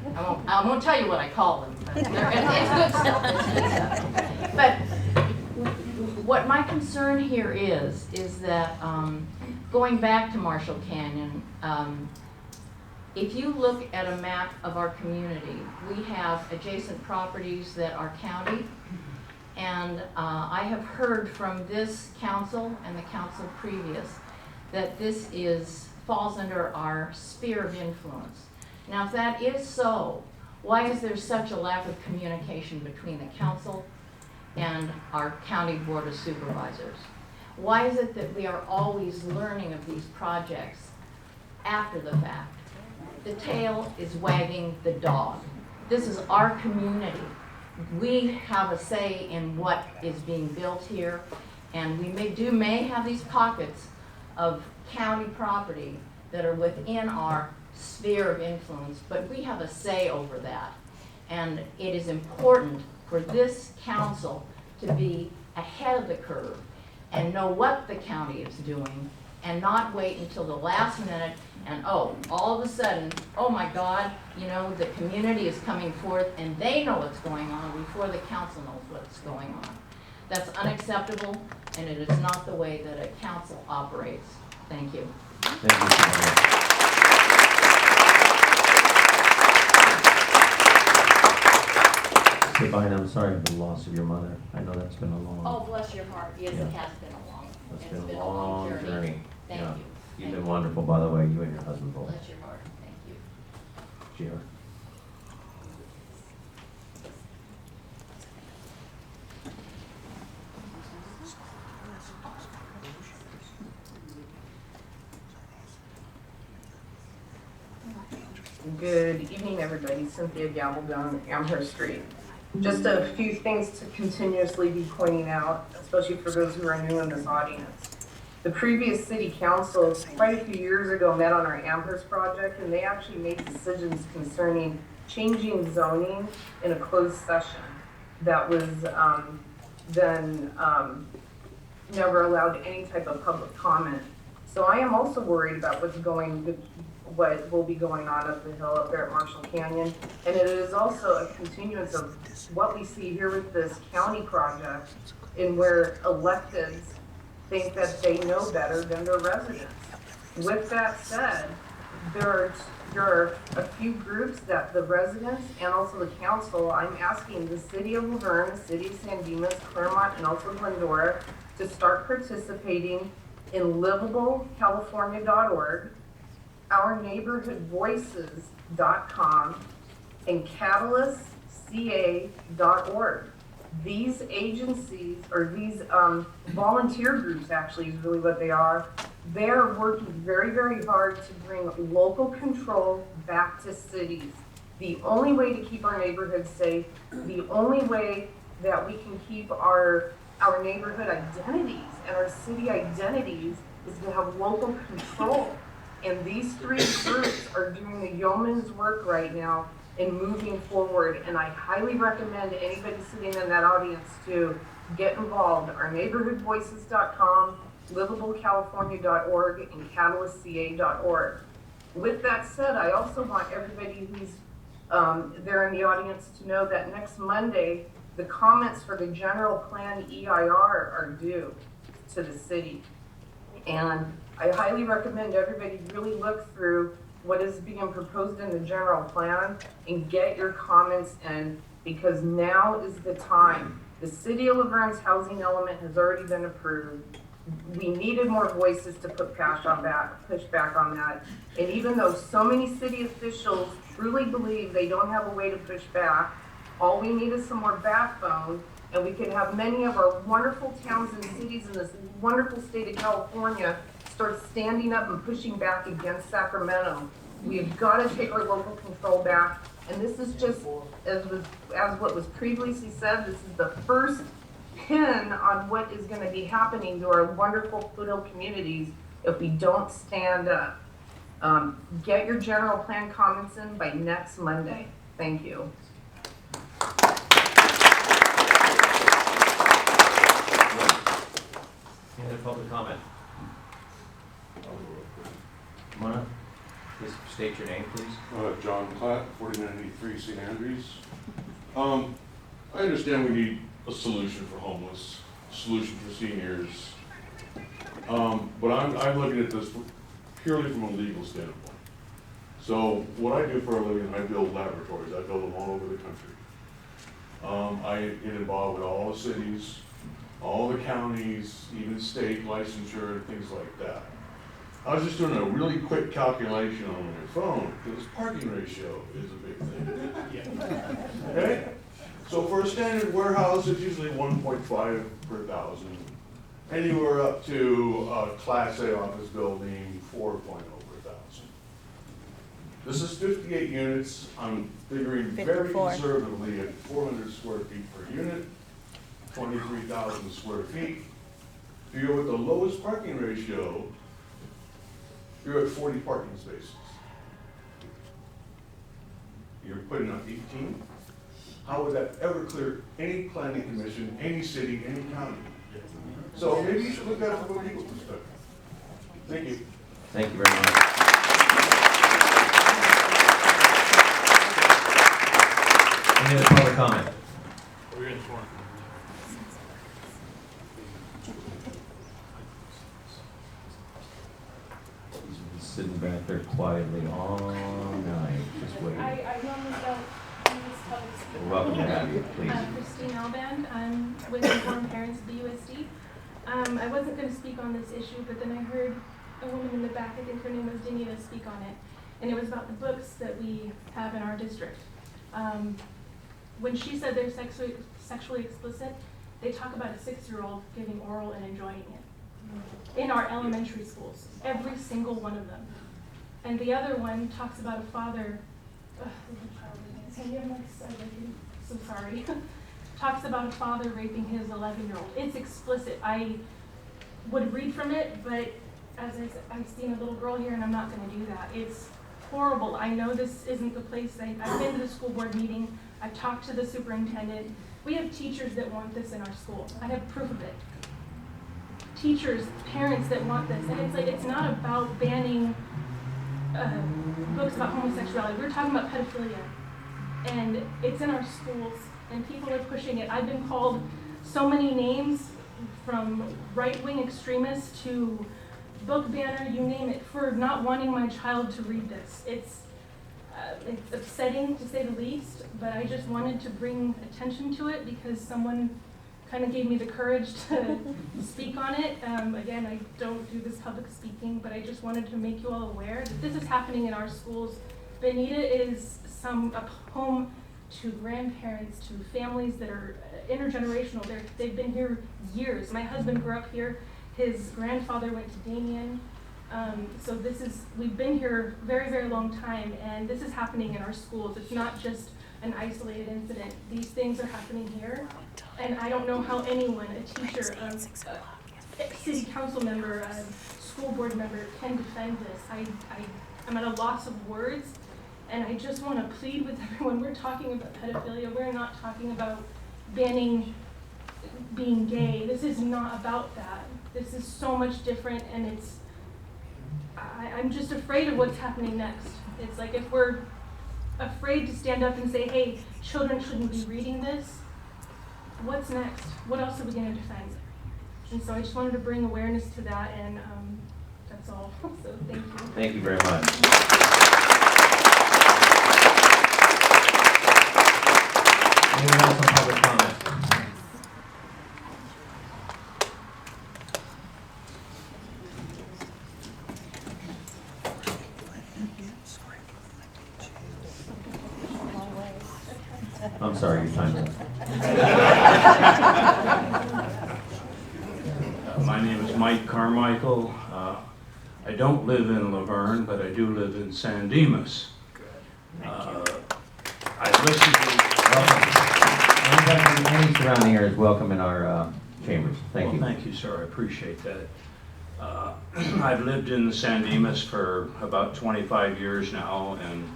Speaker 10: I won't tell you what I call them. But it's good stuff. It's good stuff. But what my concern here is that going back to Marshall Canyon, if you look at a map of our community, we have adjacent properties that are county, and I have heard from this council and the council previous that this falls under our sphere of influence. Now, if that is so, why is there such a lack of communication between the council and our county board of supervisors? Why is it that we are always learning of these projects after the fact? The tail is wagging the dog. This is our community. We have a say in what is being built here, and we may have these pockets of county property that are within our sphere of influence, but we have a say over that. And it is important for this council to be ahead of the curve and know what the county is doing and not wait until the last minute and all of a sudden, oh my God, you know, the community is coming forth and they know what's going on before the council knows what's going on. That's unacceptable, and it is not the way that a council operates. Thank you.
Speaker 2: Thank you. Sabine, I'm sorry for the loss of your mother. I know that's been a long.
Speaker 10: Oh, bless your heart. Yes,
Speaker 2: Yeah.
Speaker 10: it has been a long.
Speaker 2: It's
Speaker 10: it's
Speaker 2: been a long journey.
Speaker 10: Thank
Speaker 2: Yeah.
Speaker 10: you.
Speaker 2: You've been wonderful, by the way, you and your husband both.
Speaker 10: Bless your heart. Thank you.
Speaker 2: Sheila.
Speaker 20: Good evening, everybody. Cynthia Gambledon, Amherst Street. Just a few things to continuously be pointing out, especially for those who are new in this audience. The previous city council, quite a few years ago, met on our Amherst project, and they actually made decisions concerning changing zoning in a closed session that was then never allowed any type of public comment. So I am also worried about what will be going on up the hill up there at Marshall Canyon. And it is also a continuance of what we see here with this county project, in where electeds think that they know better than their residents. With that said, there are a few groups that the residents and also the council, I'm asking the city of Laverne, the city of San Dimas, Claremont, and also Glendora to start participating in livablecalifornia.org, ourneighborhoodvoices.com, and catalystca.org. These agencies, or these volunteer groups actually is really what they are, they're working very, very hard to bring local control back to cities. The only way to keep our neighborhoods safe, the only way that we can keep our neighborhood identities and our city identities is to have local control. And these three groups are doing the yeoman's work right now in moving forward. And I highly recommend anybody sitting in that audience to get involved. Ourneighborhoodvoices.com, livablecalifornia.org, and catalystca.org. With that said, I also want everybody who's there in the audience to know that next Monday, the comments for the general plan EIR are due to the city. And I highly recommend everybody really look through what is being proposed in the general plan and get your comments in, because now is the time. The city of Laverne's housing element has already been approved. We needed more voices to push back on that. And even though so many city officials truly believe they don't have a way to push back, all we need is some more backbone, and we can have many of our wonderful towns and cities in this wonderful state of California start standing up and pushing back against Sacramento. We have got to take our local control back, and this is just, as what was previously said, this is the first pin on what is going to be happening to our wonderful Foothill communities if we don't stand up. Get your general plan comments in by next Monday. Thank you.
Speaker 2: Any other public comment? Come on up. Please state your name, please.
Speaker 11: John Platt, 4983 St. Andrews. I understand we need a solution for homeless, a solution for seniors. But I'm looking at this purely from a legal standpoint. So what I do for a living, I build laboratories. I build them all over the country. I get involved with all the cities, all the counties, even state licensure and things like that. I was just doing a really quick calculation on my phone, because parking ratio is a big thing. Okay? So for a standard warehouse, it's usually 1.5 per thousand. Anywhere up to a Class A office building, 4.0 per thousand. This is 58 units. I'm figuring very
Speaker 3: 54.
Speaker 11: conservatively at 400 square feet per unit, 23,000 square feet. If you go with the lowest parking ratio, you're at 40 parking spaces.
Speaker 7: you're putting up 18, how would that ever clear any planning commission, any city, any county? So maybe you should look at it from a legal perspective. Thank you.
Speaker 2: Thank you very much. Any other public comment?
Speaker 22: We're in forum.
Speaker 2: He's been sitting back there quietly all night, just waiting.
Speaker 23: I normally don't do this public speaking.
Speaker 2: We're welcome to have you, please.
Speaker 23: Christine Alband, I'm with Informed Parents of the USD. I wasn't going to speak on this issue, but then I heard a woman in the back, I think her name was Dinita, speak on it. And it was about the books that we have in our district. When she said they're sexually explicit, they talk about a 6-year-old giving oral and enjoying it in our elementary schools, every single one of them. And the other one talks about a father, I'm so sorry, talks about a father raping his 11-year-old. It's explicit. I would read from it, but as I said, I've seen a little girl here and I'm not going to do that. It's horrible. I know this isn't the place. I've been to the school board meeting. I've talked to the superintendent. We have teachers that want this in our school. I have proof of it. Teachers, parents that want this. And it's like, it's not about banning books about homosexuality. We're talking about pedophilia. And it's in our schools and people are pushing it. I've been called so many names, from right-wing extremists to book banner, you name it, for not wanting my child to read this. It's upsetting, to say the least, but I just wanted to bring attention to it because someone kind of gave me the courage to speak on it. Again, I don't do this public speaking, but I just wanted to make you all aware that this is happening in our schools. Bonita is a home to grandparents, to families that are intergenerational. They've been here years. My husband grew up here. His grandfather went to Damien. So we've been here a very, very long time, and this is happening in our schools. It's not just an isolated incident. These things are happening here, and I don't know how anyone, a teacher, a city council member, a school board member can defend this. I'm at a loss of words, and I just want to plead with everyone. We're talking about pedophilia. We're not talking about banning being gay. This is not about that. This is so much different, and I'm just afraid of what's happening next. It's like if we're afraid to stand up and say, hey, children shouldn't be reading this, what's next? What else are we going to defend? And so I just wanted to bring awareness to that, and that's all. So thank you.
Speaker 2: Thank you very much. Anyone else on public comment? I'm sorry, your time's up.
Speaker 24: My name is Mike Carmichael. I don't live in Laverne, but I do live in San Dimas. I listen to...
Speaker 2: Any surrounding area is welcome in our chambers. Thank you.
Speaker 24: Thank you, sir. I appreciate that. I've lived in San Dimas for about 25 years now, and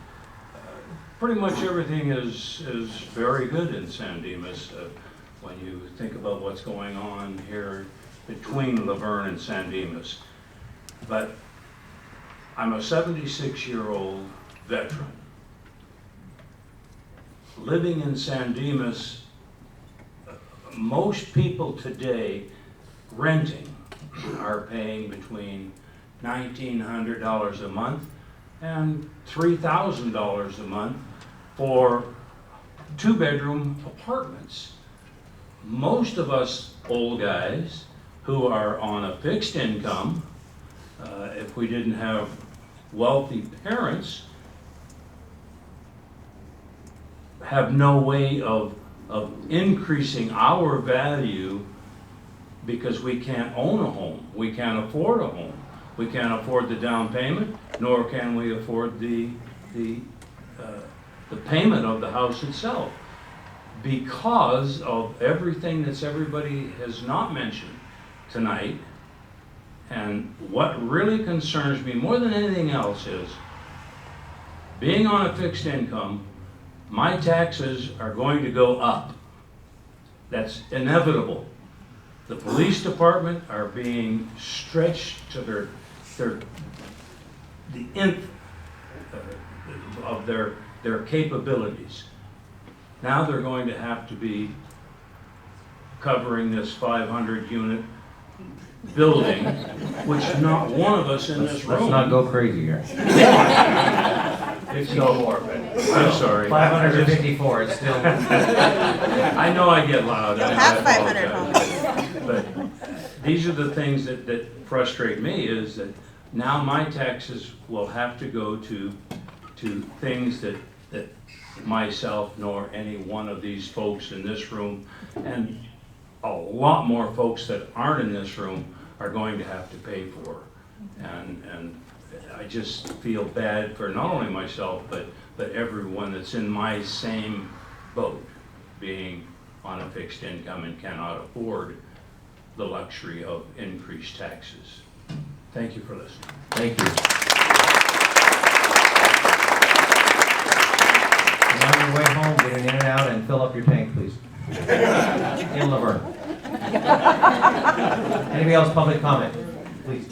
Speaker 24: pretty much everything is very good in San Dimas when you think about what's going on here between Laverne and San Dimas. But I'm a 76-year-old veteran. Living in San Dimas, most people today renting are paying between $1,900 a month and $3,000 a month for 2-bedroom apartments. Most of us old guys who are on a fixed income, if we didn't have wealthy parents, have no way of increasing our value because we can't own a home. We can't afford a home. We can't afford the down payment, nor can we afford the payment of the house itself, because of everything that's everybody has not mentioned tonight. And what really concerns me more than anything else is being on a fixed income, my taxes are going to go up. That's inevitable. The police department are being stretched to the nth of their capabilities. Now they're going to have to be covering this 500 unit building, which not one of us in this room.
Speaker 2: Let's not go crazy here.
Speaker 24: It's no more, I'm sorry.
Speaker 2: 554, it's still.
Speaker 24: I know I get loud.
Speaker 3: You'll
Speaker 24: I
Speaker 3: have 500
Speaker 24: apologize. But these are the things that frustrate me, is that now my taxes will have to go to things that myself nor any one of these folks in this room, and a lot more folks that aren't in this room, are going to have to pay for. And I just feel bad for not only myself, but everyone that's in my same boat, being on a fixed income and cannot afford the luxury of increased taxes. Thank you for listening.
Speaker 2: Thank you. And on your way home, get an in and out and fill up your tank, please. In Laverne. Anybody else public comment? Please.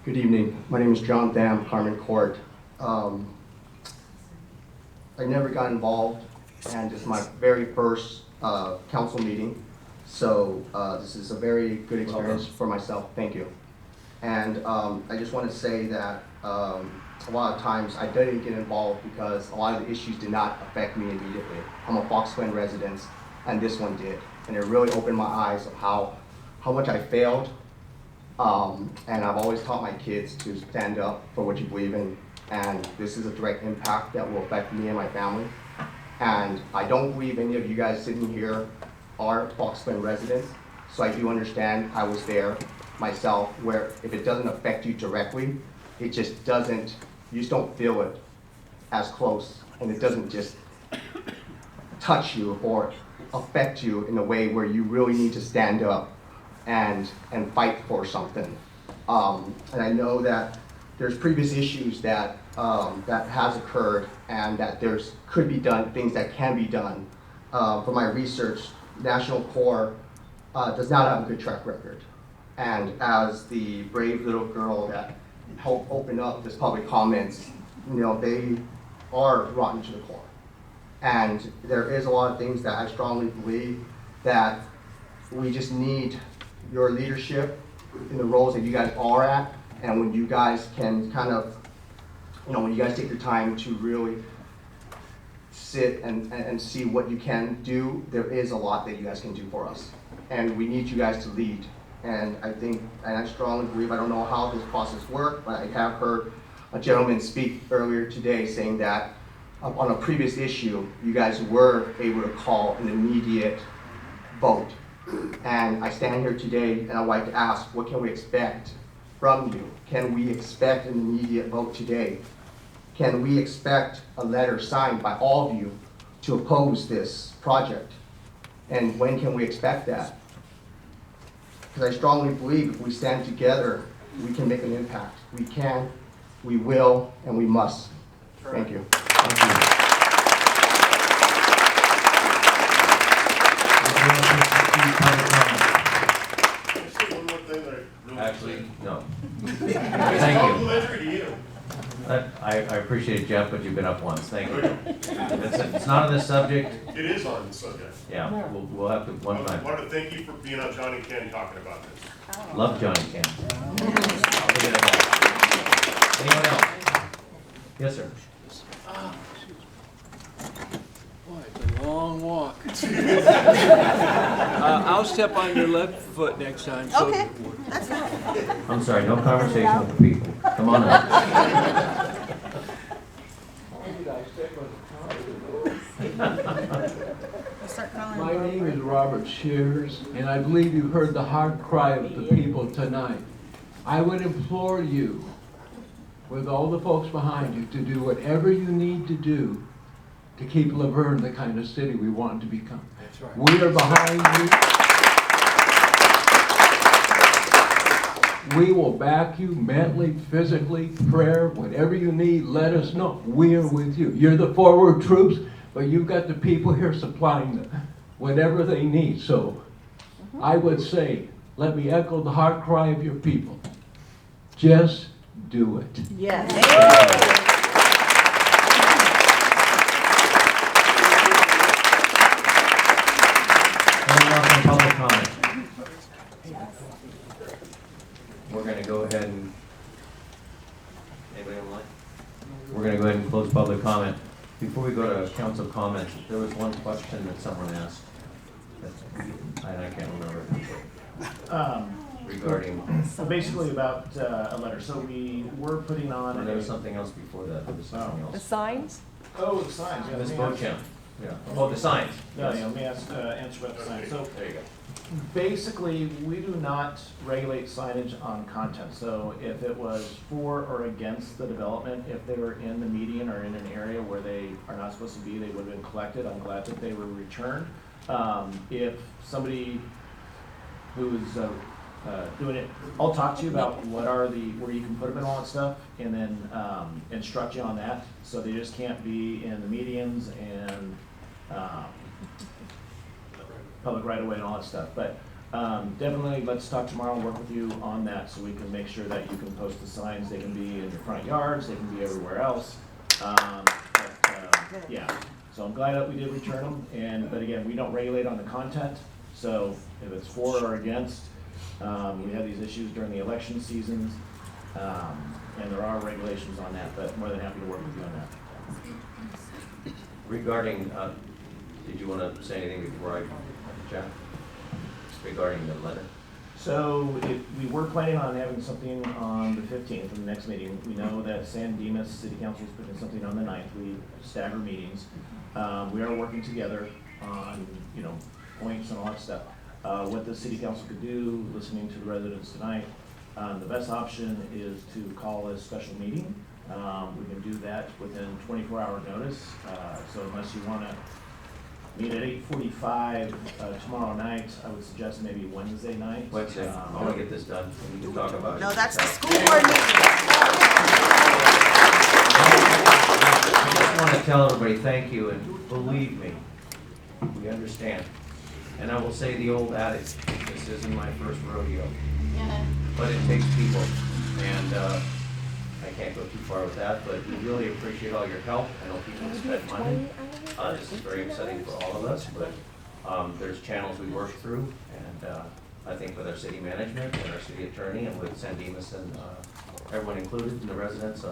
Speaker 6: Good evening. My name is John Tham, Carmen Court. I never got involved, and it's my very first council meeting. So this is a very good experience for myself. Thank you. And I just want to say that a lot of times I didn't get involved because a lot of the issues did not affect me immediately. I'm a Fox Glen resident, and this one did. And it really opened my eyes of how much I failed. And I've always taught my kids to stand up for what you believe in. And this is a direct impact that will affect me and my family. And I don't believe any of you guys sitting here are Fox Glen residents. So I do understand I was there myself, where if it doesn't affect you directly, it just doesn't, you just don't feel it as close. And it doesn't just touch you or affect you in a way where you really need to stand up and fight for something. And I know that there's previous issues that has occurred, and that could be done, things that can be done. For my research, National Corps does not have a good track record. And as the brave little girl that helped open up this public comments, you know, they are rotten to the core. And there is a lot of things that I strongly believe that we just need your leadership in the roles that you guys are at, and when you guys can kind of, you know, when you guys take your time to really sit and see what you can do, there is a lot that you guys can do for us. And we need you guys to lead. And I think, and I strongly believe, I don't know how this process works, but I have heard a gentleman speak earlier today saying that on a previous issue, you guys were able to call an immediate vote. And I stand here today and I'd like to ask, what can we expect from you? Can we expect an immediate vote today? Can we expect a letter signed by all of you to oppose this project? And when can we expect that? Because I strongly believe if we stand together, we can make an impact. We can, we will, and we must. Thank you. Thank you.
Speaker 2: Actually, no. Thank you. I appreciate it, Jeff, but you've been up once. Thank you. It's not on this subject.
Speaker 11: It is on the subject.
Speaker 2: Yeah, we'll have to one time.
Speaker 11: I want to thank you for being on Johnny Ken talking about this.
Speaker 2: Love Johnny Ken. I'll leave it at that. Anyone else? Yes, sir.
Speaker 8: Boy, it's a long walk. I'll step on your left foot next time. So
Speaker 3: Okay, that's fine.
Speaker 2: I'm sorry, no conversation with the people. Come on up.
Speaker 8: My name is Robert Shears, and I believe you heard the hard cry of the people tonight. I would implore you, with all the folks behind you, to do whatever you need to do to keep Laverne the kind of city we want it to become. That's right. We are behind you. We will back you mentally, physically, prayer, whatever you need, let us know. We are with you. You're the forward troops, but you've got the people here supplying them whatever they need. So I would say, let me echo the heart cry of your people. Just do it.
Speaker 3: Yes.
Speaker 2: Anyone else in public comment? We're going to go ahead and, anybody online? We're going to go ahead and close public comment. Before we go to council comments, there was one question that someone asked, and I can't remember. Regarding.
Speaker 5: So basically about a letter. So we were putting on.
Speaker 2: And there was something else before that. There was something else.
Speaker 9: The signs?
Speaker 5: Oh, the signs. Yeah,
Speaker 2: Ms.
Speaker 5: let me ask-
Speaker 2: Beauchamp. Yeah. Oh, the signs.
Speaker 5: Yeah,
Speaker 2: Yes.
Speaker 5: let me answer about the signs. So
Speaker 2: There you go.
Speaker 5: basically, we do not regulate signage on content. So if it was for or against the development, if they were in the median or in an area where they are not supposed to be, they would have been collected. I'm glad that they were returned. If somebody who's doing it, I'll talk to you about where you can put them and all that stuff, and then instruct you on that. So they just can't be in the medians and public right of way and all that stuff. But definitely, let's talk tomorrow and work with you on that so we can make sure that you can post the signs. They can be in your front yards, they can be everywhere else. Yeah, so I'm glad that we did return them. But again, we don't regulate on the content. So if it's for or against, we had these issues during the election seasons, and there are regulations on that, but more than happy to work with you on that.
Speaker 2: Regarding, did you want to say anything before I chat? Regarding the letter?
Speaker 5: So we were planning on having something on the 15th, in the next meeting. We know that San Dimas City Council is putting something on the 9th. We stagger meetings. We are working together on, points and all that stuff. What the city council could do, listening to the residents tonight, the best option is to call a special meeting. We can do that within 24-hour notice. So unless you want to meet at 8:45 tomorrow night, I would suggest maybe Wednesday night.
Speaker 2: Wednesday. I want to get this done. We need to talk about it.
Speaker 3: No, that's the school board meeting.
Speaker 2: I just want to tell everybody thank you, and believe me, we understand. And I will say the old adage, this isn't my first rodeo, but it takes people. And I can't go too far with that, but we really appreciate all your help. I know people spend money. This is very upsetting for all of us, but there's channels we work through. And I think with our city management and our city attorney and with San Dimas and everyone included and the residents,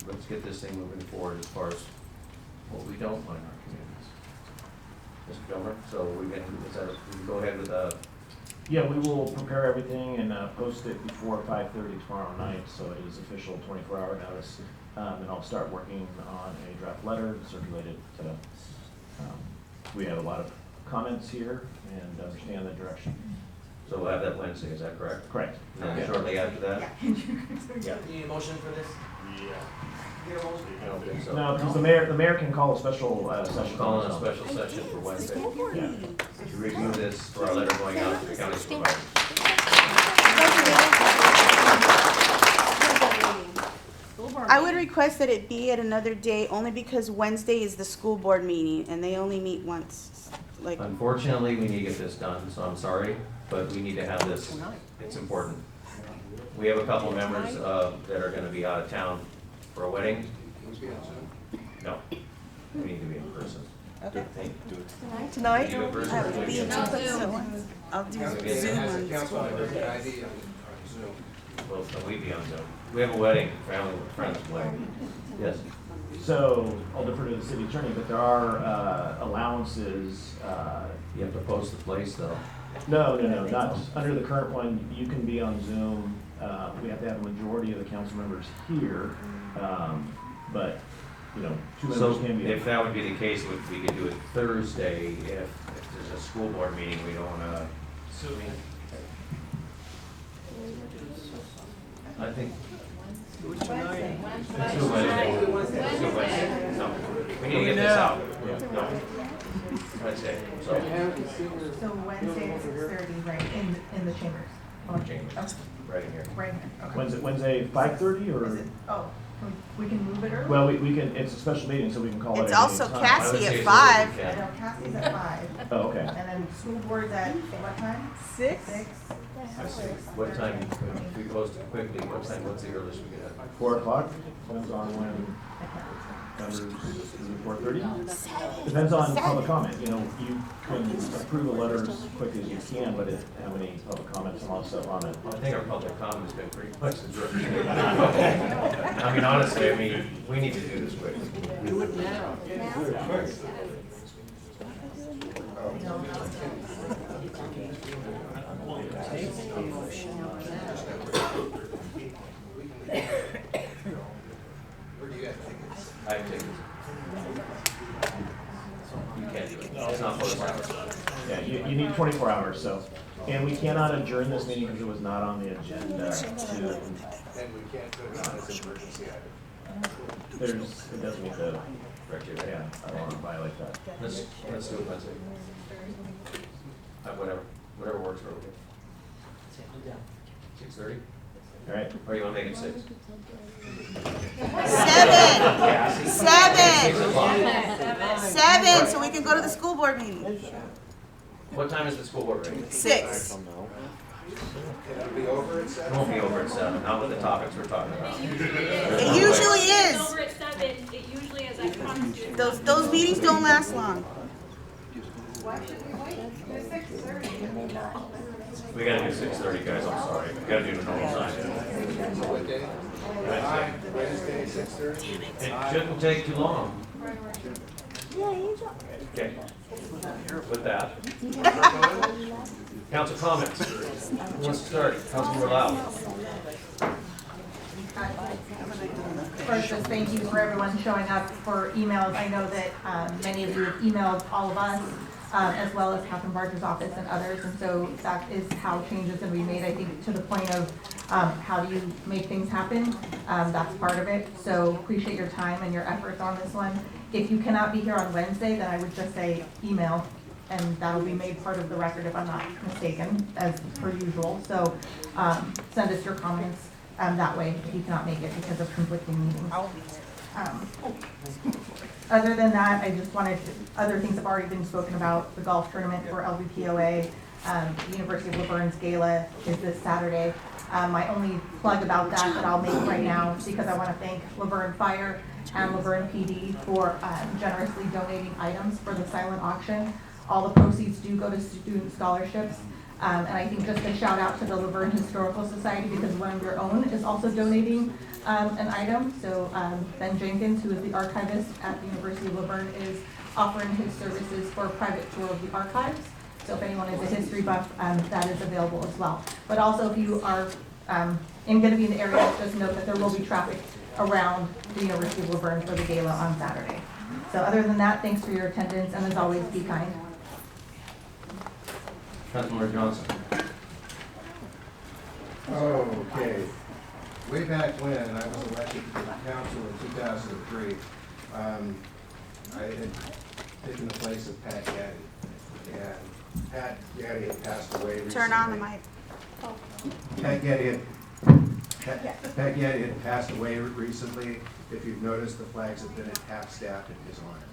Speaker 2: let's get this thing moving forward as far as what we don't want in our communities. Mr. Domer, so we can go ahead with
Speaker 5: Yeah, we will prepare everything and post it before 5:30 tomorrow night, so it is official 24-hour notice. And I'll start working on a draft letter circulated to, we have a lot of comments here and understand the direction.
Speaker 2: So we'll have that Wednesday, is that correct?
Speaker 5: Correct.
Speaker 2: And then shortly after that?
Speaker 5: Yeah.
Speaker 13: You need a motion for this?
Speaker 2: Yeah. I don't think so.
Speaker 5: No, because the mayor can call a special session.
Speaker 2: Calling a special session for Wednesday.
Speaker 5: Yeah.
Speaker 2: To review this for our letter going out to the county supervisor.
Speaker 3: I would request that it be at another day, only because Wednesday is the school board meeting, and they only meet once.
Speaker 2: Unfortunately, we need to get this done, so I'm sorry, but we need to have this. It's important. We have a couple of members that are going to be out of town for a wedding. No, we need to be in person.
Speaker 3: Okay.
Speaker 2: Do it.
Speaker 9: Tonight?
Speaker 2: Do it in person.
Speaker 3: I will be in person. I'll do Zoom on school board.
Speaker 2: Well, we be on Zoom. We have a wedding, family, friends wedding. Yes.
Speaker 5: So I'll defer to the city attorney, but there are allowances.
Speaker 2: You have to post the place though.
Speaker 5: No, not under the current one. You can be on Zoom. We have to have a majority of the council members here, but two members can be.
Speaker 2: If that would be the case, we could do it Thursday. If there's a school board meeting, we don't want to. I think.
Speaker 13: Do it tonight.
Speaker 2: Let's do Wednesday. No, we need to get this out. No. Wednesday.
Speaker 16: So Wednesday at 6:30, right, in the chambers?
Speaker 2: Chambers.
Speaker 16: Okay.
Speaker 2: Right here.
Speaker 1: Right here, okay.
Speaker 5: Wednesday, 5:30 or?
Speaker 1: Is it, oh, we can move it early?
Speaker 5: Well, we can, it's a special meeting, so we can call it at
Speaker 3: It's
Speaker 5: any
Speaker 3: also
Speaker 5: time.
Speaker 3: Cassie at
Speaker 1: I
Speaker 3: 5.
Speaker 1: know Cassie's at 5.
Speaker 5: Oh, okay.
Speaker 1: And then school board's at what time?
Speaker 3: 6.
Speaker 1: 6.
Speaker 2: What time, if we close too quickly, what's the earliest we get out?
Speaker 5: 4 o'clock, depends on when, is it 4:30? Depends on public comment, you know, you can approve a letter as quick as you can, but how many public comments and lots of on it?
Speaker 2: I think our public comment has been pretty much the I mean, honestly, I mean, we need to do this quickly.
Speaker 8: Do it now.
Speaker 2: I take it. You can't do it. It's not posted.
Speaker 5: Yeah, you need 24 hours, so. And we cannot adjourn this meeting because it was not on the agenda to.
Speaker 7: And we can't put it on as an emergency item.
Speaker 5: It doesn't meet the criteria, yeah, I don't want to violate that.
Speaker 2: Let's do it Wednesday. Whatever works for you. 6:30?
Speaker 5: All right.
Speaker 2: Or you want to make it 6?
Speaker 3: 7, so we can go to the school board meeting.
Speaker 2: What time is the school board meeting?
Speaker 3: 6.
Speaker 7: It'll be over at 7?
Speaker 2: It won't be over at 7, not with the topics we're talking about.
Speaker 3: It usually is.
Speaker 23: Over at 7, it usually is, I promise you.
Speaker 3: Those meetings don't last long.
Speaker 1: Why should we wait? It's 6:30.
Speaker 2: We gotta do 6:30, guys, I'm sorry. We gotta do the normal time.
Speaker 7: What day? Wednesday, 6:30?
Speaker 2: It shouldn't take too long. Okay. With that. Council comments. Who wants to start? Councilmember Lau.
Speaker 1: First, just thank you for everyone showing up for emails. I know that many of you have emailed all of us, as well as Catherine Barker's office and others, and so that is how changes can be made, I think, to the point of how do you make things happen. That's part of it, so appreciate your time and your efforts on this one. If you cannot be here on Wednesday, then I would just say email, and that'll be made part of the record if I'm not mistaken, as per usual. So send us your comments that way if you cannot make it because of conflicting meetings. Other than that, I just wanted other things have already been spoken about. The golf tournament for LVPOA, the University of Laverne's Gala is this Saturday. My only plug about that I'll make right now is because I want to thank Laverne Fire and Laverne PD for generously donating items for the silent auction. All the proceeds do go to student scholarships. And I think just a shout out to the Laverne Historical Society because one of your own is also donating an item. So Ben Jenkins, who is the archivist at the University of Laverne, is offering his services for a private tour of the archives. So if anyone is a history buff, that is available as well. But also if you are going to be in the area, just note that there will be traffic around the University of Laverne for the gala on Saturday. So other than that, thanks for your attendance, and as always, be kind.
Speaker 2: Councilmember Johnson.
Speaker 7: Okay. Way back when I was elected to the council in 2003, I had taken the place of Pat Gaddy. And Pat Gaddy had passed away recently.
Speaker 3: Turn on the mic.
Speaker 7: Pat Gaddy had passed away recently. If you've noticed, the flags have been at half-staff in his honor.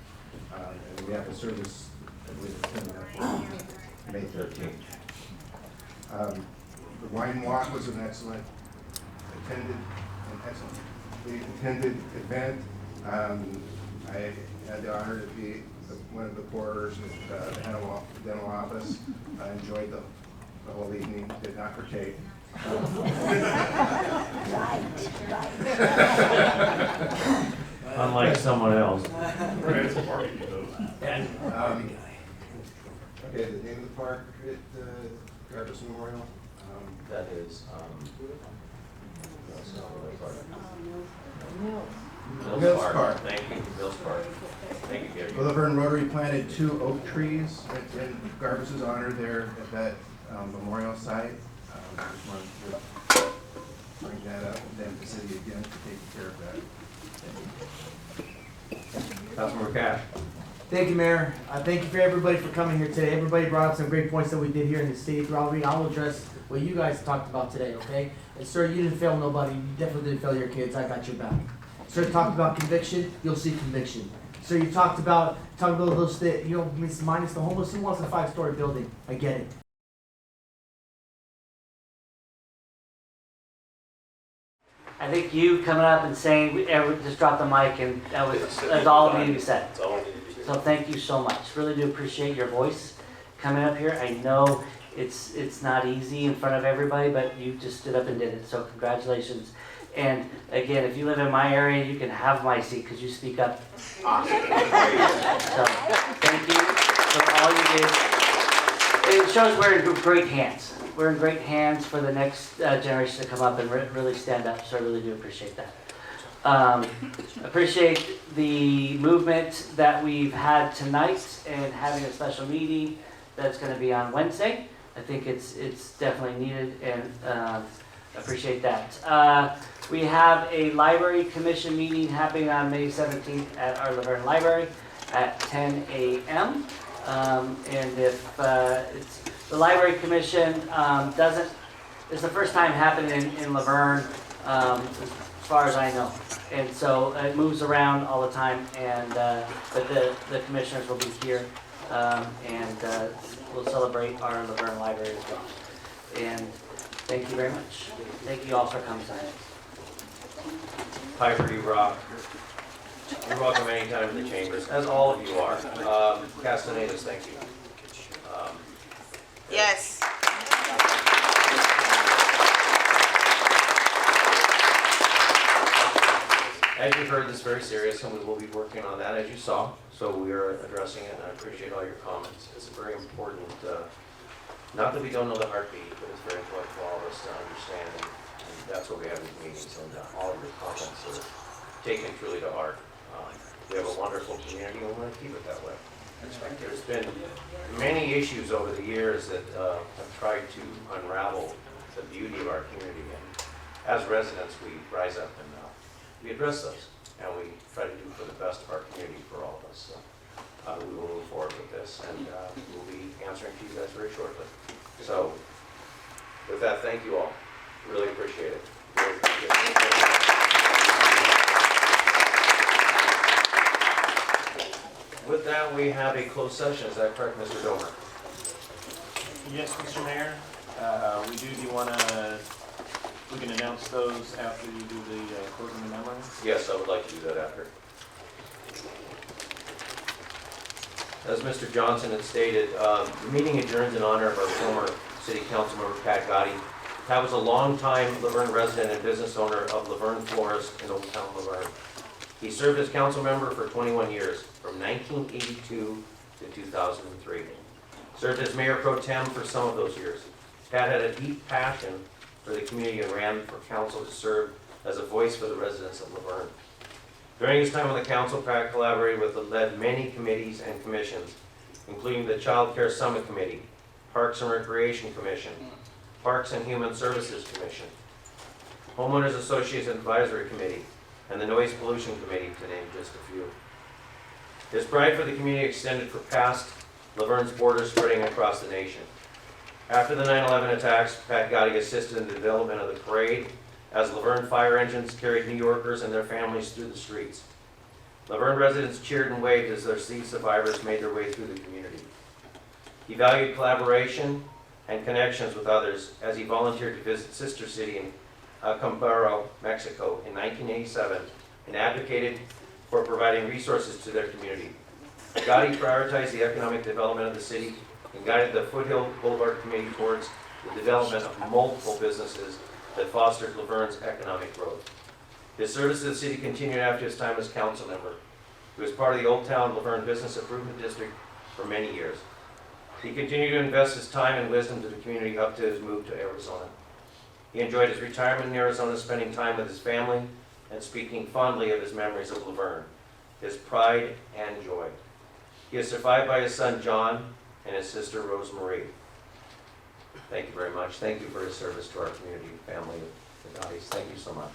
Speaker 7: And we have a service, I believe, it's coming up for May 13th. The wine walk was an excellent attended event. I had the honor to be one of the porters at the dental office. I enjoyed the whole evening, did not partake.
Speaker 2: Unlike someone else.
Speaker 7: And, okay, the name of the park at Garbus Memorial?
Speaker 2: That is,
Speaker 7: Mills Park.
Speaker 2: Thank you, Mills Park. Thank you, Gary.
Speaker 7: Well, the Verne Rotary planted 2 oak trees in Garbus's honor there at that memorial site. I just wanted to bring that up and thank the city again for taking care of that.
Speaker 2: Councilmember Cash.
Speaker 13: Thank you, Mayor. Thank you for everybody for coming here today. Everybody brought up some great points that we did here in the city throughout the meeting. I'll address what you guys talked about today, okay? And sir, you didn't fail nobody. You definitely didn't fail your kids. I got your back. Sir, talked about conviction. You'll see conviction. Sir, you talked about those that, you know, minus the homeless. Who wants a 5-story building? I get it.
Speaker 9: I think you coming up and saying, just drop the mic, and that's all that needed to be said. So thank you so much. Really do appreciate your voice coming up here. I know it's not easy in front of everybody, but you just stood up and did it. So congratulations. And again, if you live in my area, you can have my seat because you speak up. Awesome. So thank you for all you did. It shows we're in great hands. We're in great hands for the next generation to come up and really stand up. So I really do appreciate that. Appreciate the movement that we've had tonight and having a special meeting that's going to be on Wednesday. I think it's definitely needed, and appreciate that. We have a library commission meeting happening on May 17th at our Laverne Library at 10 a.m. And if it's the library commission it's the first time happening in Laverne, as far as I know. And so it moves around all the time, and but the commissioners will be here, and we'll celebrate our Laverne Library as well. And thank you very much. Thank you all for coming tonight.
Speaker 2: Hi for you, Rob. You're welcome anytime in the chambers, as all of you are. Castanedas, thank you.
Speaker 3: Yes.
Speaker 2: As you've heard, this is very serious, and we will be working on that, as you saw. So we are addressing it, and I appreciate all your comments. It's very important, not that we don't know the heartbeat, but it's very important for all of us to understand, and that's what we have in these meetings, and all of your comments are taken truly to heart. We have a wonderful community, and we want to keep it that way. There's been many issues over the years that have tried to unravel the beauty of our community, and as residents, we rise up and we address those, and we try to do for the best of our community for all of us. So we will move forward with this, and we'll be answering to you guys very shortly. So with that, thank you all. Really appreciate it. Really appreciate it. With that, we have a closed session. Is that correct, Mr. Domer?
Speaker 5: Yes, Mr. Mayor. We do want to, we can announce those after you do the closing memo?
Speaker 2: Yes, I would like to do that after. As Mr. Johnson had stated, the meeting adjourns in honor of our former City Council member, Pat Gotti. Pat was a longtime Laverne resident and business owner of Laverne Florist in Old Town Laverne. He served as council member for 21 years, from 1982 to 2003. Served as mayor pro tem for some of those years. Pat had a deep passion for the community and ran for council to serve as a voice for the residents of Laverne. During his time on the council, Pat collaborated with and led many committees and commissions, including the Child Care Summit Committee, Parks and Recreation Commission, Parks and Human Services Commission, Homeowners Association Advisory Committee, and the Noise Pollution Committee, to name just a few. His pride for the community extended for past Laverne's borders spreading across the nation. After the 9/11 attacks, Pat Gotti assisted in the development of the parade as Laverne fire engines carried New Yorkers and their families through the streets. Laverne residents cheered and waved as their sea survivors made their way through the community. He valued collaboration and connections with others as he volunteered to visit sister city in Acambaro, Mexico in 1987 and advocated for providing resources to their community. Gotti prioritized the economic development of the city and guided the Foothill Boulevard Committee towards the development of multiple businesses that fostered Laverne's economic growth. His service to the city continued after his time as council member. He was part of the Old Town Laverne Business Improvement District for many years. He continued to invest his time and wisdom to the community up to his move to Arizona. He enjoyed his retirement in Arizona, spending time with his family and speaking fondly of his memories of Laverne, his pride and joy. He is survived by his son John and his sister Rose Marie. Thank you very much. Thank you for his service to our community, family, the Gottis. Thank you so much.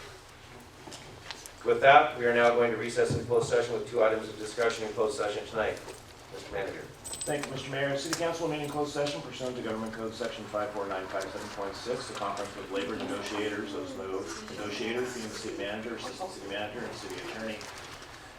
Speaker 2: With that, we are now going to recess in closed session with 2 items of discussion in closed session tonight. Mr. Manager.
Speaker 5: Thank you, Mr. Mayor. City Council meeting closed session pursuant to Government Code Section 54957.6. The conference with labor negotiators, those negotiators being the city manager, assistant city manager, and city attorney,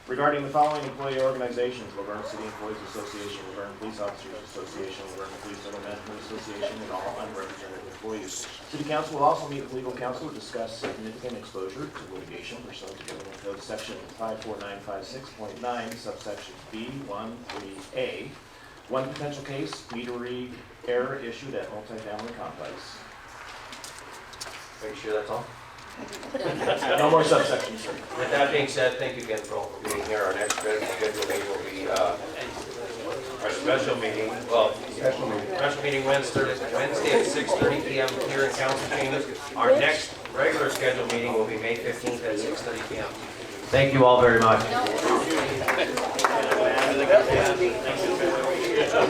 Speaker 5: regarding the following employee organizations: Laverne City Employees Association, Laverne Police Officers Association, Laverne Police Civil Management Association, and all unrepresented employees. City Council will also meet with legal counsel to discuss significant exposure to litigation pursuant to Government Code Section 54956.9, subsections B13A. One potential case, meter read error issued at multifamily complex.
Speaker 2: Are you sure that's all?
Speaker 5: No more subsections, sir.
Speaker 2: With that being said, thank you again for all for being here. Our next scheduled meeting will be our special meeting. Well, special meeting Wednesday at 6:30 p.m. here in Council Chambers. Our next regular scheduled meeting will be May 15th at 6:30 p.m. Thank you all very much.
Speaker 3: Oh,